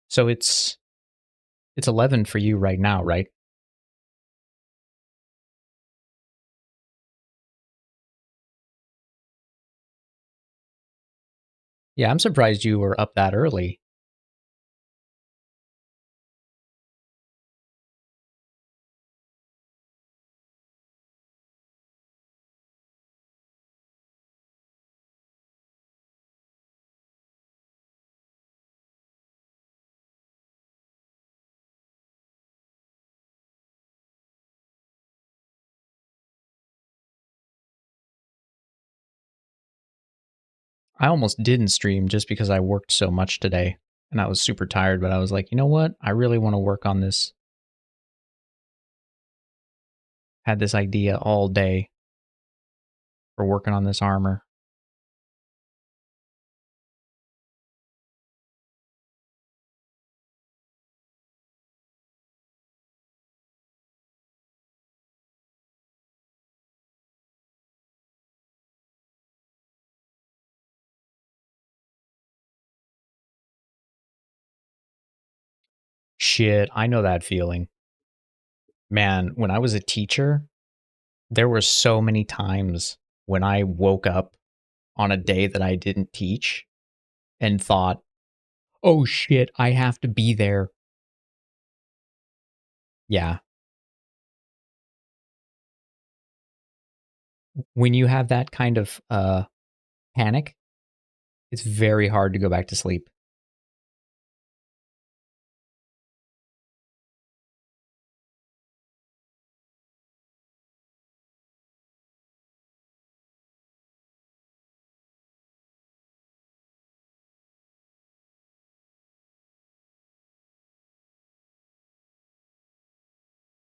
So it's 11 for you right now, right? Yeah, I'm surprised you were up that early. I almost didn't stream just because I worked so much today and I was super tired, but I was like, you know what? I really want to work on this. Had this idea all day for working on this armor. Shit, I know that feeling. Man, when I was a teacher, there were so many times when I woke up on a day that I didn't teach and thought, oh shit, I have to be there. Yeah. When you have that kind of panic, it's very hard to go back to sleep.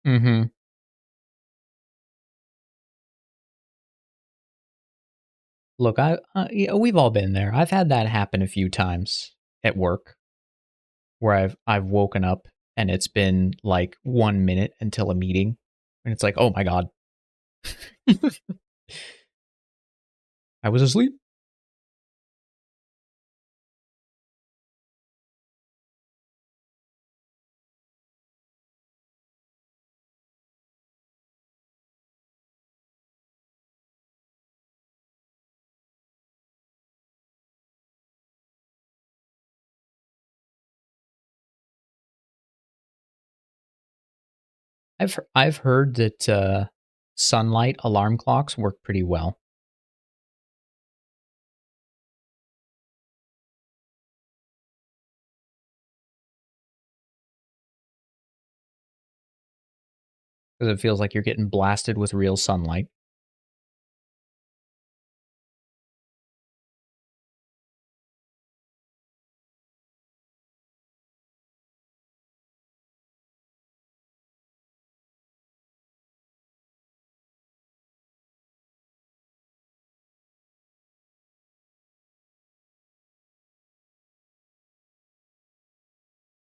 Mm-hmm. Look, yeah, we've all been there. I've had that happen a few times at work where I've woken up and it's been like 1 minute until a meeting, and it's like, oh my god, I was asleep. I've heard that sunlight alarm clocks work pretty well because it feels like you're getting blasted with real sunlight.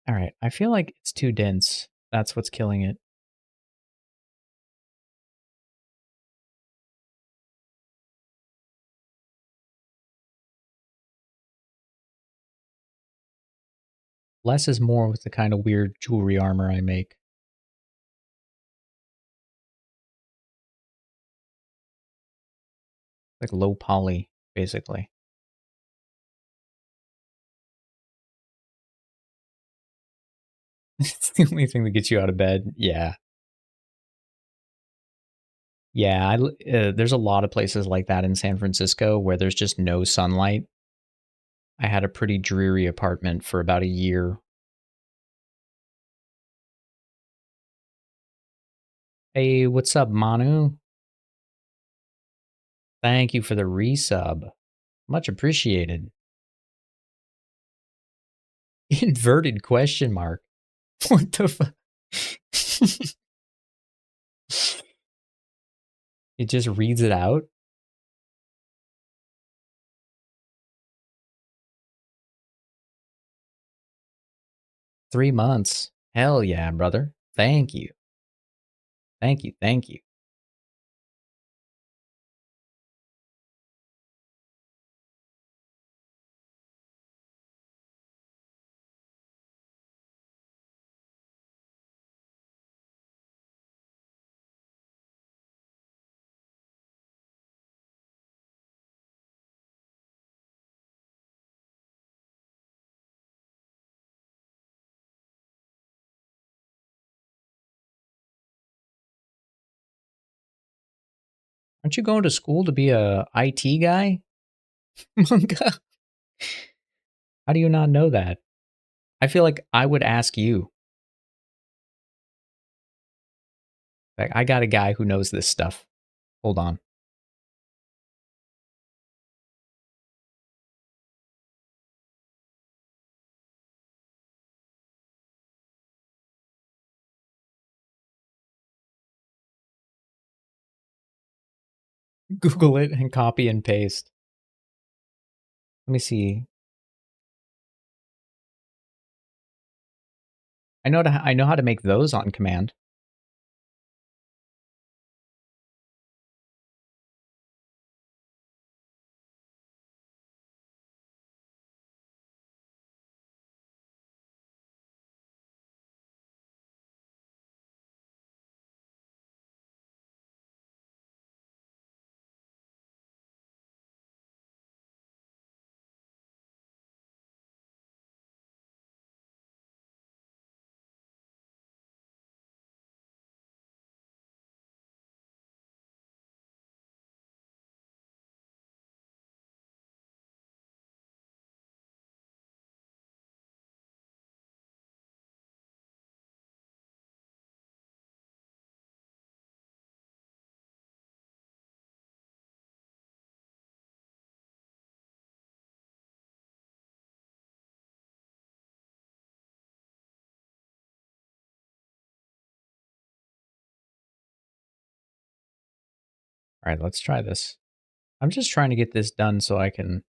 All right, I feel like it's too dense. That's what's killing it. Less is more with the kind of weird jewelry armor I make. Like low poly, basically. It's the only thing that gets you out of bed. Yeah. Yeah, there's a lot of places like that in San Francisco where there's just no sunlight. I had a pretty dreary apartment for about a year. Hey, what's up, Manu? Thank you for the resub. Much appreciated. Inverted question mark. What the fuck? It just reads it out. 3 months. Hell yeah, brother. Thank you. Thank you. Thank you. Aren't you going to school to be a IT guy? Monka? How do you not know that? I feel like I would ask you. Like, I got a guy who knows this stuff. Hold on. Google it and copy and paste. Let me see. I know how to make those on command. All right, let's try this. I'm just trying to get this done so I can.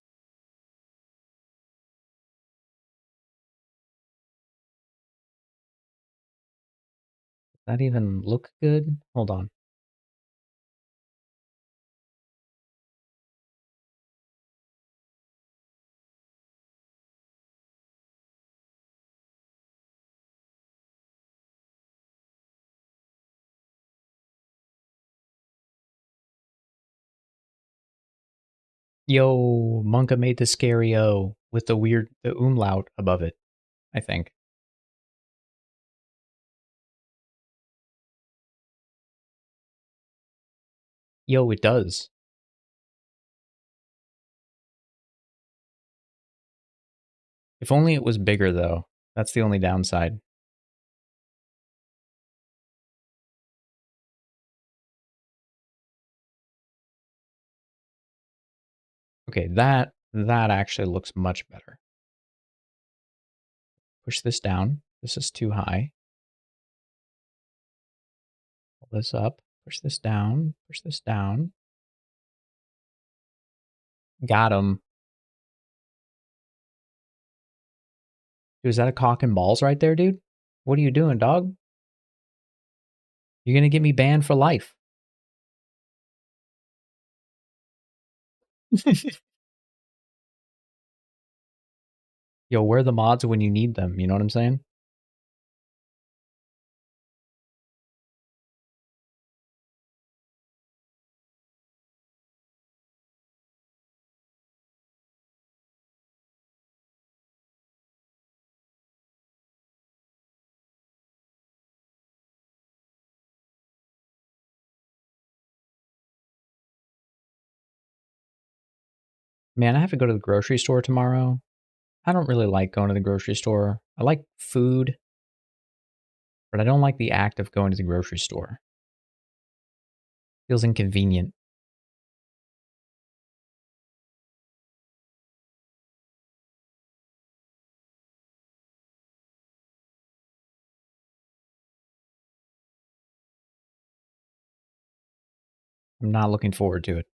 Does that even look good? Hold on. Yo, Monka made the scary O with the umlaut above it, I think. Yo, it does. If only it was bigger, though. That's the only downside. Okay, that actually looks much better. Push this down. This is too high. Pull this up. Push this down. Push this down. Got him. Dude, is that a cock and balls right there, dude? What are you doing, dog? You're gonna get me banned for life. Yo, where are the mods when you need them? You know what I'm saying? Man, I have to go to the grocery store tomorrow. I don't really like going to the grocery store. I like food, but I don't like the act of going to the grocery store. Feels inconvenient. I'm not looking forward to it.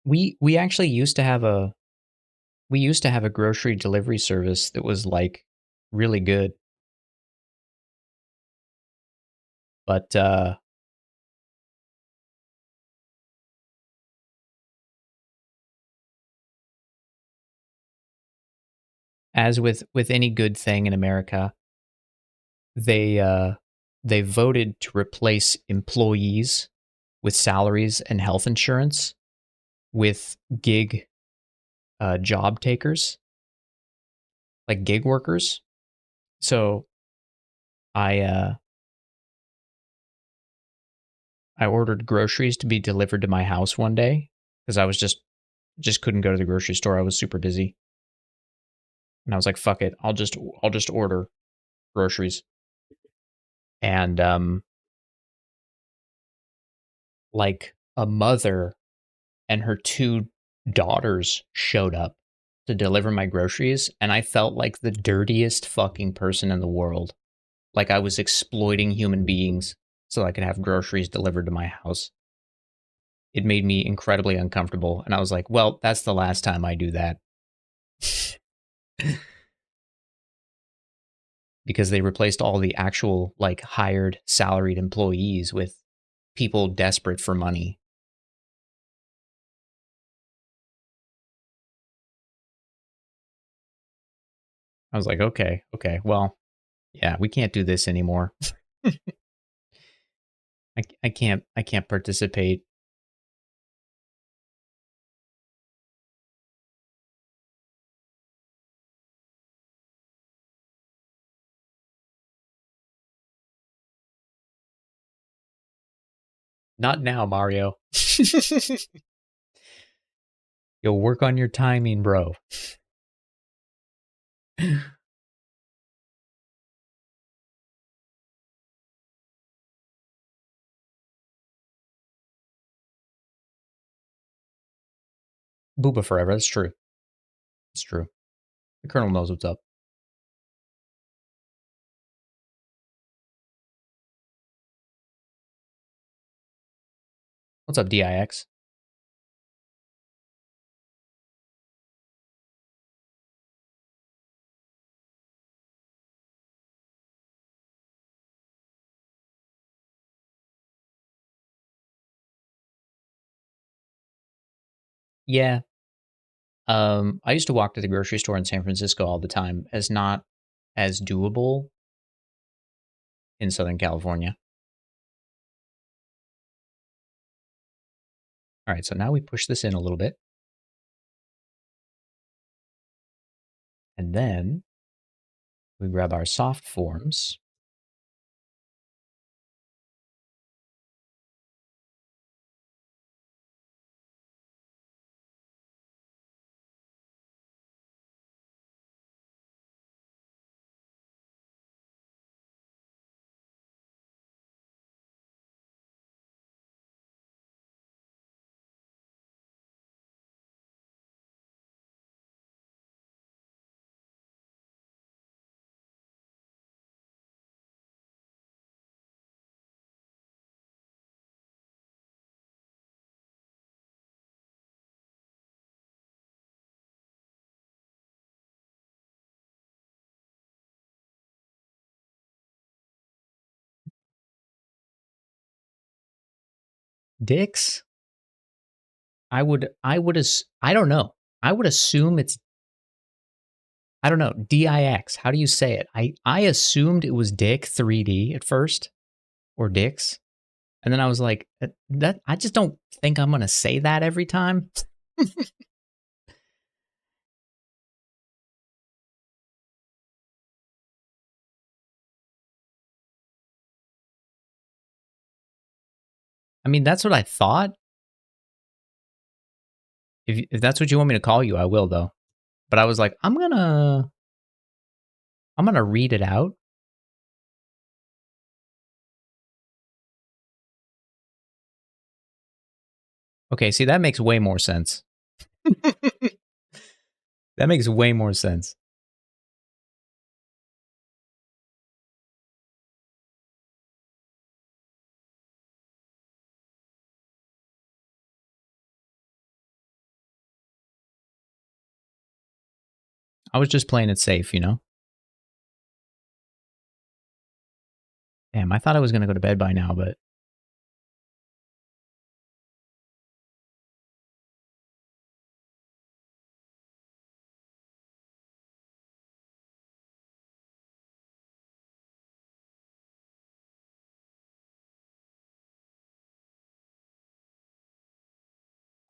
We actually used to have a grocery delivery service that was like really good. But as with any good thing in America, they they voted to replace employees with salaries and health insurance with gig job takers, like gig workers. So I I ordered groceries to be delivered to my house one day because I was just couldn't go to the grocery store. I was super busy, and I was like, "Fuck it, I'll just order groceries." And like a mother and her two daughters showed up to deliver my groceries, and I felt like the dirtiest fucking person in the world. Like I was exploiting human beings so I could have groceries delivered to my house. It made me incredibly uncomfortable, and I was like, "Well, that's the last time I do that." Because they replaced all the actual like hired salaried employees with people desperate for money. I was like, okay, well, yeah, we can't do this anymore. I can't participate. Not now, Mario. You'll work on your timing, bro. Booba forever. That's true. It's true. The Colonel knows what's up. What's up, DIX? Yeah. I used to walk to the grocery store in San Francisco all the time as not as doable in Southern California. All right, so now we push this in a little bit. And then we grab our soft forms. Dix? I don't know. I would assume it's, I don't know, DIX. How do you say it? I assumed it was Dick 3D at first, or Dix. And then I was like, that I just don't think I'm going to say that every time. I mean, that's what I thought. If that's what you want me to call you, I will though. But I was like, I'm gonna read it out. Okay, see, that makes way more sense. That makes way more sense. I was just playing it safe, you know? Damn, I thought I was gonna go to bed by now, but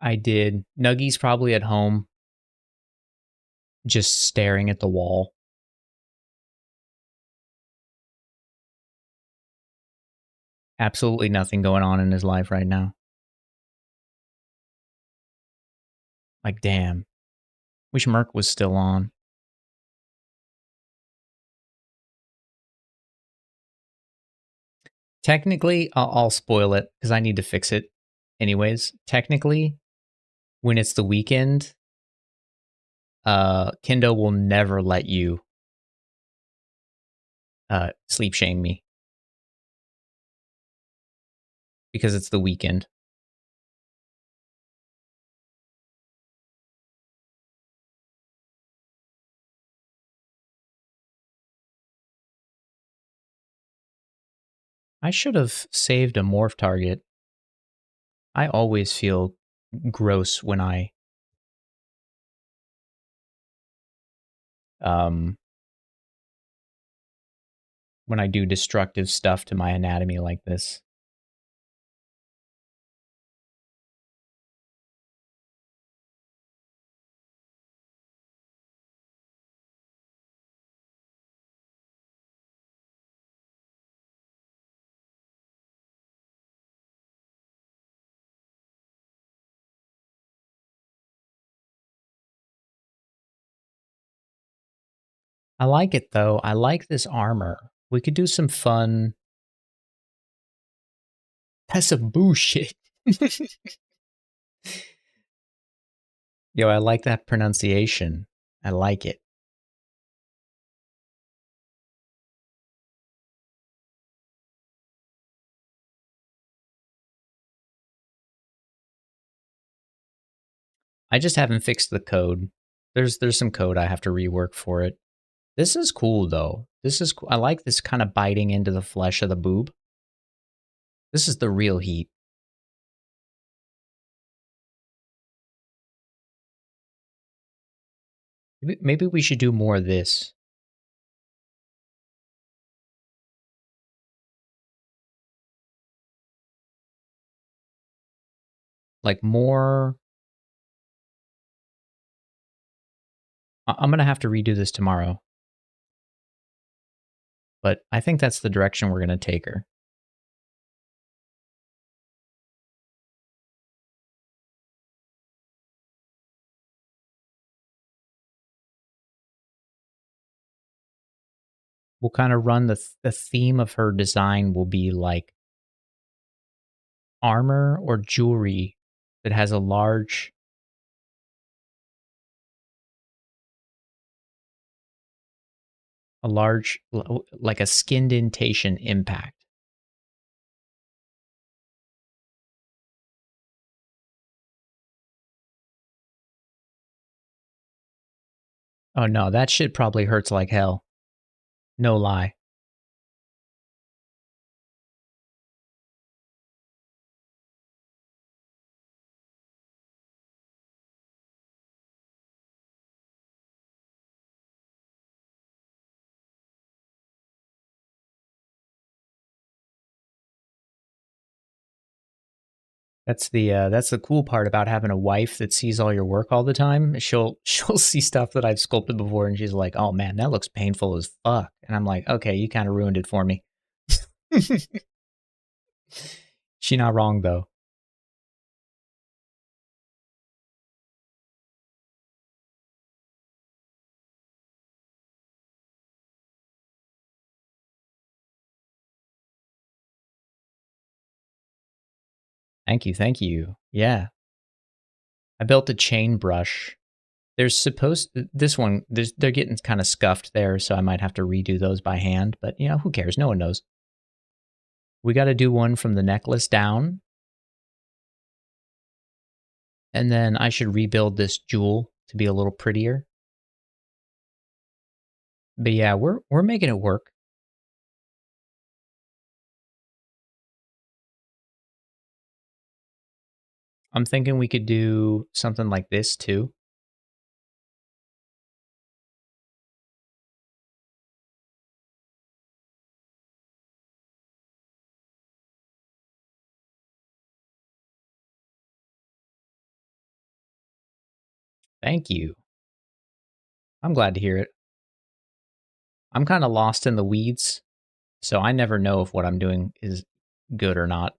I did. Nuggy's probably at home, just staring at the wall. Absolutely nothing going on in his life right now. Like, damn. Wish Merc was still on. Technically, I'll spoil it because I need to fix it anyways. Technically, when it's the weekend, Kendo will never let you sleep shame me because it's the weekend. I should have saved a morph target. I always feel gross um when I do destructive stuff to my anatomy like this. I like it though. I like this armor. We could do some fun. That's some bullshit. Yo, I like that pronunciation. I like it. I just haven't fixed the code. There's some code I have to rework for it. This is cool though. This is cool. I like this kind of biting into the flesh of the boob. This is the real heat. Maybe we should do more of this. Like more. I'm going to have to redo this tomorrow. But I think that's the direction we're going to take her. We'll kind of run the theme of her design will be like armor or jewelry that has a large like a skin indentation impact. Oh no, that shit probably hurts like hell. No lie. That's the cool part about having a wife that sees all your work all the time. She'll see stuff that I've sculpted before and she's like, "Oh man, that looks painful as fuck." And I'm like, "Okay, you kind of ruined it for me." She not wrong though. Thank you, thank you. Yeah. I built a chain brush. There's supposed this one, they're getting kind of scuffed there, so I might have to redo those by hand, but you know, who cares? No one knows. We got to do one from the necklace down, and then I should rebuild this jewel to be a little prettier. But yeah, we're making it work. I'm thinking we could do something like this too. Thank you. I'm glad to hear it. I'm kind of lost in the weeds, so I never know if what I'm doing is good or not.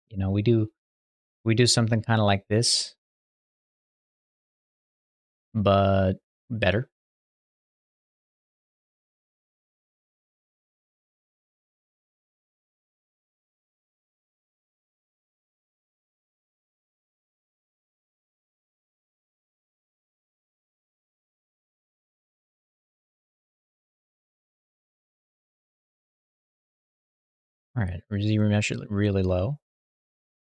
You know, we do something kind of like this, but better. All right, remesh it really low,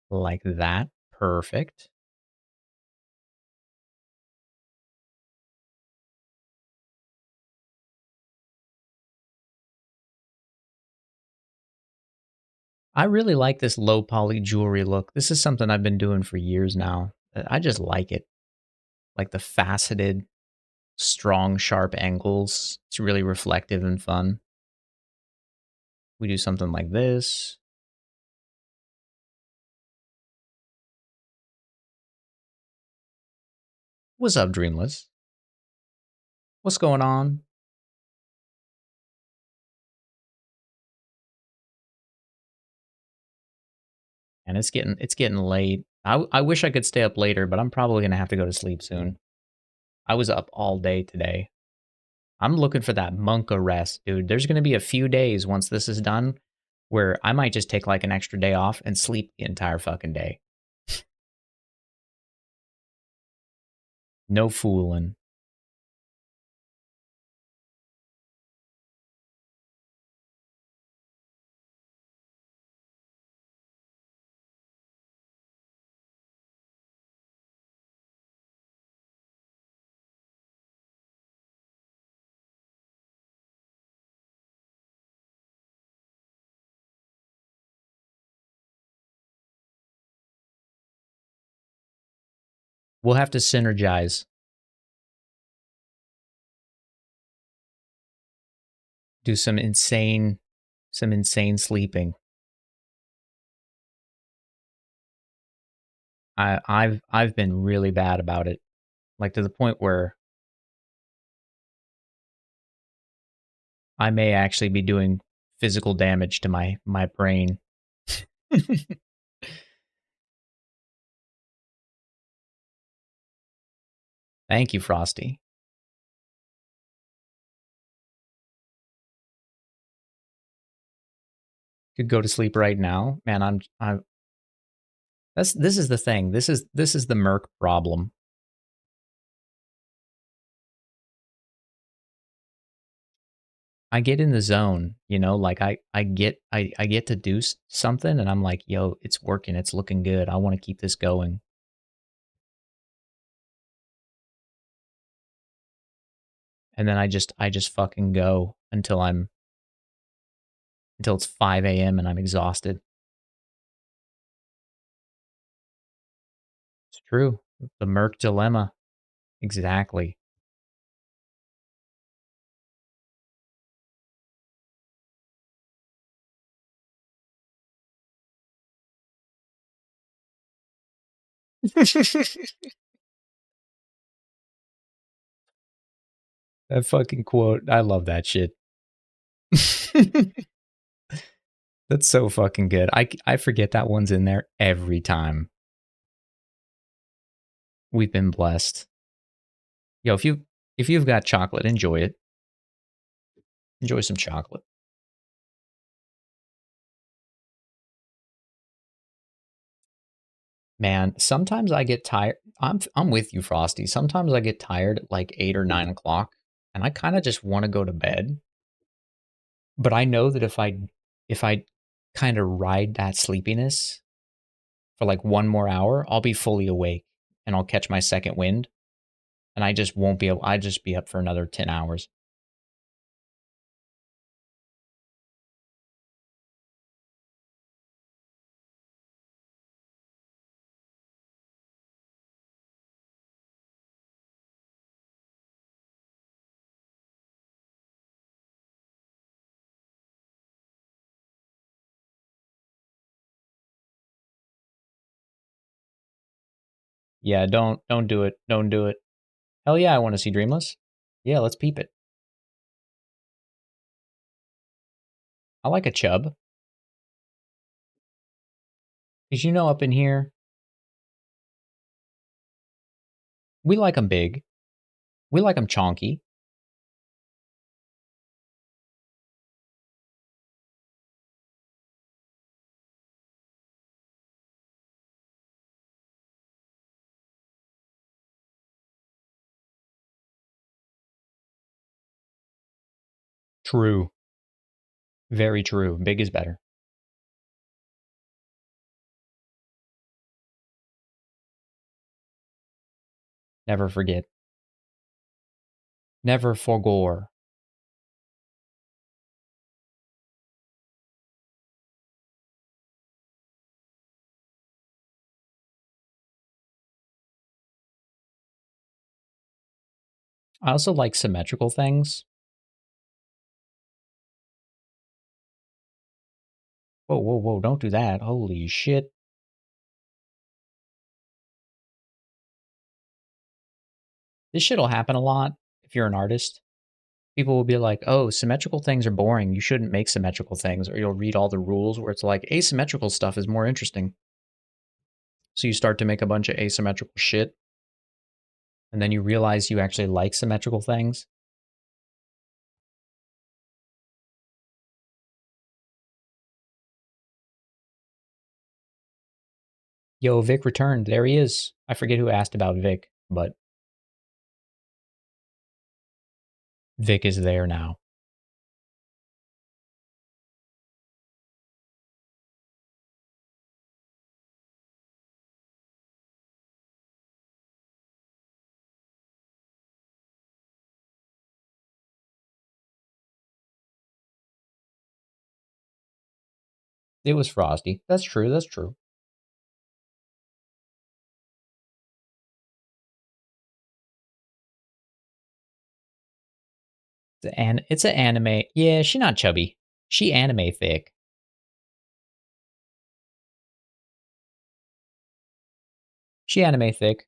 like that. Perfect. I really like this low poly jewelry look. This is something I've been doing for years now. I just like it. Like the faceted, strong, sharp angles. It's really reflective and fun. We do something like this. What's up, Dreamless? What's going on? And it's getting late. I wish I could stay up later, but I'm probably gonna have to go to sleep soon. I was up all day today. I'm looking for that monka rest, dude. There's gonna be a few days once this is done where I might just take like an extra day off and sleep the entire fucking day. No fooling. We'll have to synergize. Do some insane sleeping. I've been really bad about it. Like to the point where I may actually be doing physical damage to my brain. Thank you, Frosty. Could go to sleep right now. Man, I'm this is the thing. This is the Merc problem. I get in the zone, like I get to do something and I'm like, "Yo, it's working. It's looking good. I want to keep this going." And then I just fucking go until it's 5 a.m. and I'm exhausted. True. The Merc dilemma. Exactly. That fucking quote. I love that shit. That's so fucking good. I forget that one's in there every time. We've been blessed. Yo, if you've got chocolate, enjoy it. Enjoy some chocolate. Man, sometimes I get tired. I'm with you, Frosty. Sometimes I get tired at like 8 or 9 o'clock, and I kind of just want to go to bed. But I know that if I kind of ride that sleepiness for like one more hour, I'll be fully awake and I'll catch my second wind, and I just won't be able. I just be up for another 10 hours. Yeah, don't do it. Don't do it. Hell yeah, I want to see Dreamless. Yeah, let's peep it. I like a chub. Cause up in here, we like them big. We like them chonky. True. Very true. Big is better. Never forget. Never forgore. I also like symmetrical things. Whoa, whoa, whoa, don't do that. Holy shit. This shit'll happen a lot if you're an artist. People will be like, oh, symmetrical things are boring. You shouldn't make symmetrical things. Or you'll read all the rules where it's like, asymmetrical stuff is more interesting. So you start to make a bunch of asymmetrical shit. And then you realize you actually like symmetrical things. Yo, Vic returned. There he is. I forget who asked about Vic, but Vic is there now. It was Frosty. That's true. That's true. It's an anime. Yeah, she not chubby. She anime thick. She anime thick.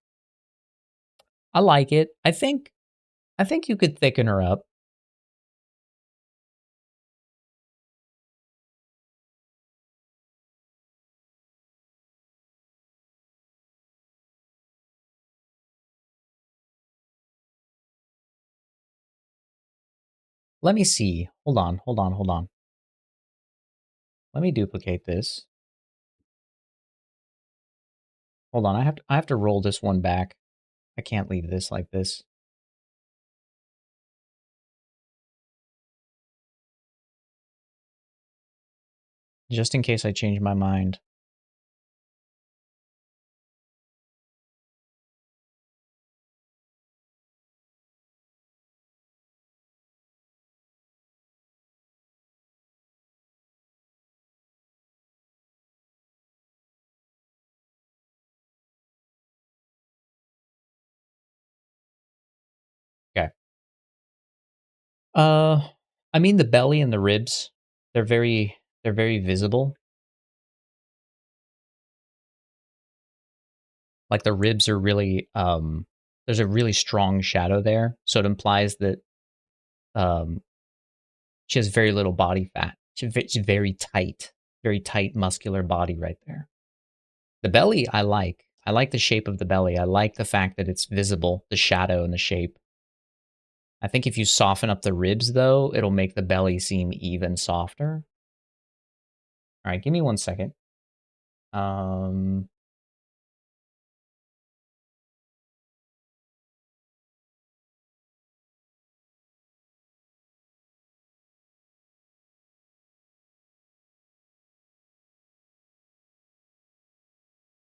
I like it. I think you could thicken her up. Let me see. Hold on, hold on, hold on. Let me duplicate this. Hold on, I have to roll this one back. I can't leave this like this. Just in case I change my mind. Uh, I mean the belly and the ribs. They're very visible. Like the ribs are really there's a really strong shadow there, so it implies that um she has very little body fat. She's very tight muscular body right there. The belly I like. I like the shape of the belly. I like the fact that it's visible, the shadow and the shape. I think if you soften up the ribs though, it'll make the belly seem even softer. All right, give me 1 second. Um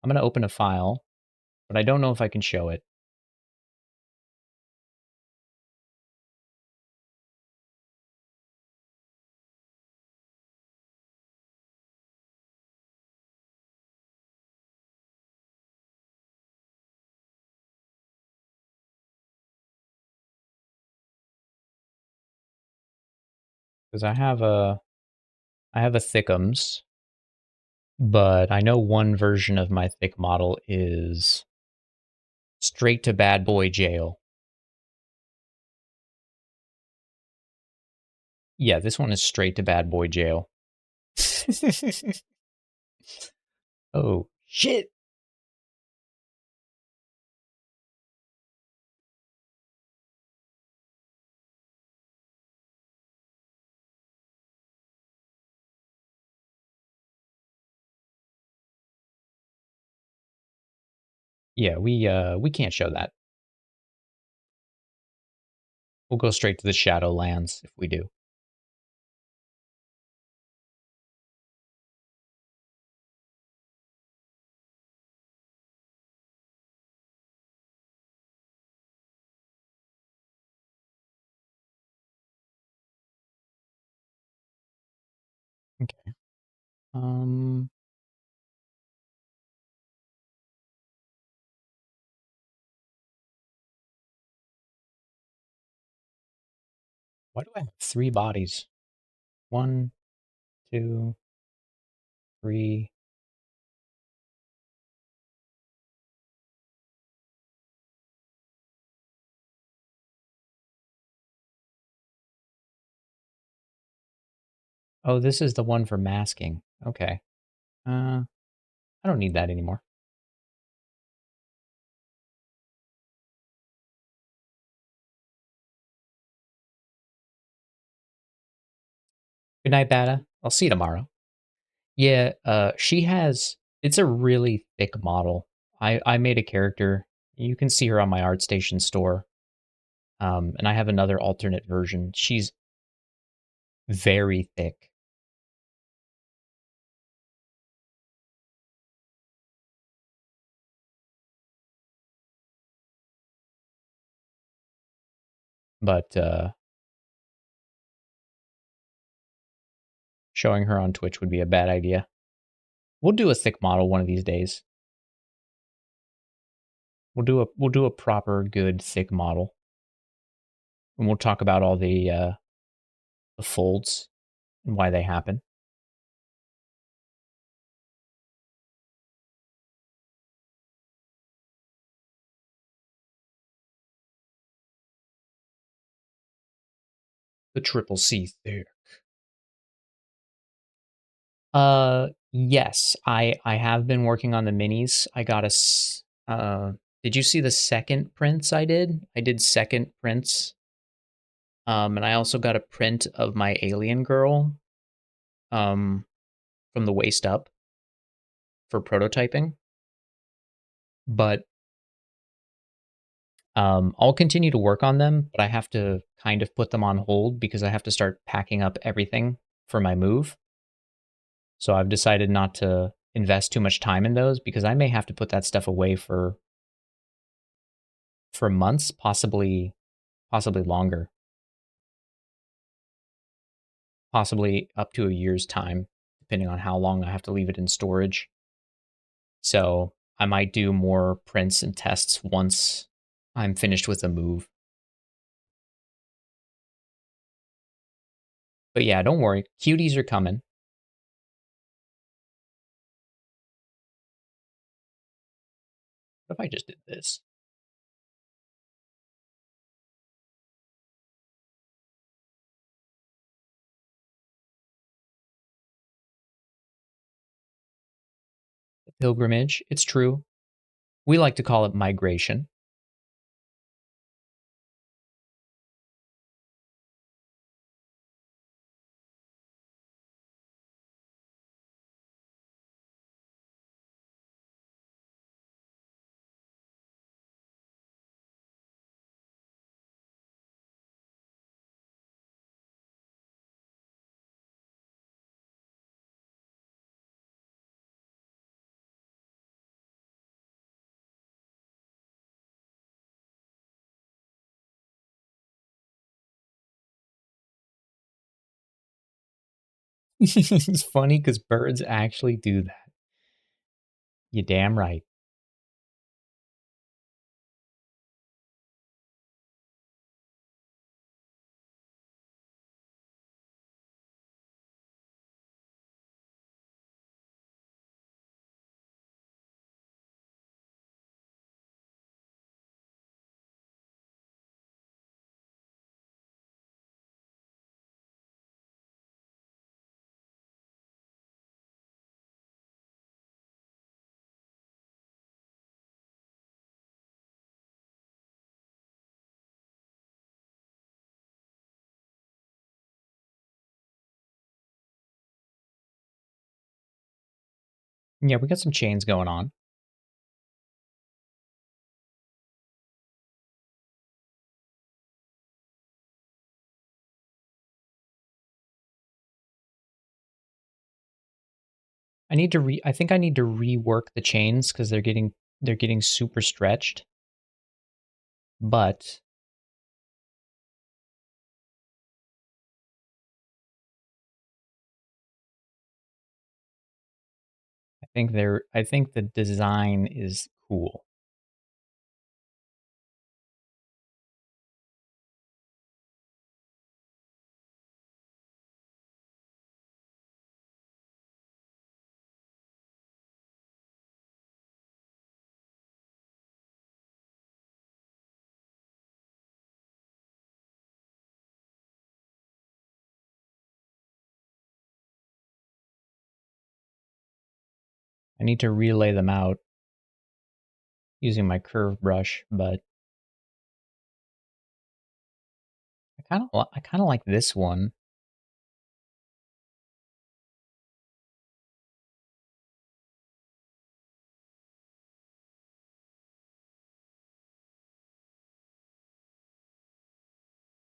I'm going to open a file, but I don't know if I can show it because I have a thickums, but I know one version of my thick model is straight to bad boy jail. Yeah, this one is straight to bad boy jail. Oh, shit. Yeah, we can't show that. We'll go straight to the Shadowlands if we do. Okay. Um why do I have three bodies? One, two, three. Oh, this is the one for masking. Okay. I don't need that anymore. Good night, Bada. I'll see you tomorrow. Yeah, she has it's a really thick model. I made a character. You can see her on my ArtStation store. And I have another alternate version. She's very thick, but showing her on Twitch would be a bad idea. We'll do a thick model one of these days. We'll do a proper good thick model, and we'll talk about all the folds and why they happen. The triple C thick. Yes, I have been working on the minis. I got did you see the second prints I did? I did second prints. And I also got a print of my alien girl um from the waist up for prototyping. But I'll continue to work on them, but I have to kind of put them on hold because I have to start packing up everything for my move. So I've decided not to invest too much time in those because I may have to put that stuff away for months, possibly longer, possibly up to a year's time, depending on how long I have to leave it in storage. So I might do more prints and tests once I'm finished with the move. But yeah, don't worry. Cuties are coming. What if I just did this? The pilgrimage. It's true. We like to call it migration. It's funny because birds actually do that. You damn right. Yeah, we got some chains going on. I think I need to rework the chains because they're getting super stretched. But I think the design is cool. I need to relay them out using my curve brush, but I kind of like this one.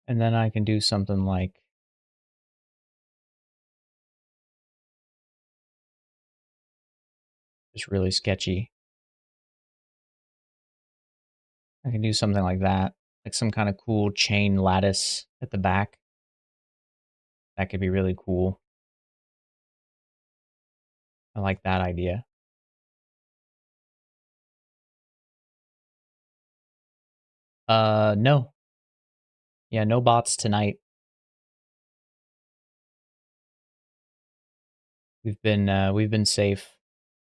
And then I can do something like just really sketchy. I can do something like that, like some kind of cool chain lattice at the back. That could be really cool. I like that idea. No. Yeah, no bots tonight. We've been safe.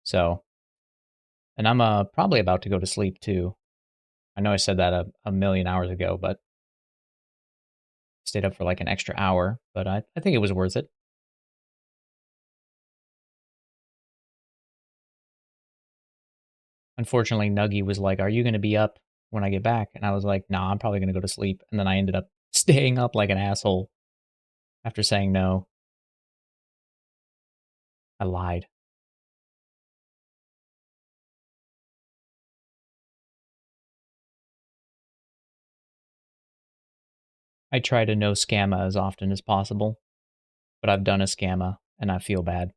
So, and I'm probably about to go to sleep too. I know I said that a million hours ago, but stayed up for like an extra hour, but I think it was worth it. Unfortunately, Nuggy was like, "Are you going to be up when I get back?" And I was like, "Nah, I'm probably going to go to sleep." And then I ended up staying up like an asshole after saying no. I lied. I try to no scamma as often as possible, but I've done a scamma and I feel bad.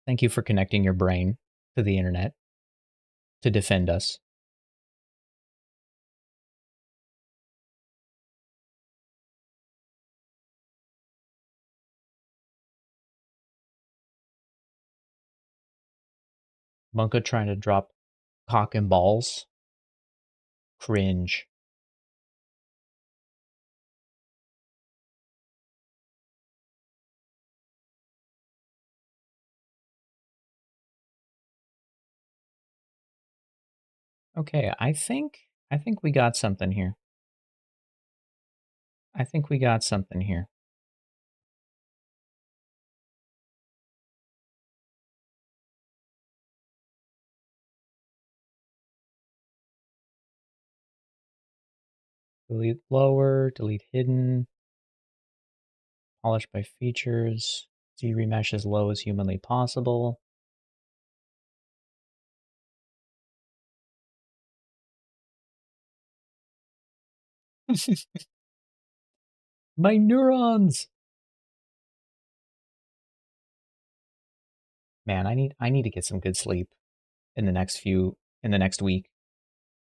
Thank you for connecting your brain to the internet to defend us. Monka trying to drop cock and balls. Cringe. Okay, I think we got something here. I think we got something here. Delete lower, delete hidden, polish by features, Z remesh as low as humanly possible. My neurons. Man, I need to get some good sleep in the next week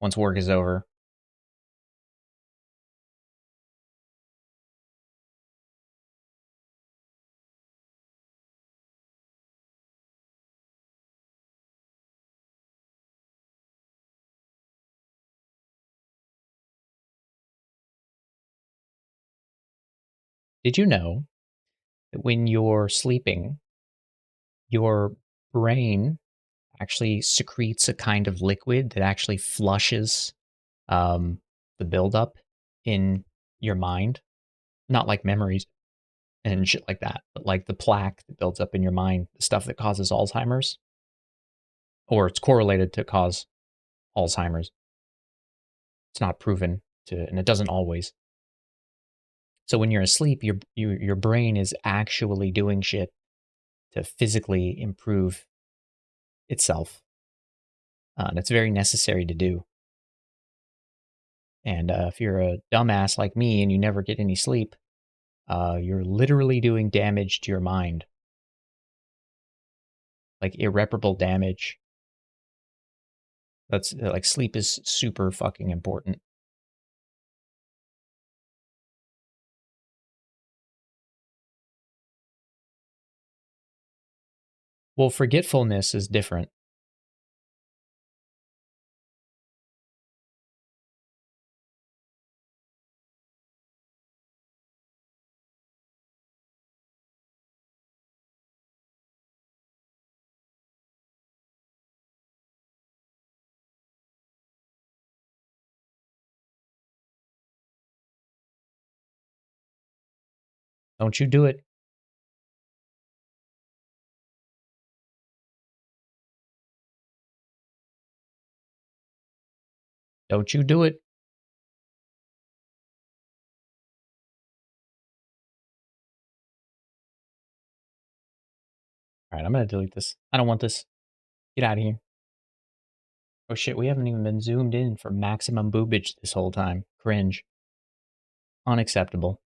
once work is over. Did you know that when you're sleeping, your brain actually secretes a kind of liquid that actually flushes um, the buildup in your mind? Not like memories and shit like that, but like the plaque that builds up in your mind, the stuff that causes Alzheimer's, or it's correlated to cause Alzheimer's. It's not proven to, and it doesn't always. So when you're asleep, your brain is actually doing shit to physically improve itself, and it's very necessary to do. And if you're a dumbass like me and you never get any sleep, you're literally doing damage to your mind, like irreparable damage. That's like sleep is super fucking important. Well, forgetfulness is different. Don't you do it. Don't you do it. All right, I'm gonna delete this. I don't want this. Get out of here. Oh shit, we haven't even been zoomed in for maximum boobage this whole time. Cringe. Unacceptable.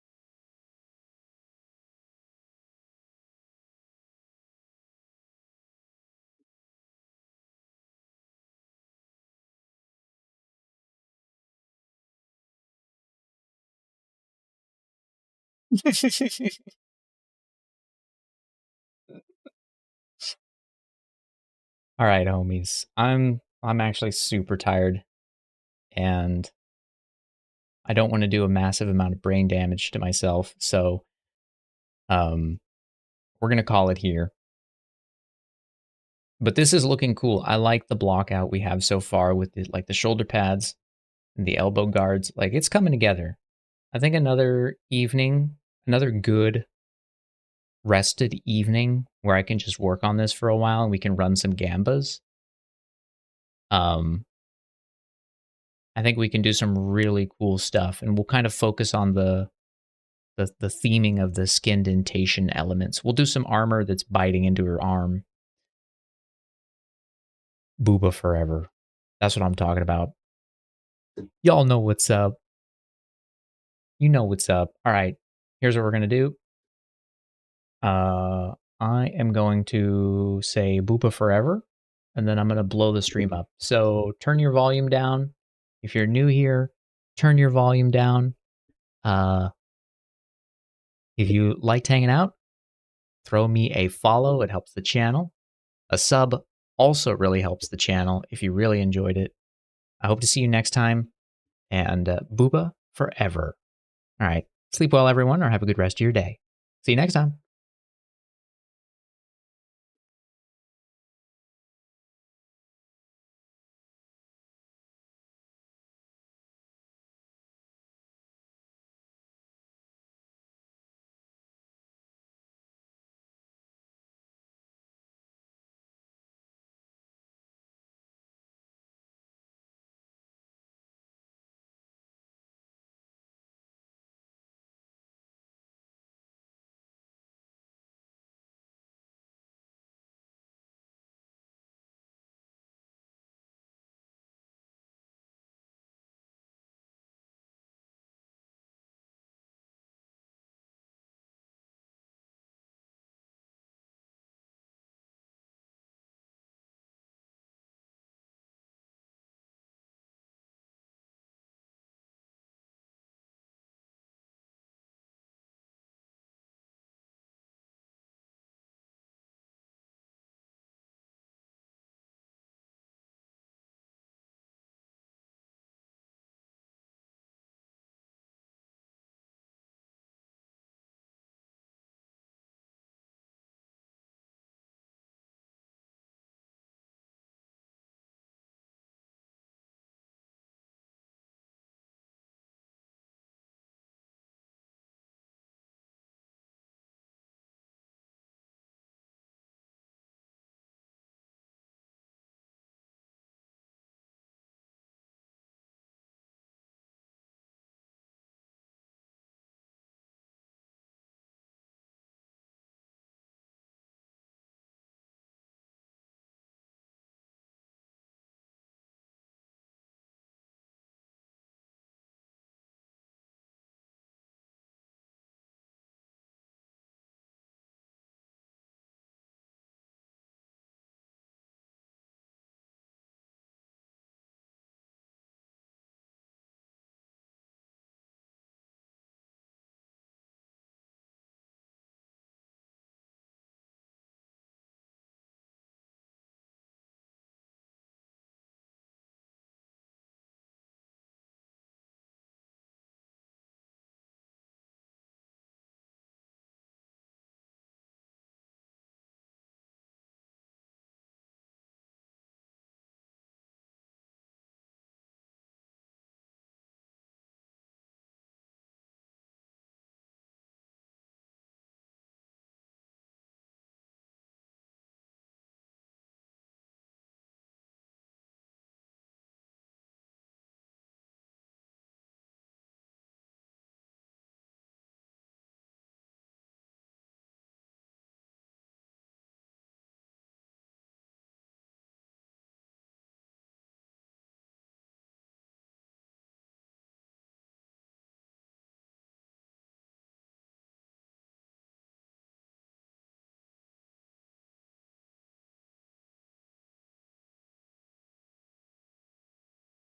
All right, homies. I'm actually super tired and I don't want to do a massive amount of brain damage to myself. So, um we're going to call it here. But this is looking cool. I like the block out we have so far with the shoulder pads and the elbow guards. Like it's coming together. I think another evening, another good rested evening where I can just work on this for a while and we can run some gambas. Um, I think we can do some really cool stuff, and we'll kind of focus on the theming of the skin dentation elements. We'll do some armor that's biting into her arm. Booba forever. That's what I'm talking about. Y'all know what's up. You know what's up. All right. Here's what we're gonna do. I am going to say Boopa forever, and then I'm gonna blow the stream up. So turn your volume down. If you're new here, turn your volume down. Uh, if you liked hanging out, throw me a follow. It helps the channel. A sub also really helps the channel if you really enjoyed it. I hope to see you next time, and booba forever. All right. Sleep well, everyone, or have a good rest of your day. See you next time.